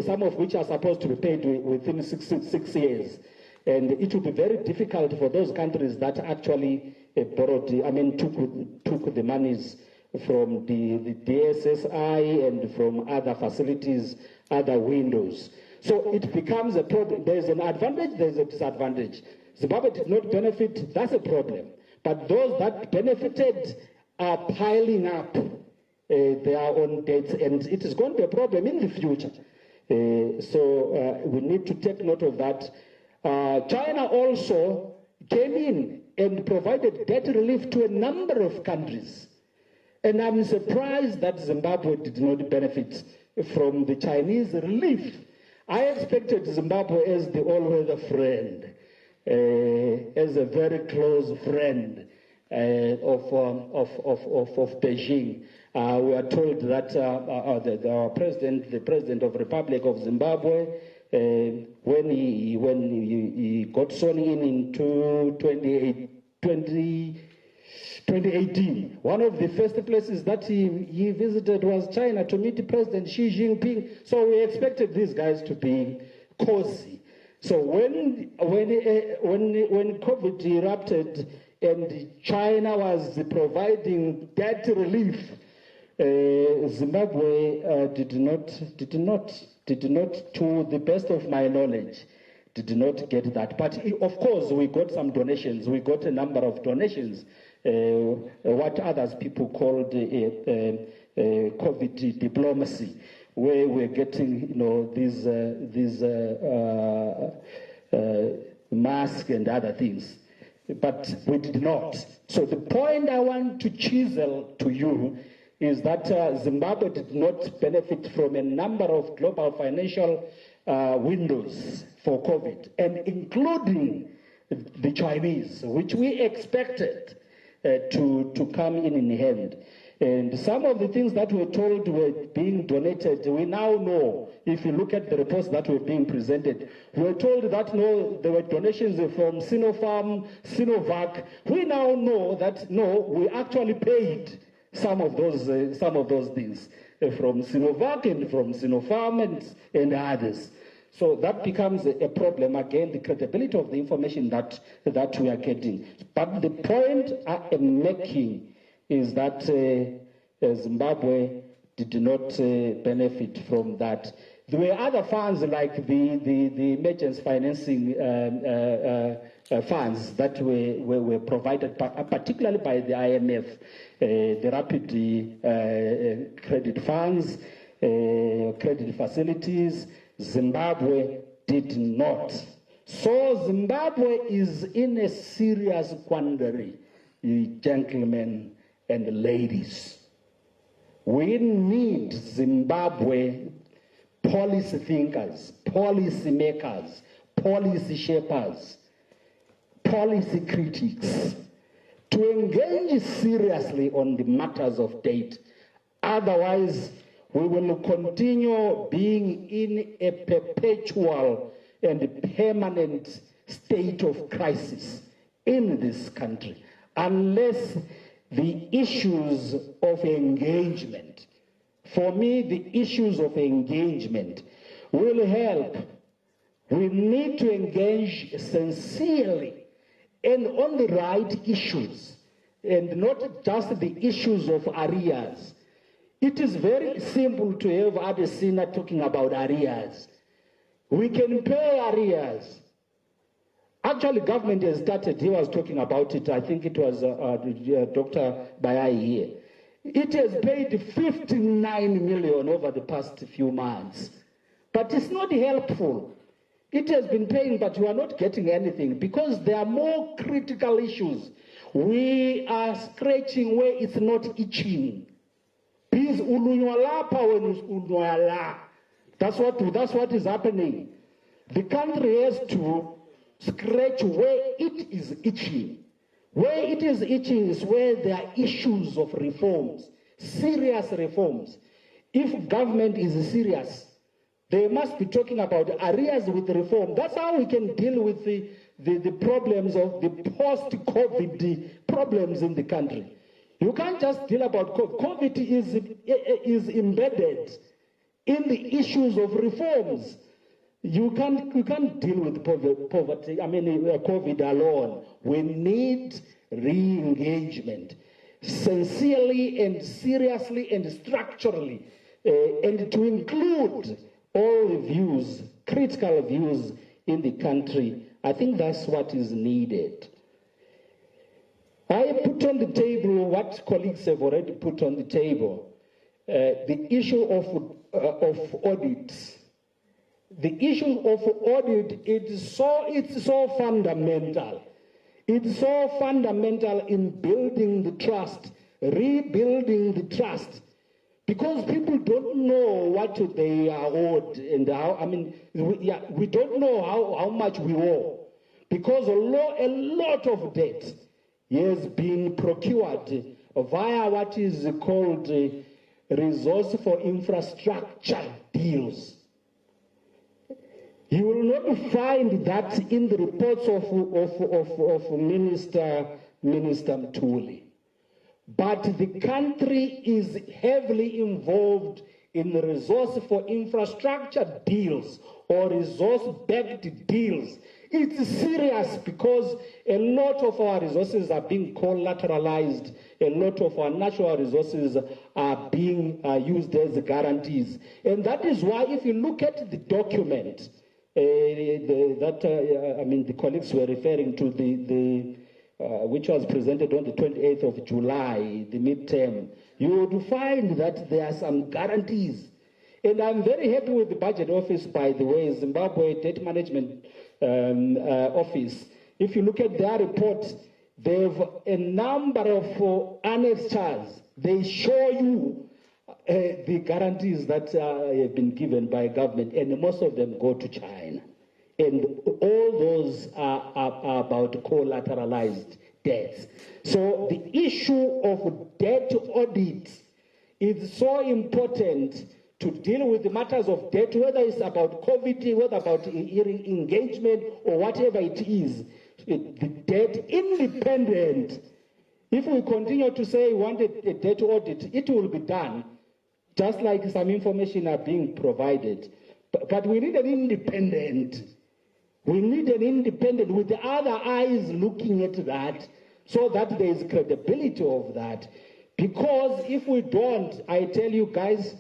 some of which are supposed to be paid within six years. And it would be very difficult for those countries that actually took the monies from the DSSI and from other facilities, other windows. So it becomes a problem. There's an advantage, there's a disadvantage. Zimbabwe did not benefit, that's a problem. But those that benefited are piling up their own debts, and it is going to be a problem in the future. So we need to take note of that. China also came in and provided debt relief to a number of countries. And I'm surprised that Zimbabwe did not benefit from the Chinese relief. I expected Zimbabwe as the all-weather friend, as a very close friend of Beijing. We are told that our president, the president of the Republic of Zimbabwe, when he got sworn in 2018, one of the first places that he visited was China to meet President Xi Jinping. So we expected these guys to be cozy. So when COVID erupted and China was providing debt relief, Zimbabwe did not, to the best of my knowledge, did not get that. But of course, we got some donations. We got a number of donations, what others people called COVID diplomacy, where we're getting, these masks and other things. But we did not. So the point I want to chisel to you is that Zimbabwe did not benefit from a number of global financial windows for COVID, and including the Chinese, which we expected to come in hand. And some of the things that were told were being donated, we now know, if you look at the reports that were being presented, we were told that no, there were donations from Sinopharm, Sinovac. We now know that no, we actually paid some of those things from Sinovac and from Sinopharm and others. So that becomes a problem, again, the credibility of the information that we are getting. But the point I am making is that Zimbabwe did not benefit from that. There were other funds like the emergency financing funds that were provided, particularly by the IMF, the rapid credit funds, credit facilities. Zimbabwe did not. So Zimbabwe is in a serious quandary, gentlemen and ladies. We need Zimbabwe policy thinkers, policy makers, policy shapers, policy critics to engage seriously on the matters of date. Otherwise, we will continue being in a perpetual and permanent state of crisis in this country, unless the issues of engagement, for me, the issues of engagement will help. We need to engage sincerely and on the right issues, and not just the issues of arrears. It is very simple to have Adesina talking about arrears. We can pay arrears. Actually, government has started, he was talking about it, I think it was Dr. Bayai here. It has paid 59 million over the past few months. But it's not helpful. It has been paying, but you are not getting anything because there are more critical issues. We are scratching where it's not itching. That's what is happening. The country has to scratch where it is itching. Where it is itching is where there are issues of reforms, serious reforms. If government is serious, they must be talking about arrears with reform. That's how we can deal with the problems of the post-COVID problems in the country. You can't just deal about COVID. COVID is embedded in the issues of reforms. You can't deal with poverty, COVID alone. We need re-engagement, sincerely and seriously and structurally, and to include all the views, critical views in the country. I think that's what is needed. I put on the table what colleagues have already put on the table, the issue of audits. The issue of audit, it's so fundamental. It's so fundamental in building the trust rebuilding the trust. Because people don't know what they are owed and how, we don't know how much we owe. Because a lot of debt has been procured via what is called resource for infrastructure deals. You will not find that in the reports of Minister Mtuli. But the country is heavily involved in resource for infrastructure deals or resource-backed deals. It's serious because a lot of our resources are being collateralized. A lot of our natural resources are being used as guarantees. And that is why if you look at the document the colleagues were referring to, which was presented on the 28th of July, the midterm, you would find that there are some guarantees. And I'm very happy with the budget office, by the way, Zimbabwe Debt Management Office. If you look at their report, they have a number of annexures. They show you the guarantees that have been given by government, and most of them go to China. And all those are about collateralized debts. So the issue of debt audit is so important to deal with the matters of debt, whether it's about COVID, whether about engagement, or whatever it is. The debt independent. If we continue to say we want a debt audit, it will be done, just like some information are being provided. But we need an independent. We need an independent with the other eyes looking at that so that there is credibility of that. Because if we don't, I tell you guys,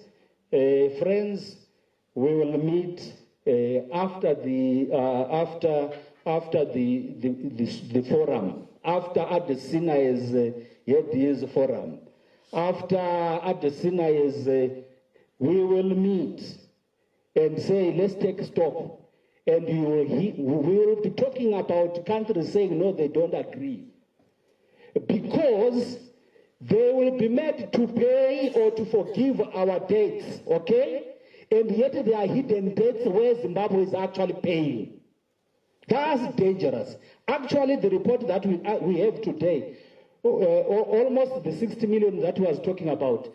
friends, we will meet after the forum, after Adesina is had his forum. After Adesina is, we will meet and say, let's take stock. And we will be talking about countries saying, no, they don't agree. Because they will be made to pay or to forgive our debts, okay? And yet there are hidden debts where Zimbabwe is actually paying. That's dangerous. Actually, the report that we have today, almost the 60 million that we was talking about,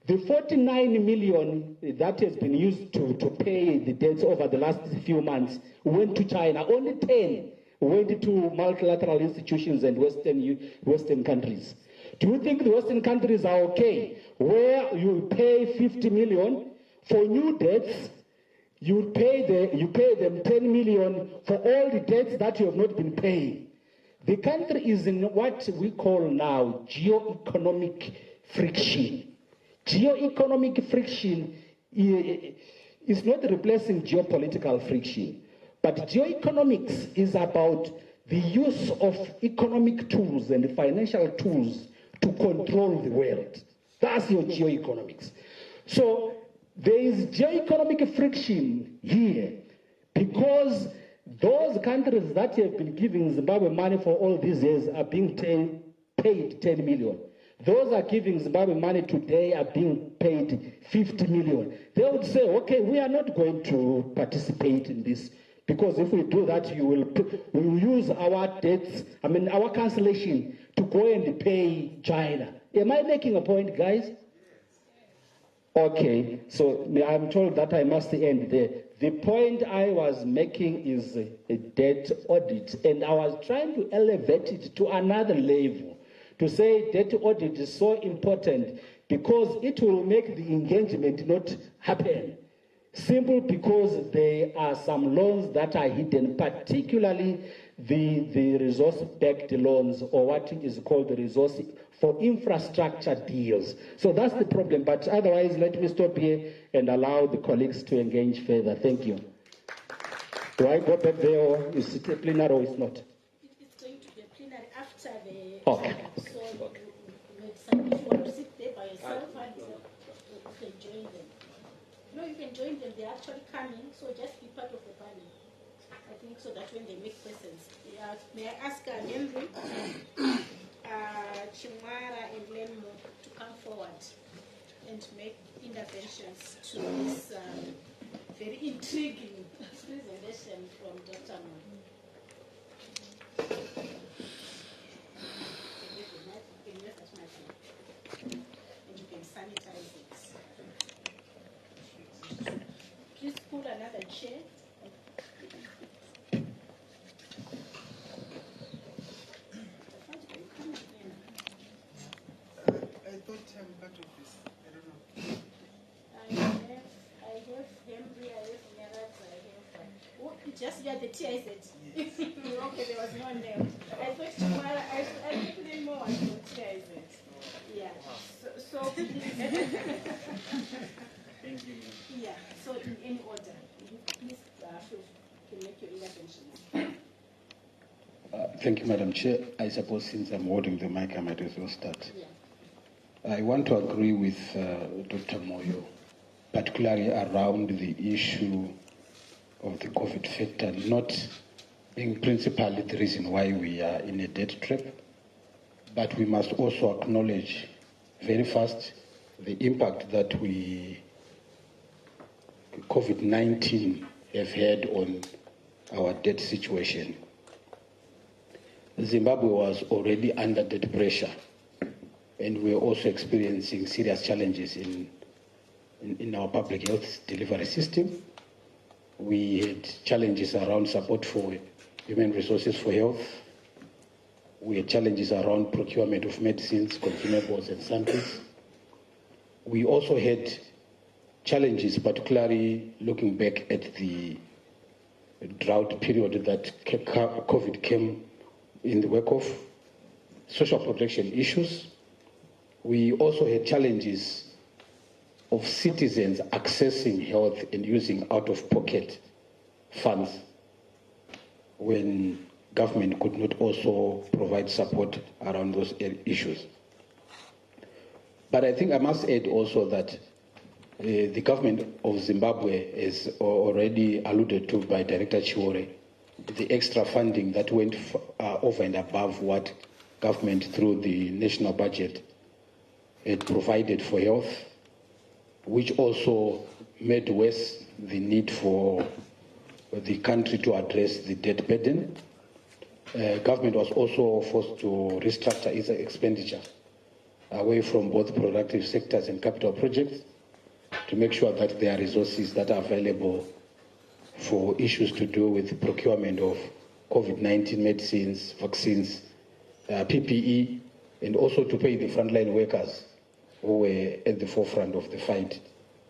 the 49 million that has been used to pay the debts over the last few months went to China. Only 10 went to multilateral institutions and Western countries. Do you think the Western countries are okay where you pay 50 million for new debts? You pay them 10 million for all the debts that you have not been paying. The country is in what we call now geo-economic friction. Geo-economic friction is not replacing geopolitical friction, but geoeconomics is about the use of economic tools and financial tools to control the world. That's your geoeconomics. So there is geoeconomic friction here because those countries that have been giving Zimbabwe money for all these years are being paid 10 million. Those are giving Zimbabwe money today are being paid 50 million. They would say, okay, we are not going to participate in this because if we do that, we will use our debts, our cancellation to go and pay China. Am I making a point, guys? Okay, so I'm told that I must end there. The point I was making is a debt audit, and I was trying to elevate it to another level. To say debt audit is so important because it will make the engagement not happen. Simple because there are some loans that are hidden, particularly the resource-backed loans or what is called the resource for infrastructure deals. So that's the problem. But otherwise, let me stop here and allow the colleagues to engage further. Thank you. Do I go back there or is it a plenary or it's not? It's going to be a plenary after the... Okay. So if you want to sit there by yourself, and you can join them. No, you can join them. They're actually coming, so just be part of the panel. I think so that when they make questions. May I ask Henry, Chimwara, and Lenmo interventions to this very intriguing presentation from Dr. Mo. And you can sanitize it. Please pull another chair. I thought I'm part of this. I don't know. I have Henry, I have Nyarat, I have. Oh, just get the TIZ. Okay, there was no name. I thought tomorrow I put in more on TIZ. Yeah. So please. Thank you. Yeah. So in any order, please can make your interventions. Thank you, Madam Chair. I suppose since I'm holding the mic, I might as well start. Yeah. I want to agree with Dr. Moyo, particularly around the issue of the COVID factor not being principally the reason why we are in a debt trap, but we must also acknowledge very fast the impact that COVID-19 have had on our debt situation. Zimbabwe was already under debt pressure, and we are also experiencing serious challenges in our public health delivery system. We had challenges around support for human resources for health. We had challenges around procurement of medicines, consumables, and samples. We also had challenges, particularly looking back at the drought period that COVID came in the wake of, social protection issues. We also had challenges of citizens accessing health and using out-of-pocket funds when government could not also provide support around those issues. But I think I must add also that the government of Zimbabwe is already alluded to by Director Chiore, the extra funding that went over and above what government through the national budget had provided for health, which also made worse the need for the country to address the debt burden. Government was also forced to restructure its expenditure away from both productive sectors and capital projects to make sure that there are resources that are available for issues to do with procurement of COVID-19 medicines, vaccines, PPE, and also to pay the frontline workers who were at the forefront of the fight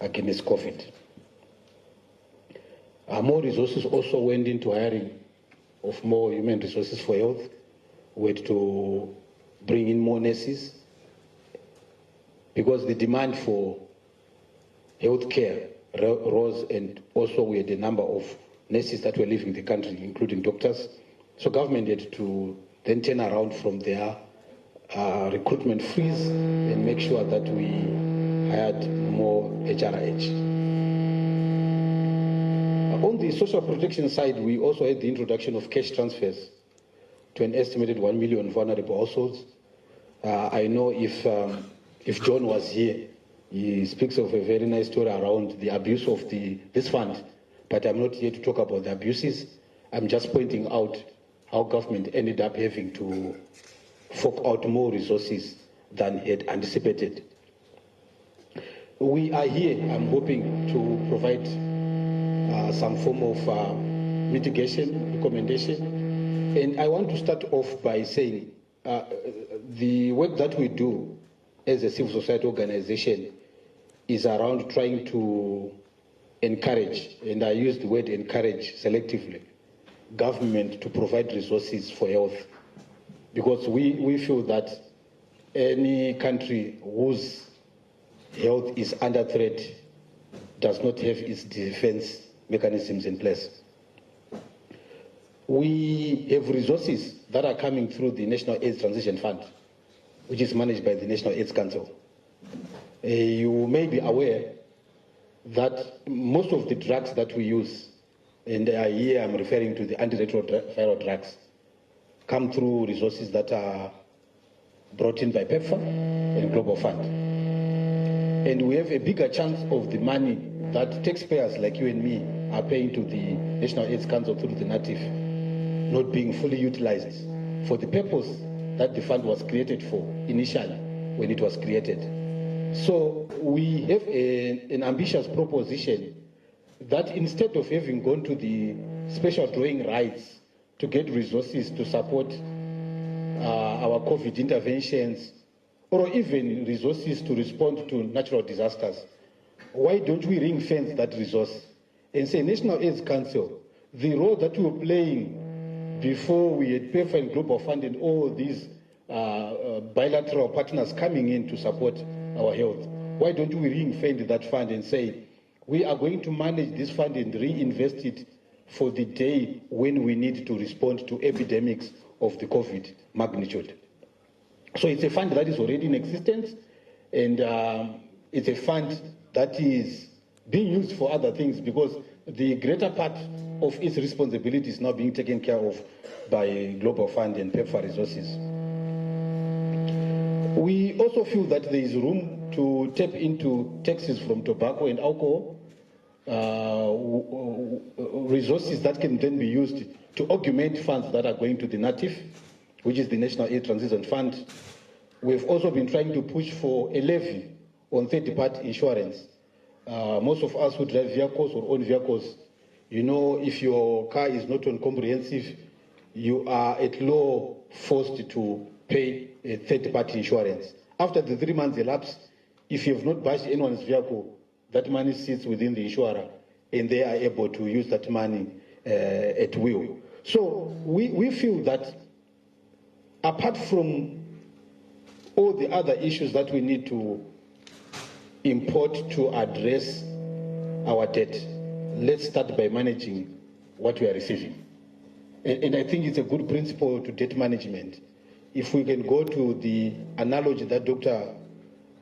against COVID. More resources also went into hiring of more human resources for health. We had to bring in more nurses because the demand for health care rose, and also we had a number of nurses that were leaving the country, including doctors. So government had to then turn around from their recruitment freeze and make sure that we hired more HRH. On the social protection side, we also had the introduction of cash transfers to an estimated 1 million vulnerable households. I know if John was here, he speaks of a very nice story around the abuse of this fund, but I'm not here to talk about the abuses. I'm just pointing out how government ended up having to fork out more resources than had anticipated. We are here, I'm hoping, to provide some form of mitigation, recommendation. And I want to start off by saying the work that we do as a civil society organization is around trying to encourage, and I use the word encourage selectively, government to provide resources for health. Because we feel that any country whose health is under threat does not have its defense mechanisms in place. We have resources that are coming through the National AIDS Transition Fund, which is managed by the National AIDS Council. You may be aware that most of the drugs that we use, and here I'm referring to the antiretroviral drugs, come through resources that are brought in by PEPFAR and Global Fund. And we have a bigger chance of the money that taxpayers like you and me are paying to the National AIDS Council through the NATIF not being fully utilized for the purpose that the fund was created for initially when it was created. So we have an ambitious proposition that instead of having gone to the special drawing rights to get resources to support our COVID interventions, or even resources to respond to natural disasters, why don't we ring fence that resource and say, National AIDS Council, the role that we were playing before we had PEPFAR and Global Fund and all these bilateral partners coming in to support our health, why don't we ring fence that fund and say, we are going to manage this fund and reinvest it for the day when we need to respond to epidemics of the COVID magnitude. So it's a fund that is already in existence, and it's a fund that is being used for other things because the greater part of its responsibility is now being taken care of by Global Fund and PEPFAR resources. We also feel that there is room to tap into taxes from tobacco and alcohol, resources that can then be used to augment funds that are going to the NATIF, which is the National AIDS Transition Fund. We've also been trying to push for a levy on third-party insurance. Most of us who drive vehicles or own vehicles, you know, if your car is not on comprehensive, you are at law forced to pay a third-party insurance. After the 3 months elapse, if you have not bashed anyone's vehicle, that money sits within the insurer, and they are able to use that money at will. So we feel that apart from all the other issues that we need to import to address our debt, let's start by managing what we are receiving. And I think it's a good principle to debt management. If we can go to the analogy that Dr.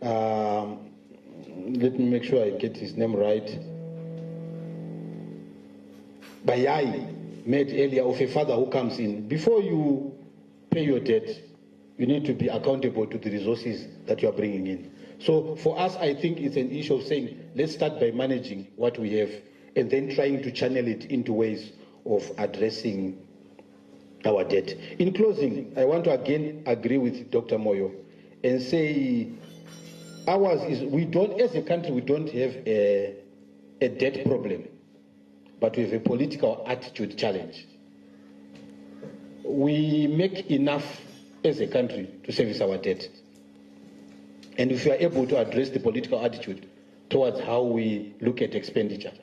Let me make sure I get his name right, Bayai made earlier of a father who comes in. Before you pay your debt, you need to be accountable to the resources that you are bringing in. So for us, I think it's an issue of saying, let's start by managing what we have and then trying to channel it into ways of addressing our debt. In closing, I want to again agree with Dr. Moyo and say ours is, we don't, as a country, we don't have a debt problem, but we have a political attitude challenge. We make enough as a country to service our debt. And if we are able to address the political attitude towards how we look at expenditure,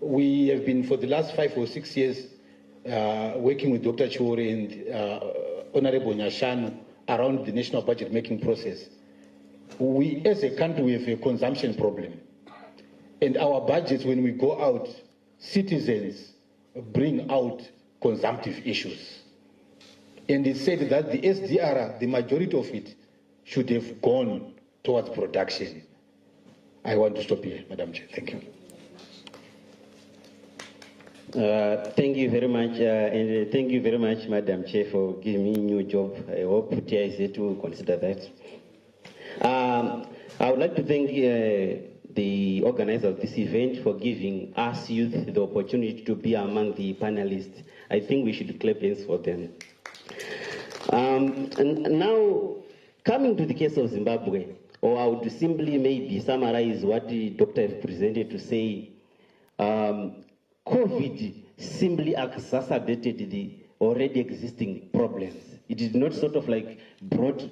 we have been for the last 5 or 6 years working with Dr. Chore and Honorable Nyashanu around the national budget making process. We, as a country, we have a consumption problem. And our budgets, when we go out, citizens bring out consumptive issues. And it said that the SDR, the majority of it, should have gone towards production. I want to stop here, Madam Chair. Thank you. Thank you very much, and thank you very much, Madam Chair, for giving me a new job. I hope TIC to consider that. I would like to thank the organizer of this event for giving us youth the opportunity to be among the panelists. I think we should clap hands for them. And now, coming to the case of Zimbabwe, or I would simply maybe summarize what the doctor has presented to say, COVID simply exacerbated the already existing problems. It did not sort of like brought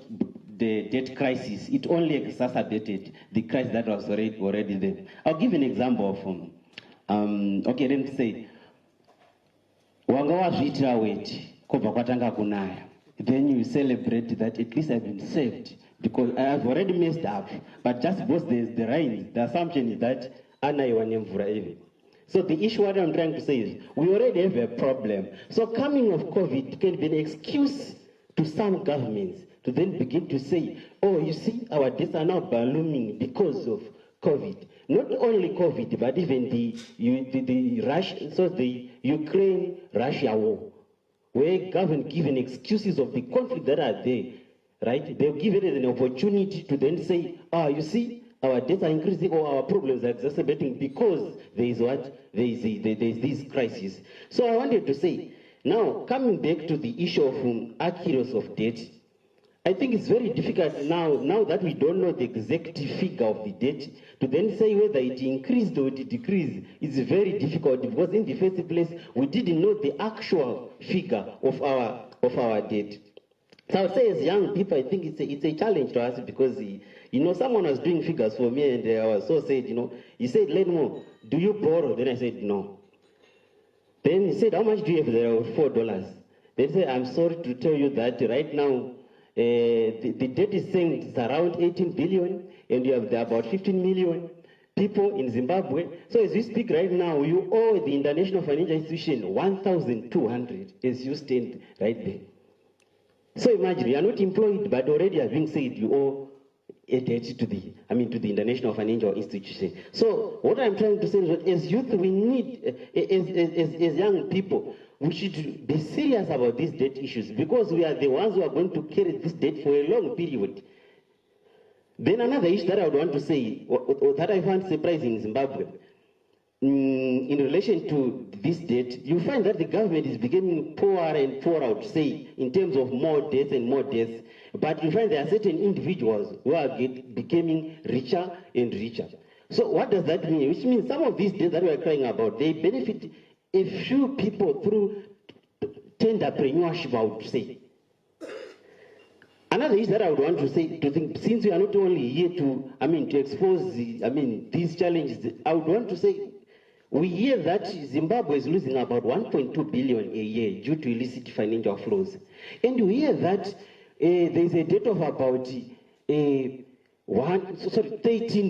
the debt crisis. It only exacerbated the crisis that was already there. I'll give an example of, okay, let me say, wanga wazviitira weti kubva kwatanga kunaya. Then you celebrate that at least I've been saved because I have already messed up. But just because there's the rain, the assumption is that anaiwa nemvura even. So the issue what I'm trying to say is we already have a problem. So coming of COVID can be an excuse to some governments to then begin to say, oh, you see, our debts are now ballooning because of COVID. Not only COVID, but even the Ukraine-Russia war, where government given excuses of the conflict that are there, right? They'll give it as an opportunity to then say, you see, our debts are increasing or our problems are exacerbating because there is this crisis. So I wanted to say, now coming back to the issue of accuracy of debt, I think it's very difficult now that we don't know the exact figure of the debt, to then say whether it increased or it decreased. It's very difficult because in the first place, we didn't know the actual figure of our debt. So I would say as young people, I think it's a challenge to us because, someone was doing figures for me and I was so said, he said, Lenmo, do you borrow? Then I said, no. Then he said, how much do you have there? $4. Then he said, I'm sorry to tell you that right now, the debt is saying it's around 18 billion and you have there about 15 million people in Zimbabwe. So as we speak right now, you owe the International Financial Institution 1,200 as you stand right there. So imagine, you are not employed, but already having said you owe a debt to the International Financial Institution. So what I'm trying to say is that as youth, we need, as young people, we should be serious about these debt issues because we are the ones who are going to carry this debt for a long period. Then another issue that I would want to say, or that I find surprising in Zimbabwe, in relation to this debt, you find that the government is becoming poorer and poorer, I would say, in terms of more debts and more debts. But you find there are certain individuals who are becoming richer and richer. So what does that mean? Which means some of these debts that we are crying about, they benefit a few people through tenderpreneurship, I would say. Another issue that I would want to say, since we are not only here to expose these challenges, I would want to say, we hear that Zimbabwe is losing about 1.2 billion a year due to illicit financial flows. And we hear that there is a debt of about 13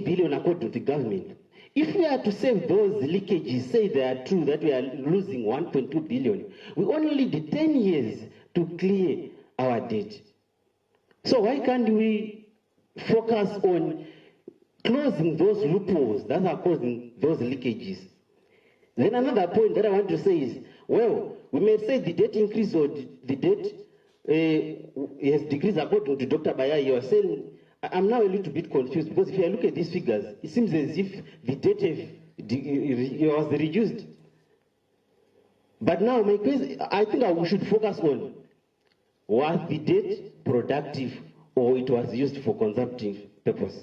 billion according to the government. If we are to save those leakages, say they are true, that we are losing 1.2 billion, we only need 10 years to clear our debt. So why can't we focus on closing those loopholes that are causing those leakages? Then another point that I want to say is, well, we may say the debt increase or the debt has decreased according to Dr. Baya. You are saying, I'm now a little bit confused because if I look at these figures, it seems as if the debt was reduced. But now my question, I think we should focus on, was the debt productive or it was used for consumptive purpose?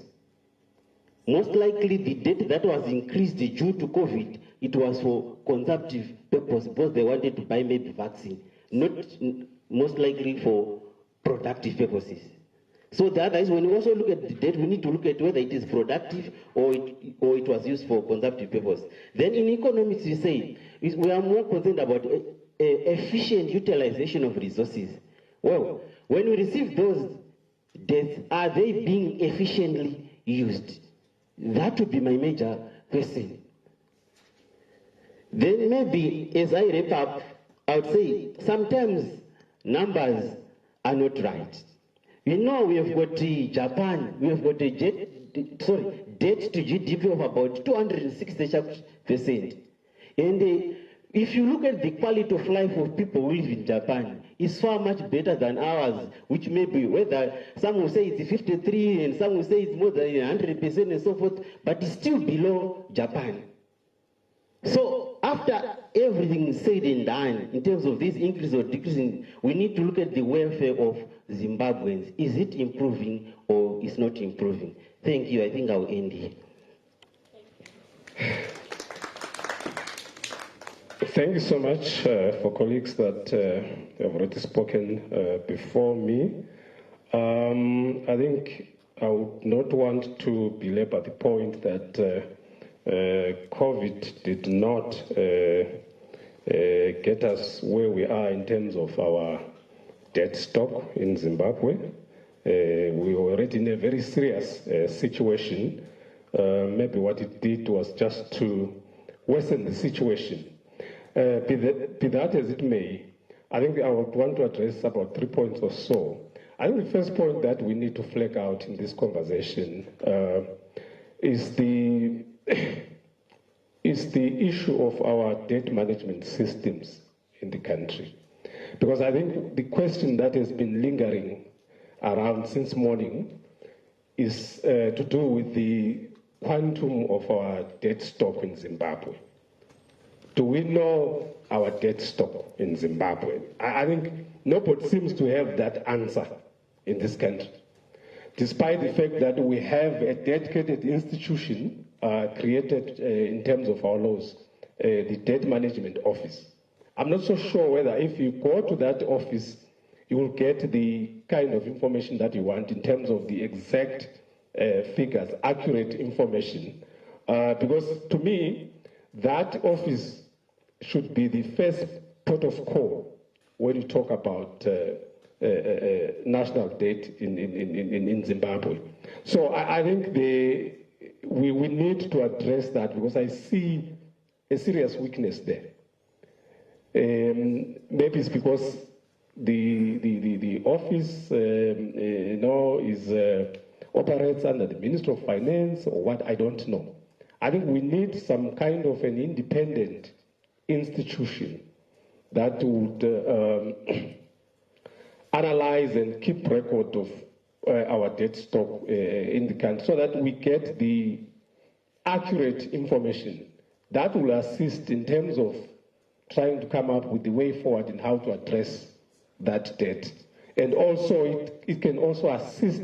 Most likely the debt that was increased due to COVID, it was for consumptive purpose because they wanted to buy maybe vaccine, not most likely for productive purposes. So the other is when we also look at the debt, we need to look at whether it is productive or it was used for consumptive purpose. Then in economics, we say we are more concerned about efficient utilization of resources. Well, when we receive those debts, are they being efficiently used? That would be my major question. Then maybe as I wrap up, I would say sometimes numbers are not right. We have got Japan, we have got a debt to GDP of about 260%. And if you look at the quality of life of people who live in Japan, it's far much better than ours, which may be whether some will say it's 53 and some will say it's more than 100% and so forth, but it's still below Japan. So after everything is said and done, in terms of this increase or decreasing, we need to look at the welfare of Zimbabweans. Is it improving or is not improving? Thank you. I think I'll end here. Thank you so much for colleagues that have already spoken before me. I think I would not want to belabor the point that COVID did not get us where we are in terms of our debt stock in Zimbabwe. We were already in a very serious situation. Maybe what it did was just to worsen the situation. Be that as it may, I think I would want to address about 3 points or so. I think the first point that we need to flag out in this conversation is the issue of our debt management systems in the country. Because I think the question that has been lingering around since morning is to do with the quantum of our debt stock in Zimbabwe. Do we know our debt stock in Zimbabwe? I think nobody seems to have that answer in this country, despite the fact that we have a dedicated institution created in terms of our laws, the Debt Management Office. I'm not so sure whether if you go to that office, you will get the kind of information that you want in terms of the exact figures, accurate information. Because to me, that office should be the first port of call when you talk about national debt in Zimbabwe. So I think we need to address that, because I see a serious weakness there. Maybe it's because the office operates under the Ministry of Finance or what, I don't know. I think we need some kind of an independent institution that would analyze and keep record of our debt stock in the country, so that we get the accurate information that will assist in terms of trying to come up with the way forward in how to address that debt. And also it can also assist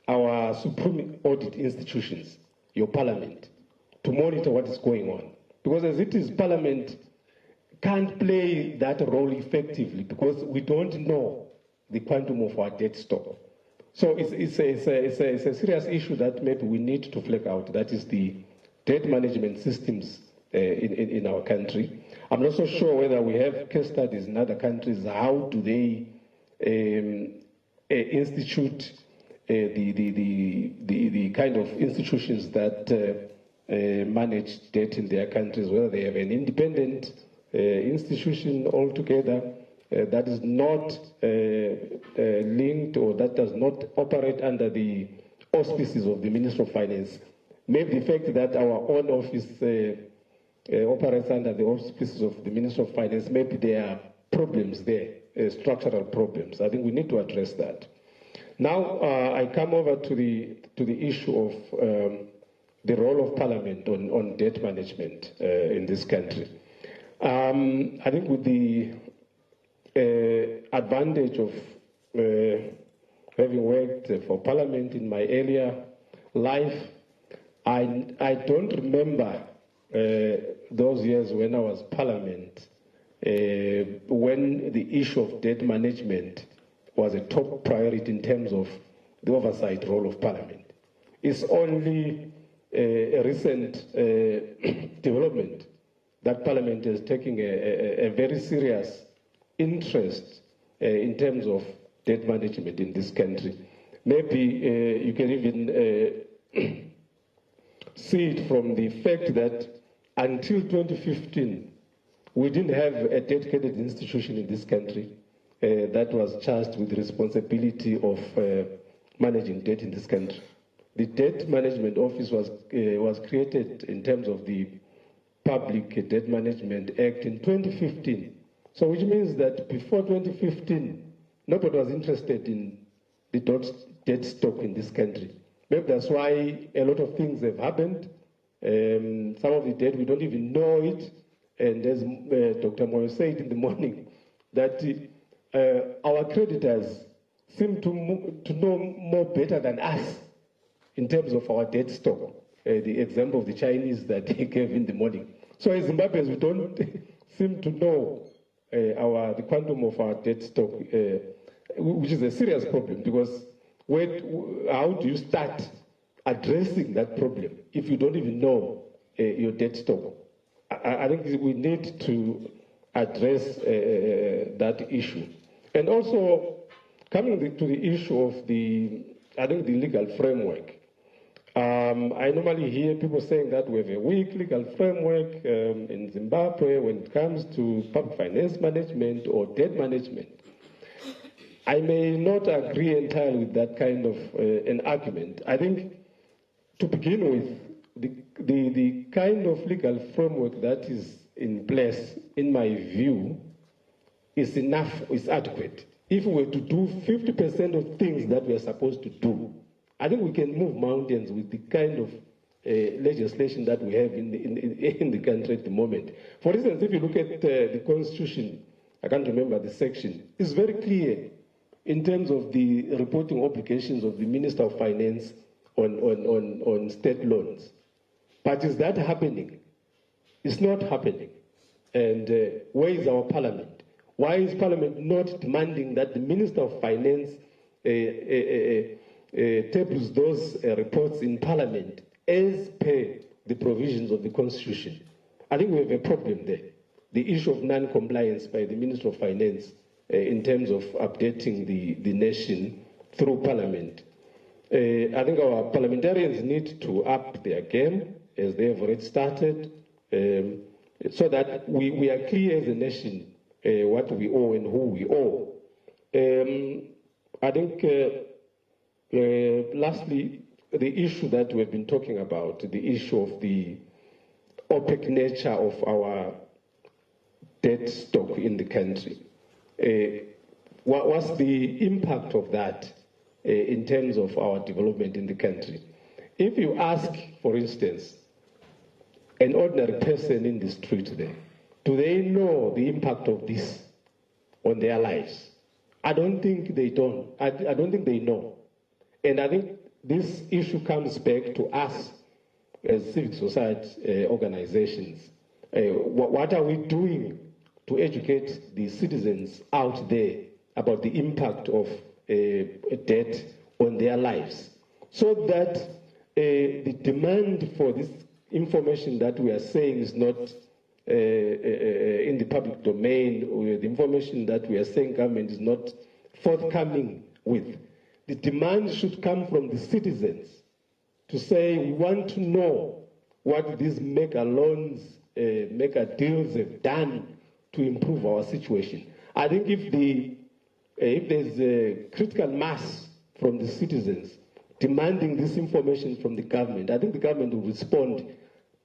our supreme audit institutions, your parliament, to monitor what is going on. Because as it is, parliament can't play that role effectively because we don't know the quantum of our debt stock. So it's a serious issue that maybe we need to flag out. That is the debt management systems in our country. I'm not so sure whether we have case studies in other countries. How do they institute the kind of institutions that manage debt in their countries, whether they have an independent institution altogether that is not linked or that does not operate under the auspices of the Ministry of Finance. Maybe the fact that our own office operates under the auspices of the Ministry of Finance, maybe there are problems there, structural problems. I think we need to address that. Now I come over to the issue of the role of Parliament on debt management in this country. I think with the advantage of having worked for Parliament in my earlier life, I don't remember those years when I was Parliament, when the issue of debt management was a top priority in terms of the oversight role of Parliament. It's only a recent development that Parliament is taking a very serious interest in terms of debt management in this country. Maybe you can even see it from the fact that until 2015, we didn't have a dedicated institution in this country that was charged with the responsibility of managing debt in this country. The Debt Management Office was created in terms of the Public Debt Management Act in 2015. So which means that before 2015, nobody was interested in the debt stock in this country. Maybe that's why a lot of things have happened. Some of the debt, we don't even know it. And as Dr. Moyo said in the morning, that our creditors seem to know more better than us in terms of our debt stock. The example of the Chinese that he gave in the morning. So as Zimbabweans, we don't seem to know the quantum of our debt stock, which is a serious problem, because how do you start addressing that problem if you don't even know your debt stock? I think we need to address that issue. And also, coming to the issue of the legal framework. I normally hear people saying that we have a weak legal framework in Zimbabwe when it comes to public finance management or debt management. I may not agree entirely with that kind of an argument. I think, to begin with, the kind of legal framework that is in place, in my view, is enough, is adequate. If we were to do 50% of things that we are supposed to do, I think we can move mountains with the kind of legislation that we have in the country at the moment. For instance, if you look at the Constitution, I can't remember the section, it's very clear in terms of the reporting obligations of the Minister of Finance on state loans. But is that happening? It's not happening. And where is our parliament? Why is parliament not demanding that the Minister of Finance tables those reports in parliament as per the provisions of the Constitution? I think we have a problem there. The issue of non-compliance by the Minister of Finance in terms of updating the nation through parliament. I think our parliamentarians need to up their game, as they have already started, so that we are clear as a nation what we owe and who we owe. I think, lastly, the issue that we've been talking about, the issue of the opaque nature of our debt stock in the country. What's the impact of that in terms of our development in the country? If you ask, for instance, an ordinary person in the street there, do they know the impact of this on their lives? I don't think they don't. I don't think they know. And I think this issue comes back to us as civic society organizations. What are we doing to educate the citizens out there about the impact of debt on their lives, so that the demand for this information that we are saying is not in the public domain, or the information that we are saying government is not forthcoming with. The demand should come from the citizens to say, we want to know what these mega loans, mega deals have done to improve our situation. I think if there's a critical mass from the citizens demanding this information from the government, I think the government will respond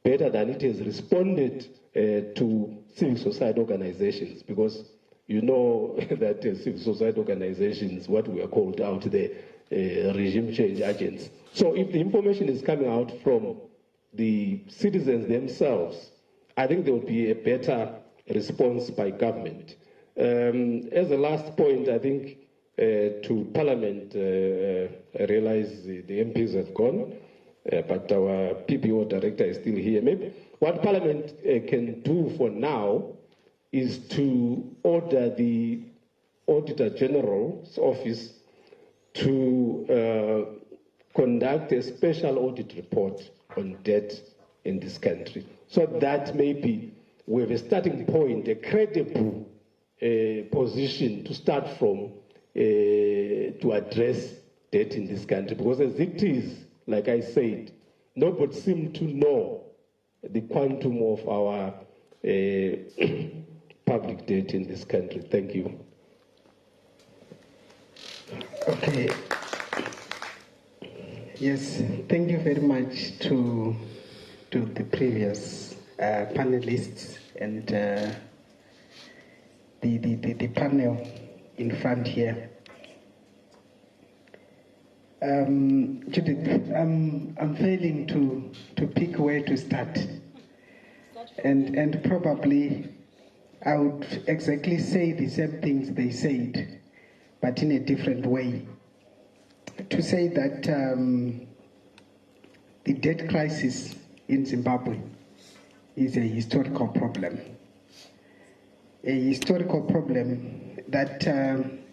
better than it has responded to civil society organizations, because you know that civil society organizations, what we are called out there, regime change agents. So if the information is coming out from the citizens themselves, I think there will be a better response by government. As a last point, I think to Parliament, I realize the MPs have gone, but our PPO director is still here. Maybe what Parliament can do for now is to order the Auditor General's office to conduct a special audit report on debt in this country, so that maybe we have a starting point, a credible position to start from to address debt in this country. Because as it is, like I said, nobody seems to know the quantum of our public debt in this country. Thank you. Okay. Yes, thank you very much to the previous panelists and the panel in front here. Judith, I'm failing to pick where to start, and probably I would exactly say the same things they said, but in a different way. To say that the debt crisis in Zimbabwe is a historical problem. A historical problem that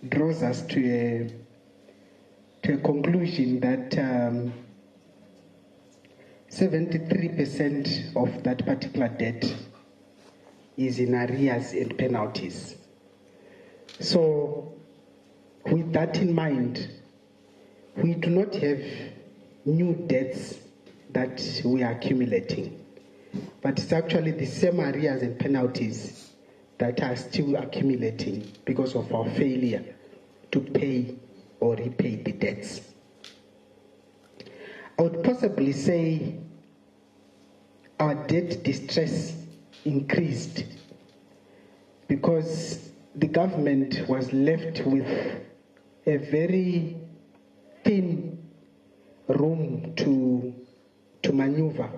draws us to a conclusion that 73% of that particular debt is in arrears and penalties. So, with that in mind, we do not have new debts that we are accumulating, but it's actually the same arrears and penalties that are still accumulating because of our failure to pay or repay the debts. I would possibly say our debt distress increased because the government was left with a very thin room to maneuver,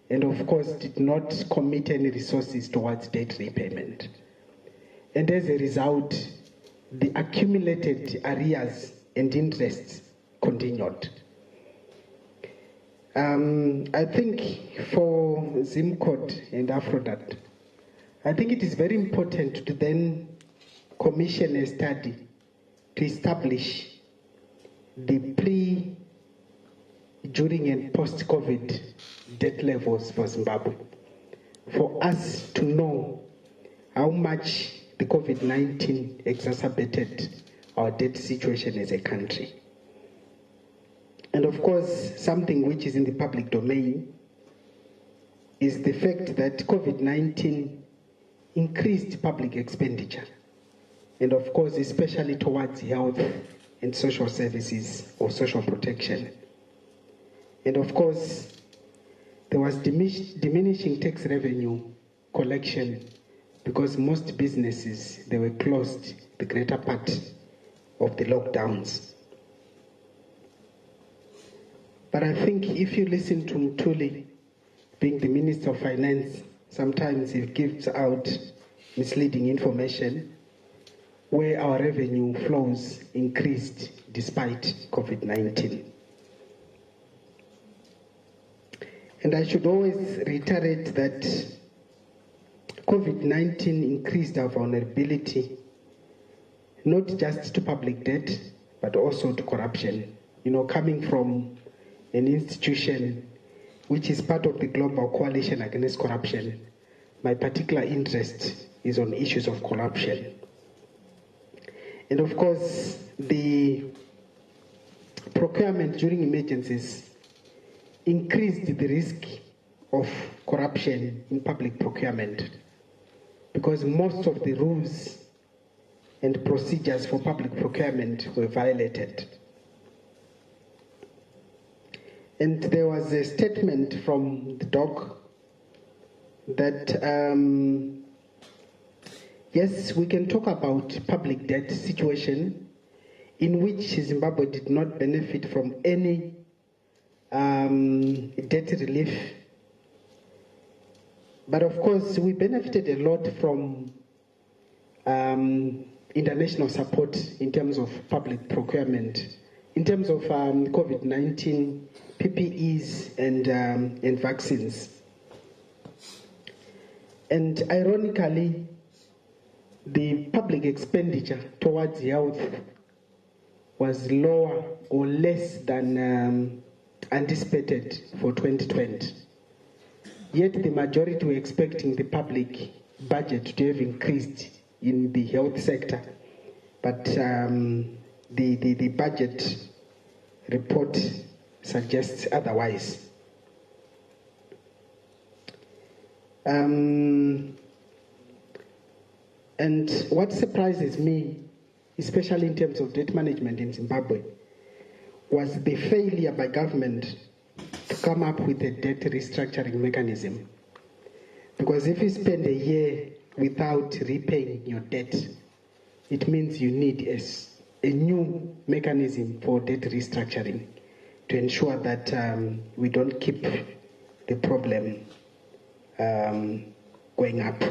and of course did not commit any resources towards debt repayment. And as a result, the accumulated arrears and interests continued. I think for ZIMCODD and AFRODAD, I think it is very important to then commission a study to establish the pre, during and post-COVID debt levels for Zimbabwe, for us to know how much the COVID-19 exacerbated our debt situation as a country. And of course, something which is in the public domain is the fact that COVID-19 increased public expenditure, and of course, especially towards health and social services or social protection. And of course, there was diminishing tax revenue collection because most businesses, they were closed the greater part of the lockdowns. But I think if you listen to Mthuli, being the Minister of Finance, sometimes he gives out misleading information where our revenue flows increased despite COVID-19. And I should always reiterate that COVID-19 increased our vulnerability, not just to public debt, but also to corruption. You know, coming from an institution which is part of the Global Coalition Against Corruption, my particular interest is on issues of corruption. And of course, the procurement during emergencies increased the risk of corruption in public procurement because most of the rules and procedures for public procurement were violated. And there was a statement from the doc that yes, we can talk about public debt situation in which Zimbabwe did not benefit from any debt relief. But of course, we benefited a lot from international support in terms of public procurement, in terms of COVID-19, PPEs and vaccines. And ironically, the public expenditure towards health was lower or less than anticipated for 2020. Yet the majority were expecting the public budget to have increased in the health sector. But the budget report suggests otherwise. And what surprises me, especially in terms of debt management in Zimbabwe, was the failure by government to come up with a debt restructuring mechanism. Because if you spend a year without repaying your debt, it means you need a new mechanism for debt restructuring to ensure that we don't keep the problem going up.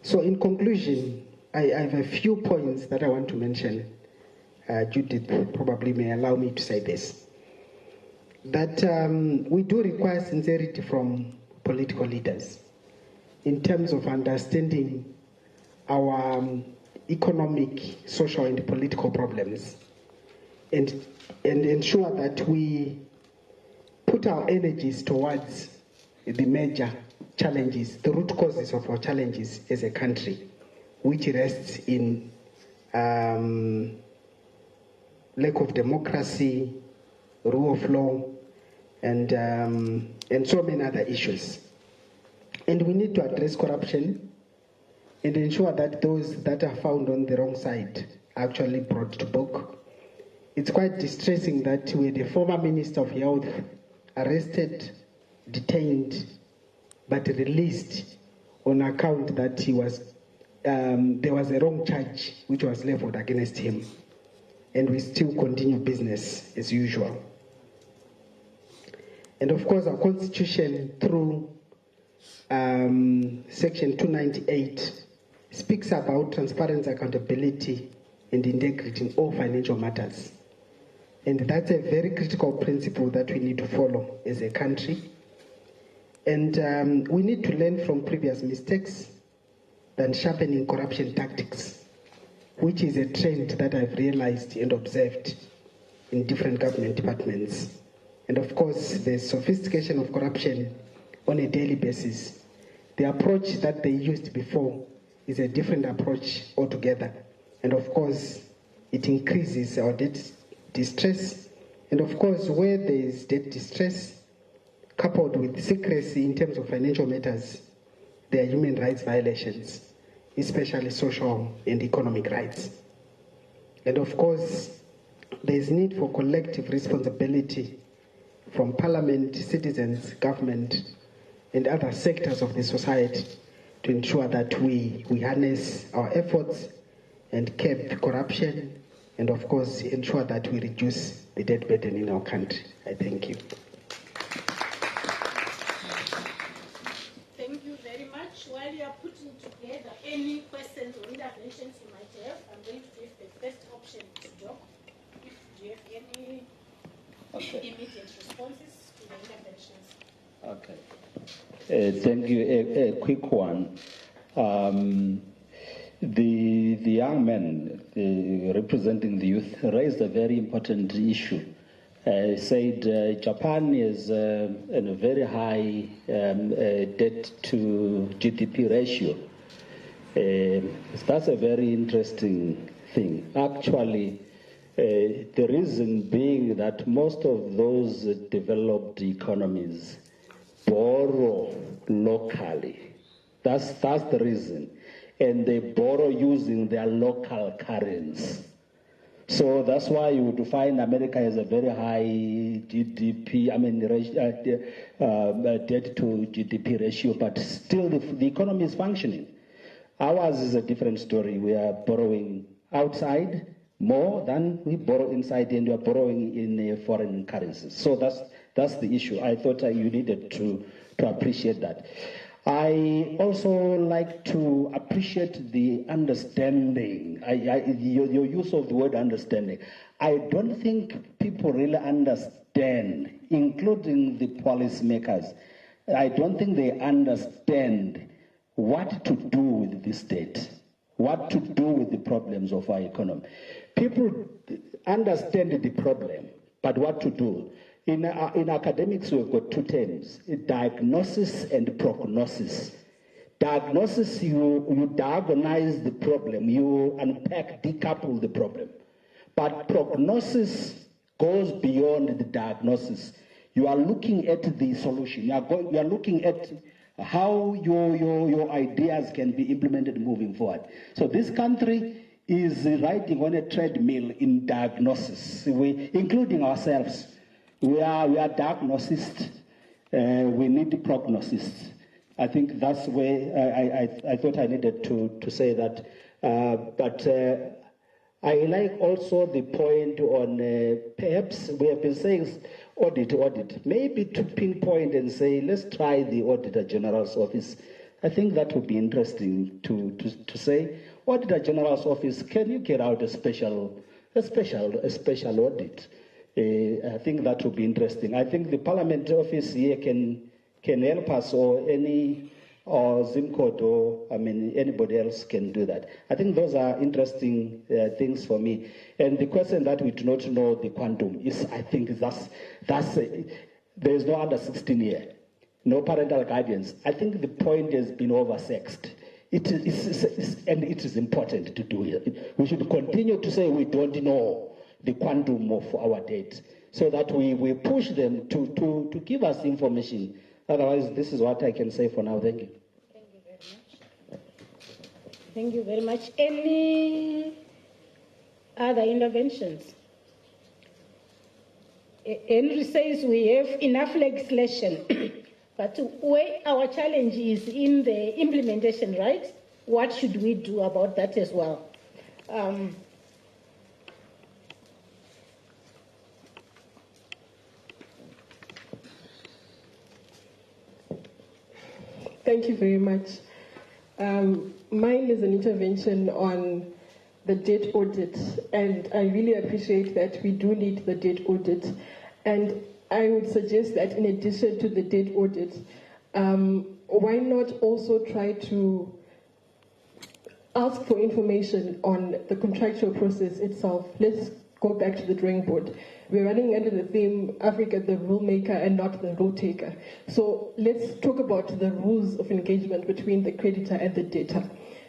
So in conclusion, I have a few points that I want to mention. Judith probably may allow me to say this. That we do require sincerity from political leaders in terms of understanding our economic, social, and political problems, and ensure that we put our energies towards the major challenges, the root causes of our challenges as a country, which rests in lack of democracy, rule of law, and so many other issues. And we need to address corruption and ensure that those that are found on the wrong side are actually brought to book. It's quite distressing that we had a former Minister of Health arrested, detained, but released on account that he was there was a wrong charge which was leveled against him. and we still continue business as usual. And of course, our constitution through section 298 speaks about transparency, accountability, and integrity in all financial matters. And that's a very critical principle that we need to follow as a country. And we need to learn from previous mistakes than sharpening corruption tactics, which is a trend that I've realized and observed in different government departments. And of course, the sophistication of corruption on a daily basis. The approach that they used before is a different approach altogether. And of course, it increases our debt distress. And of course, where there is debt distress, coupled with secrecy in terms of financial matters, there are human rights violations, especially social and economic rights. And of course, there is need for collective responsibility from parliament, citizens, government, and other sectors of the society to ensure that we harness our efforts and curb corruption, and of course ensure that we reduce the debt burden in our country. I thank you. Thank you very much. While you are putting together any questions or interventions you might have, I'm going to give the first option to Doc. Do you have any immediate responses to the interventions? Okay. Thank you. A quick one. The young man representing the youth raised a very important issue. Said Japan is in a very high debt to GDP ratio. That's a very interesting thing. Actually, the reason being that most of those developed economies borrow locally. That's the reason. And they borrow using their local currency. So that's why you would find America has a very high GDP, debt to GDP ratio, but still the economy is functioning. Ours is a different story. We are borrowing outside more than we borrow inside, and we are borrowing in foreign currencies. So that's the issue. I thought you needed to appreciate that. I also like to appreciate the understanding, your use of the word understanding. I don't think people really understand, including the policymakers. I don't think they understand what to do with this debt, what to do with the problems of our economy. People understand the problem, but what to do? In academics, we've got two terms, diagnosis and prognosis. Diagnosis, you diagnose the problem, you unpack, decouple the problem. But prognosis goes beyond the diagnosis. You are looking at the solution. You are looking at how your ideas can be implemented moving forward. So this country is riding on a treadmill in diagnosis, including ourselves. We are diagnosists. We need prognosis. I think that's where I thought I needed to say that. But I like also the point on perhaps we have been saying audit. Maybe to pinpoint and say, let's try the Auditor General's Office. I think that would be interesting to say. Auditor General's Office, can you get out a special audit? I think that would be interesting. I think the Parliament office here can help us, or ZIMCODD, or anybody else can do that. I think those are interesting things for me. And the question that we do not know the quantum is, I think there is no under 16 here, no parental guidance. I think the point has been oversexed. And it is important to do it. We should continue to say we don't know the quantum of our debt, so that we push them to give us information. Otherwise, this is what I can say for now. Thank you. Thank you very much. Any other interventions? Henry says we have enough legislation, but where our challenge is in the implementation, right? What should we do about that as well? Thank you very much. Mine is an intervention on the debt audit, and I really appreciate that we do need the debt audit. And I would suggest that in addition to the debt audit, why not also try to ask for information on the contractual process itself? Let's go back to the drawing board. We're running under the theme, Africa the rule maker and not the rule taker. So let's talk about the rules of engagement between the creditor and the debtor.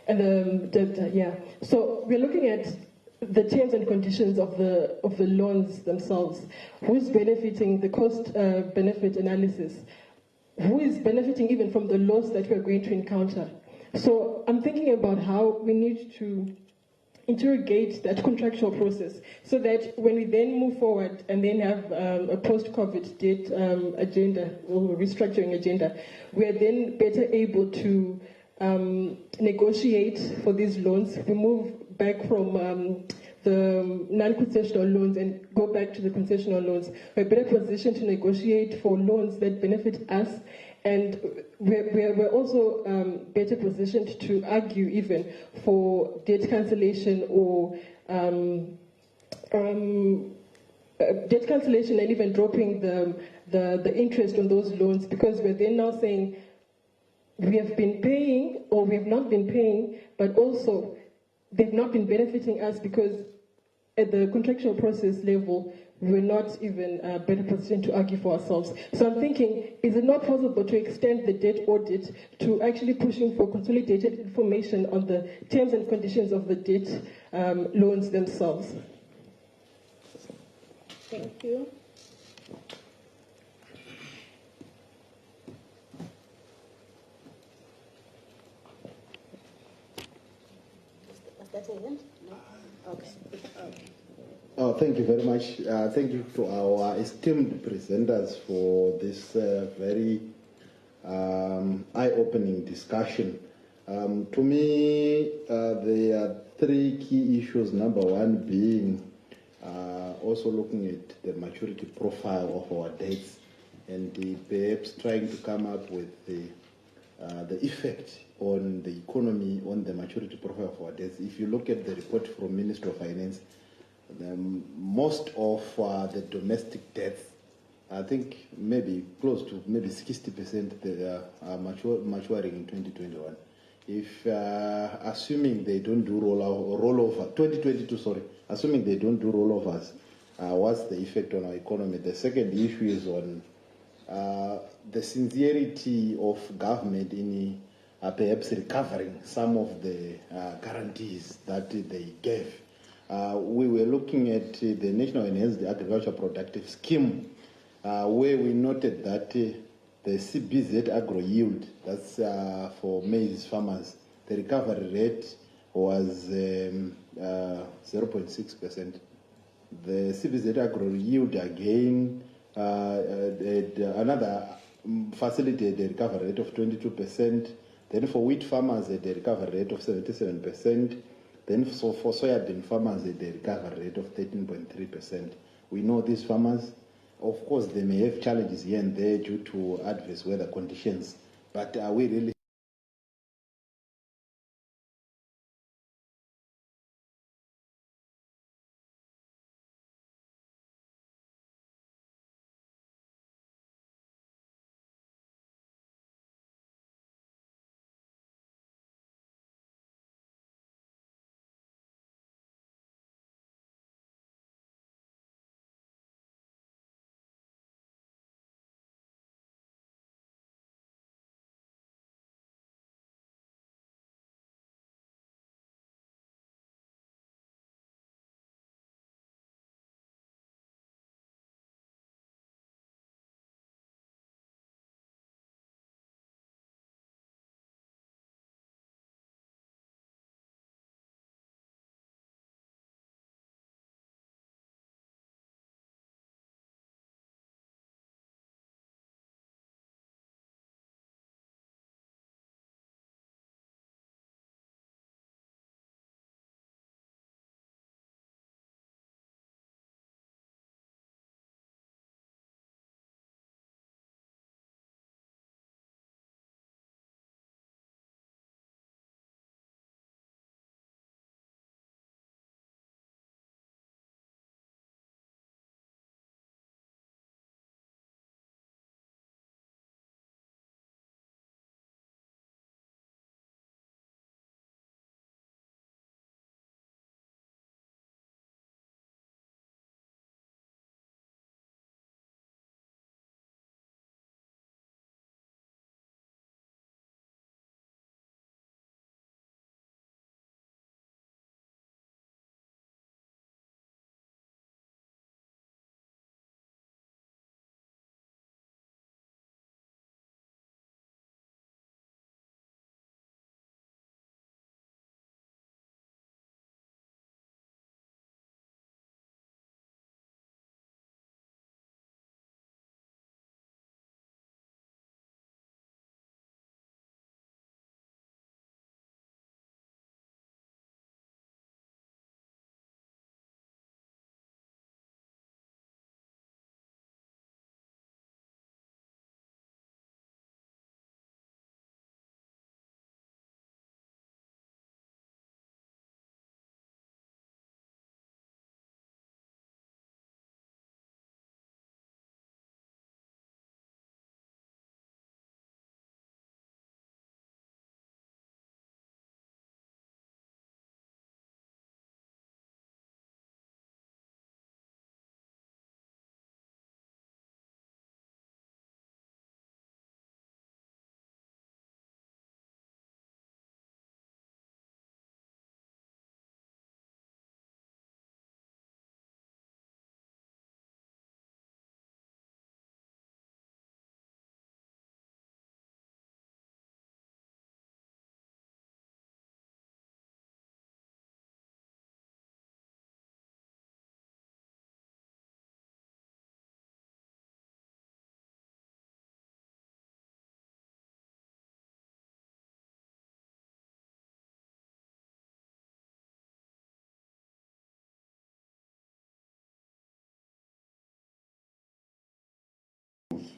And the debtor, yeah. So we're looking at the terms and conditions of the loans themselves. Who's benefiting, the cost benefit analysis? Who is benefiting even from the loss that we're going to encounter? So I'm thinking about how we need to interrogate that contractual process so that when we then move forward and then have a post-COVID debt agenda or restructuring agenda, we are then better able to negotiate for these loans. We move back from the non-concessional loans and go back to the concessional loans. We're better positioned to negotiate for loans that benefit us, and we're also better positioned to argue even for debt cancellation or debt cancellation and even dropping the interest on those loans, because we're then now saying we have been paying or we have not been paying, but also they've not been benefiting us because at the contractual process level, we're not even better positioned to argue for ourselves. So I'm thinking, is it not possible to extend the debt audit to actually pushing for consolidated information on the terms and conditions of the debt loans themselves? Thank you. Was that the end? No? Okay. Oh, thank you very much. Thank you to our esteemed presenters for this very eye-opening discussion. To me, there are three key issues. Number one being also looking at the maturity profile of our debts and perhaps trying to come up with the effect on the economy, on the maturity profile of our debts. If you look at the report from Ministry of Finance, most of the domestic debts, I think maybe close to maybe 60% they are maturing in 2021. If assuming they don't do rollover, 2022, sorry, assuming they don't do rollovers, what's the effect on our economy? The second issue is on the sincerity of government in perhaps recovering some of the guarantees that they gave. We were looking at the National Enhanced Agriculture Productive Scheme, where we noted that the CBZ agro yield, that's for maize farmers, the recovery rate was 0.6%. The CBZ agro yield again, another facility had a recovery rate of 22%. Then for wheat farmers, had a recovery rate of 77%. Then for soybean farmers, had a recovery rate of 13.3%. We know these farmers, of course, they may have challenges here and there due to adverse weather conditions, but are we really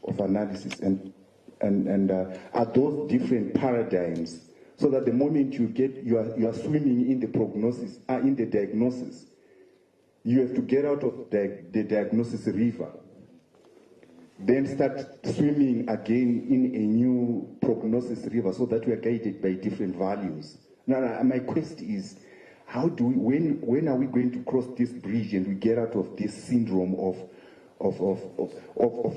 of analysis, and are those different paradigms, so that the moment you are swimming in the prognosis, in the diagnosis, you have to get out of the diagnosis river, then start swimming again in a new prognosis river, so that we are guided by different values. Now, my question is, how do we, when are we going to cross this bridge and we get out of this syndrome of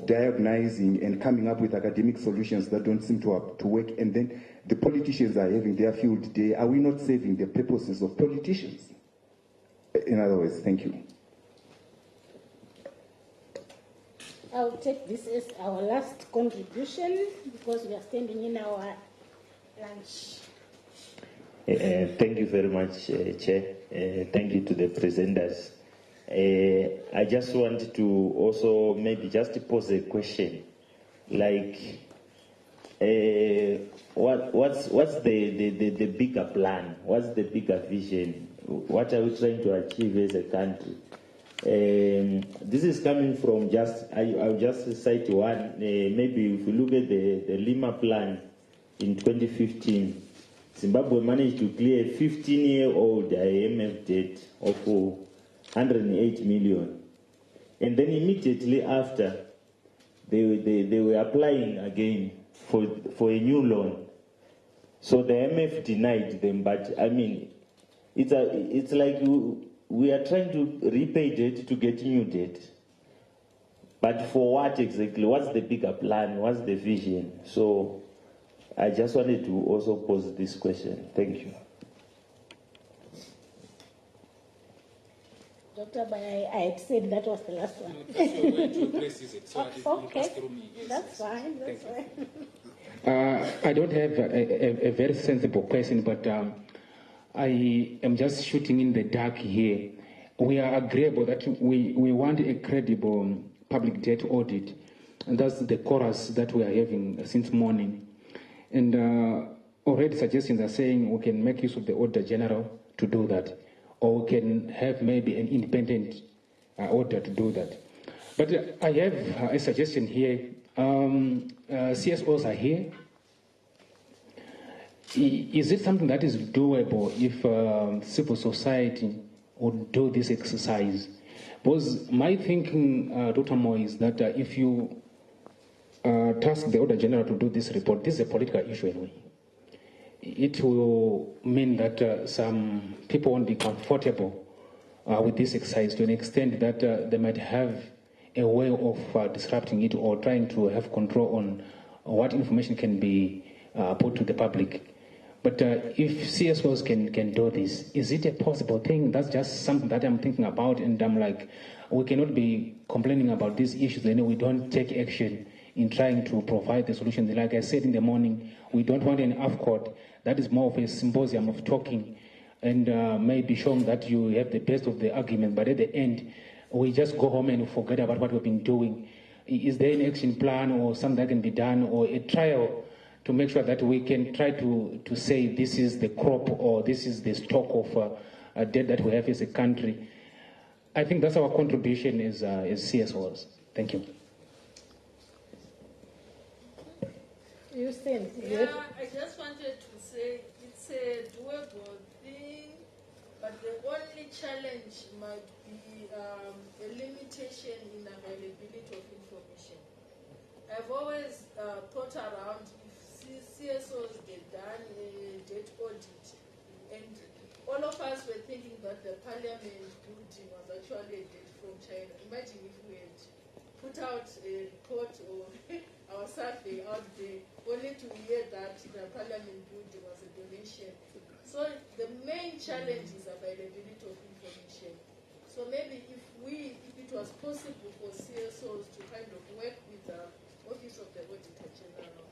diagnosing and coming up with academic solutions that don't seem to work, and then the politicians are having their field day? Are we not serving the purposes of politicians? In other words, thank you. I'll take this as our last contribution because we are standing in our lunch. Thank you very much, Chair. Thank you to the presenters. I just want to also maybe just pose a question, like, what's the bigger plan? What's the bigger vision? What are we trying to achieve as a country? This is coming from I'll just cite one. Maybe if you look at the Lima plan in 2015, Zimbabwe managed to clear a 15-year-old IMF debt of 108 million. And then immediately after, they were applying again for a new loan. So the IMF denied them, but I mean, it's like we are trying to repay debt to get new debt. But for what exactly? What's the bigger plan? What's the vision? So I just wanted to also pose this question. Thank you. Dr. Bay, I had said that was the last one. Okay, that's fine. That's fine. I don't have a very sensible question, but I am just shooting in the dark here. We are agreeable that we want a credible public debt audit, and that's the chorus that we are having since morning. And already suggestions are saying we can make use of the Auditor General to do that, or we can have maybe an independent auditor to do that. But I have a suggestion here. CSOs are here. Is it something that is doable if civil society would do this exercise? Because my thinking, Dr. Mo, is that if you task the Auditor General to do this report, this is a political issue anyway. It will mean that some people won't be comfortable with this exercise to an extent that they might have a way of disrupting it or trying to have control on what information can be put to the public. But if CSOs can do this, is it a possible thing? That's just something that I'm thinking about, and I'm like, we cannot be complaining about these issues and we don't take action in trying to provide the solutions. Like I said in the morning, we don't want an AfCODD that is more of a symposium of talking and maybe showing that you have the best of the argument, but at the end, we just go home and forget about what we've been doing. Is there an action plan or something that can be done, or a trial to make sure that we can try to say this is the crop or this is the stock of debt that we have as a country? I think that's our contribution as CSOs. Thank you. You said, yeah, I just wanted to say it's a doable thing, but the only challenge might be a limitation in availability of information. I've always thought around if CSOs get done a debt audit, and all of us were thinking that the parliament building was actually a debt from China. Imagine if we had put out a report or our survey out there, only to hear that the parliament building was a donation. So the main challenge is availability of information. So maybe if it was possible for CSOs to kind of work with the Office of the Auditor General.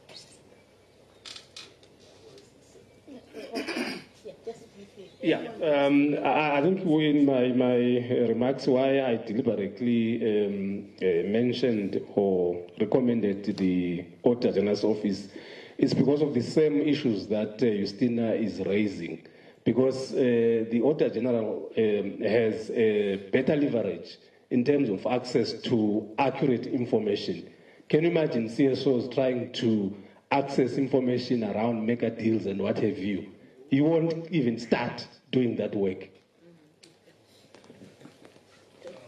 I think in my remarks why I deliberately mentioned or recommended the Auditor General's office is because of the same issues that Justina is raising. Because the Auditor General has better leverage in terms of access to accurate information Can you imagine CSOs trying to access information around mega deals and what have you? You won't even start doing that work.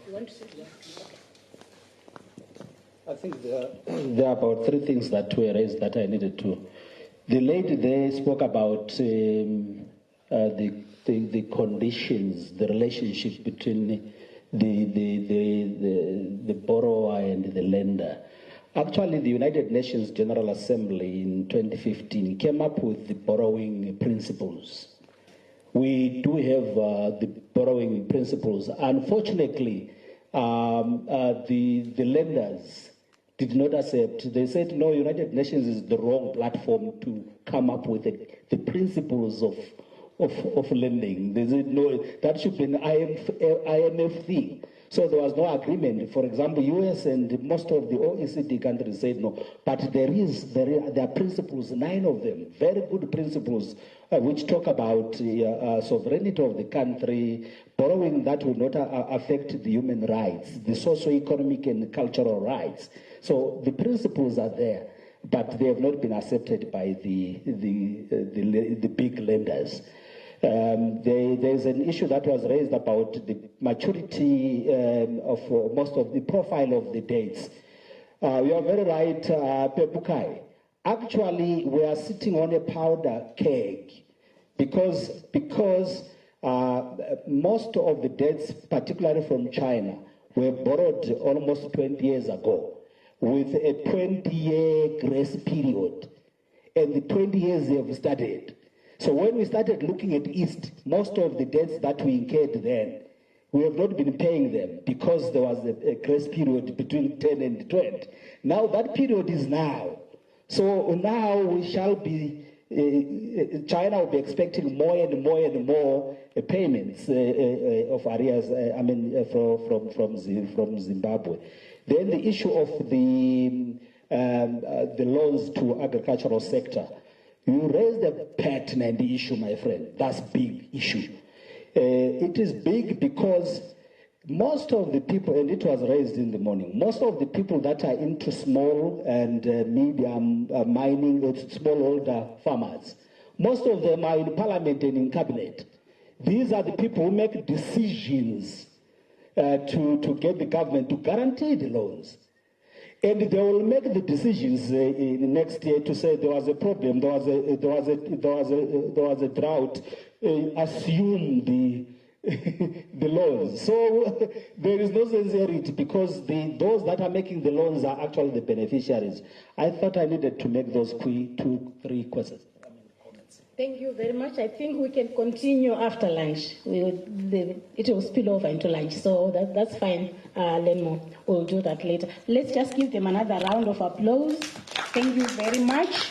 You want to say something? I think there are about three things that were raised that I needed to. The lady there spoke about the conditions, the relationship between the borrower and the lender. Actually, the United Nations General Assembly in 2015 came up with the borrowing principles. We do have the borrowing principles. Unfortunately, the lenders did not accept. They said, no, United Nations is the wrong platform to come up with the principles of lending. They said, no, that should be an IMF thing. So there was no agreement. For example, US and most of the OECD countries said no. But there are principles, 9 of them, very good principles, which talk about sovereignty of the country, borrowing that will not affect the human rights, the socio-economic and cultural rights. So the principles are there, but they have not been accepted by the big lenders. There's an issue that was raised about the maturity of most of the profile of the dates. You are very right, Pepukai. Actually, we are sitting on a powder keg because most of the debts, particularly from China, were borrowed almost 20 years ago with a 20-year grace period. And the 20 years they have started. So when we started looking at East, most of the debts that we incurred then, we have not been paying them because there was a grace period between 10 and 20. Now that period is now. So now we shall be, China will be expecting more and more and more payments of arrears, from Zimbabwe. Then the issue of the loans to agricultural sector. You raised a pertinent issue, my friend. That's a big issue. It is big because most of the people, and it was raised in the morning, most of the people that are into small and medium mining, smallholder farmers, most of them are in parliament and in cabinet. These are the people who make decisions to get the government to guarantee the loans. And they will make the decisions in next year to say there was a problem, there was a drought, assume the loans. So there is no sincerity because those that are making the loans are actually the beneficiaries. I thought I needed to make those 2-3 questions. Thank you very much. I think we can continue after lunch. It will spill over into lunch, so that's fine. Lenmo, we'll do that later. Let's just give them another round of applause. Thank you very much.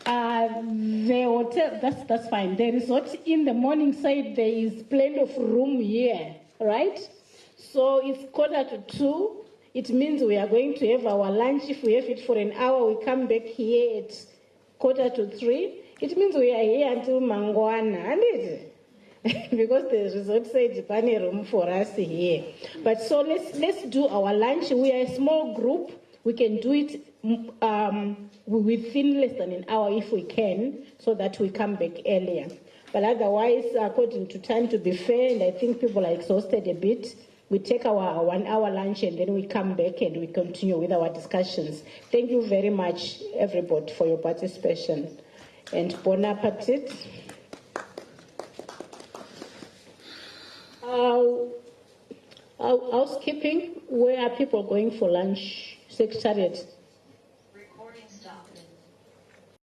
The hotel, that's fine. The resort in the morning side, there is plenty of room here, right? So it's 1:45. It means we are going to have our lunch. If we have it for an hour, we come back here at 2:45. It means we are here until Mangwana, because the resort said plenty room for us here. But so let's do our lunch. We are a small group. We can do it within less than an hour if we can, so that we come back earlier. But otherwise, according to time, to be fair, and I think people are exhausted a bit, we take our 1 hour lunch and then we come back and we continue with our discussions. Thank you very much, everybody, for your participation. And bon appetit. Housekeeping, where are people going for lunch? Secretariat.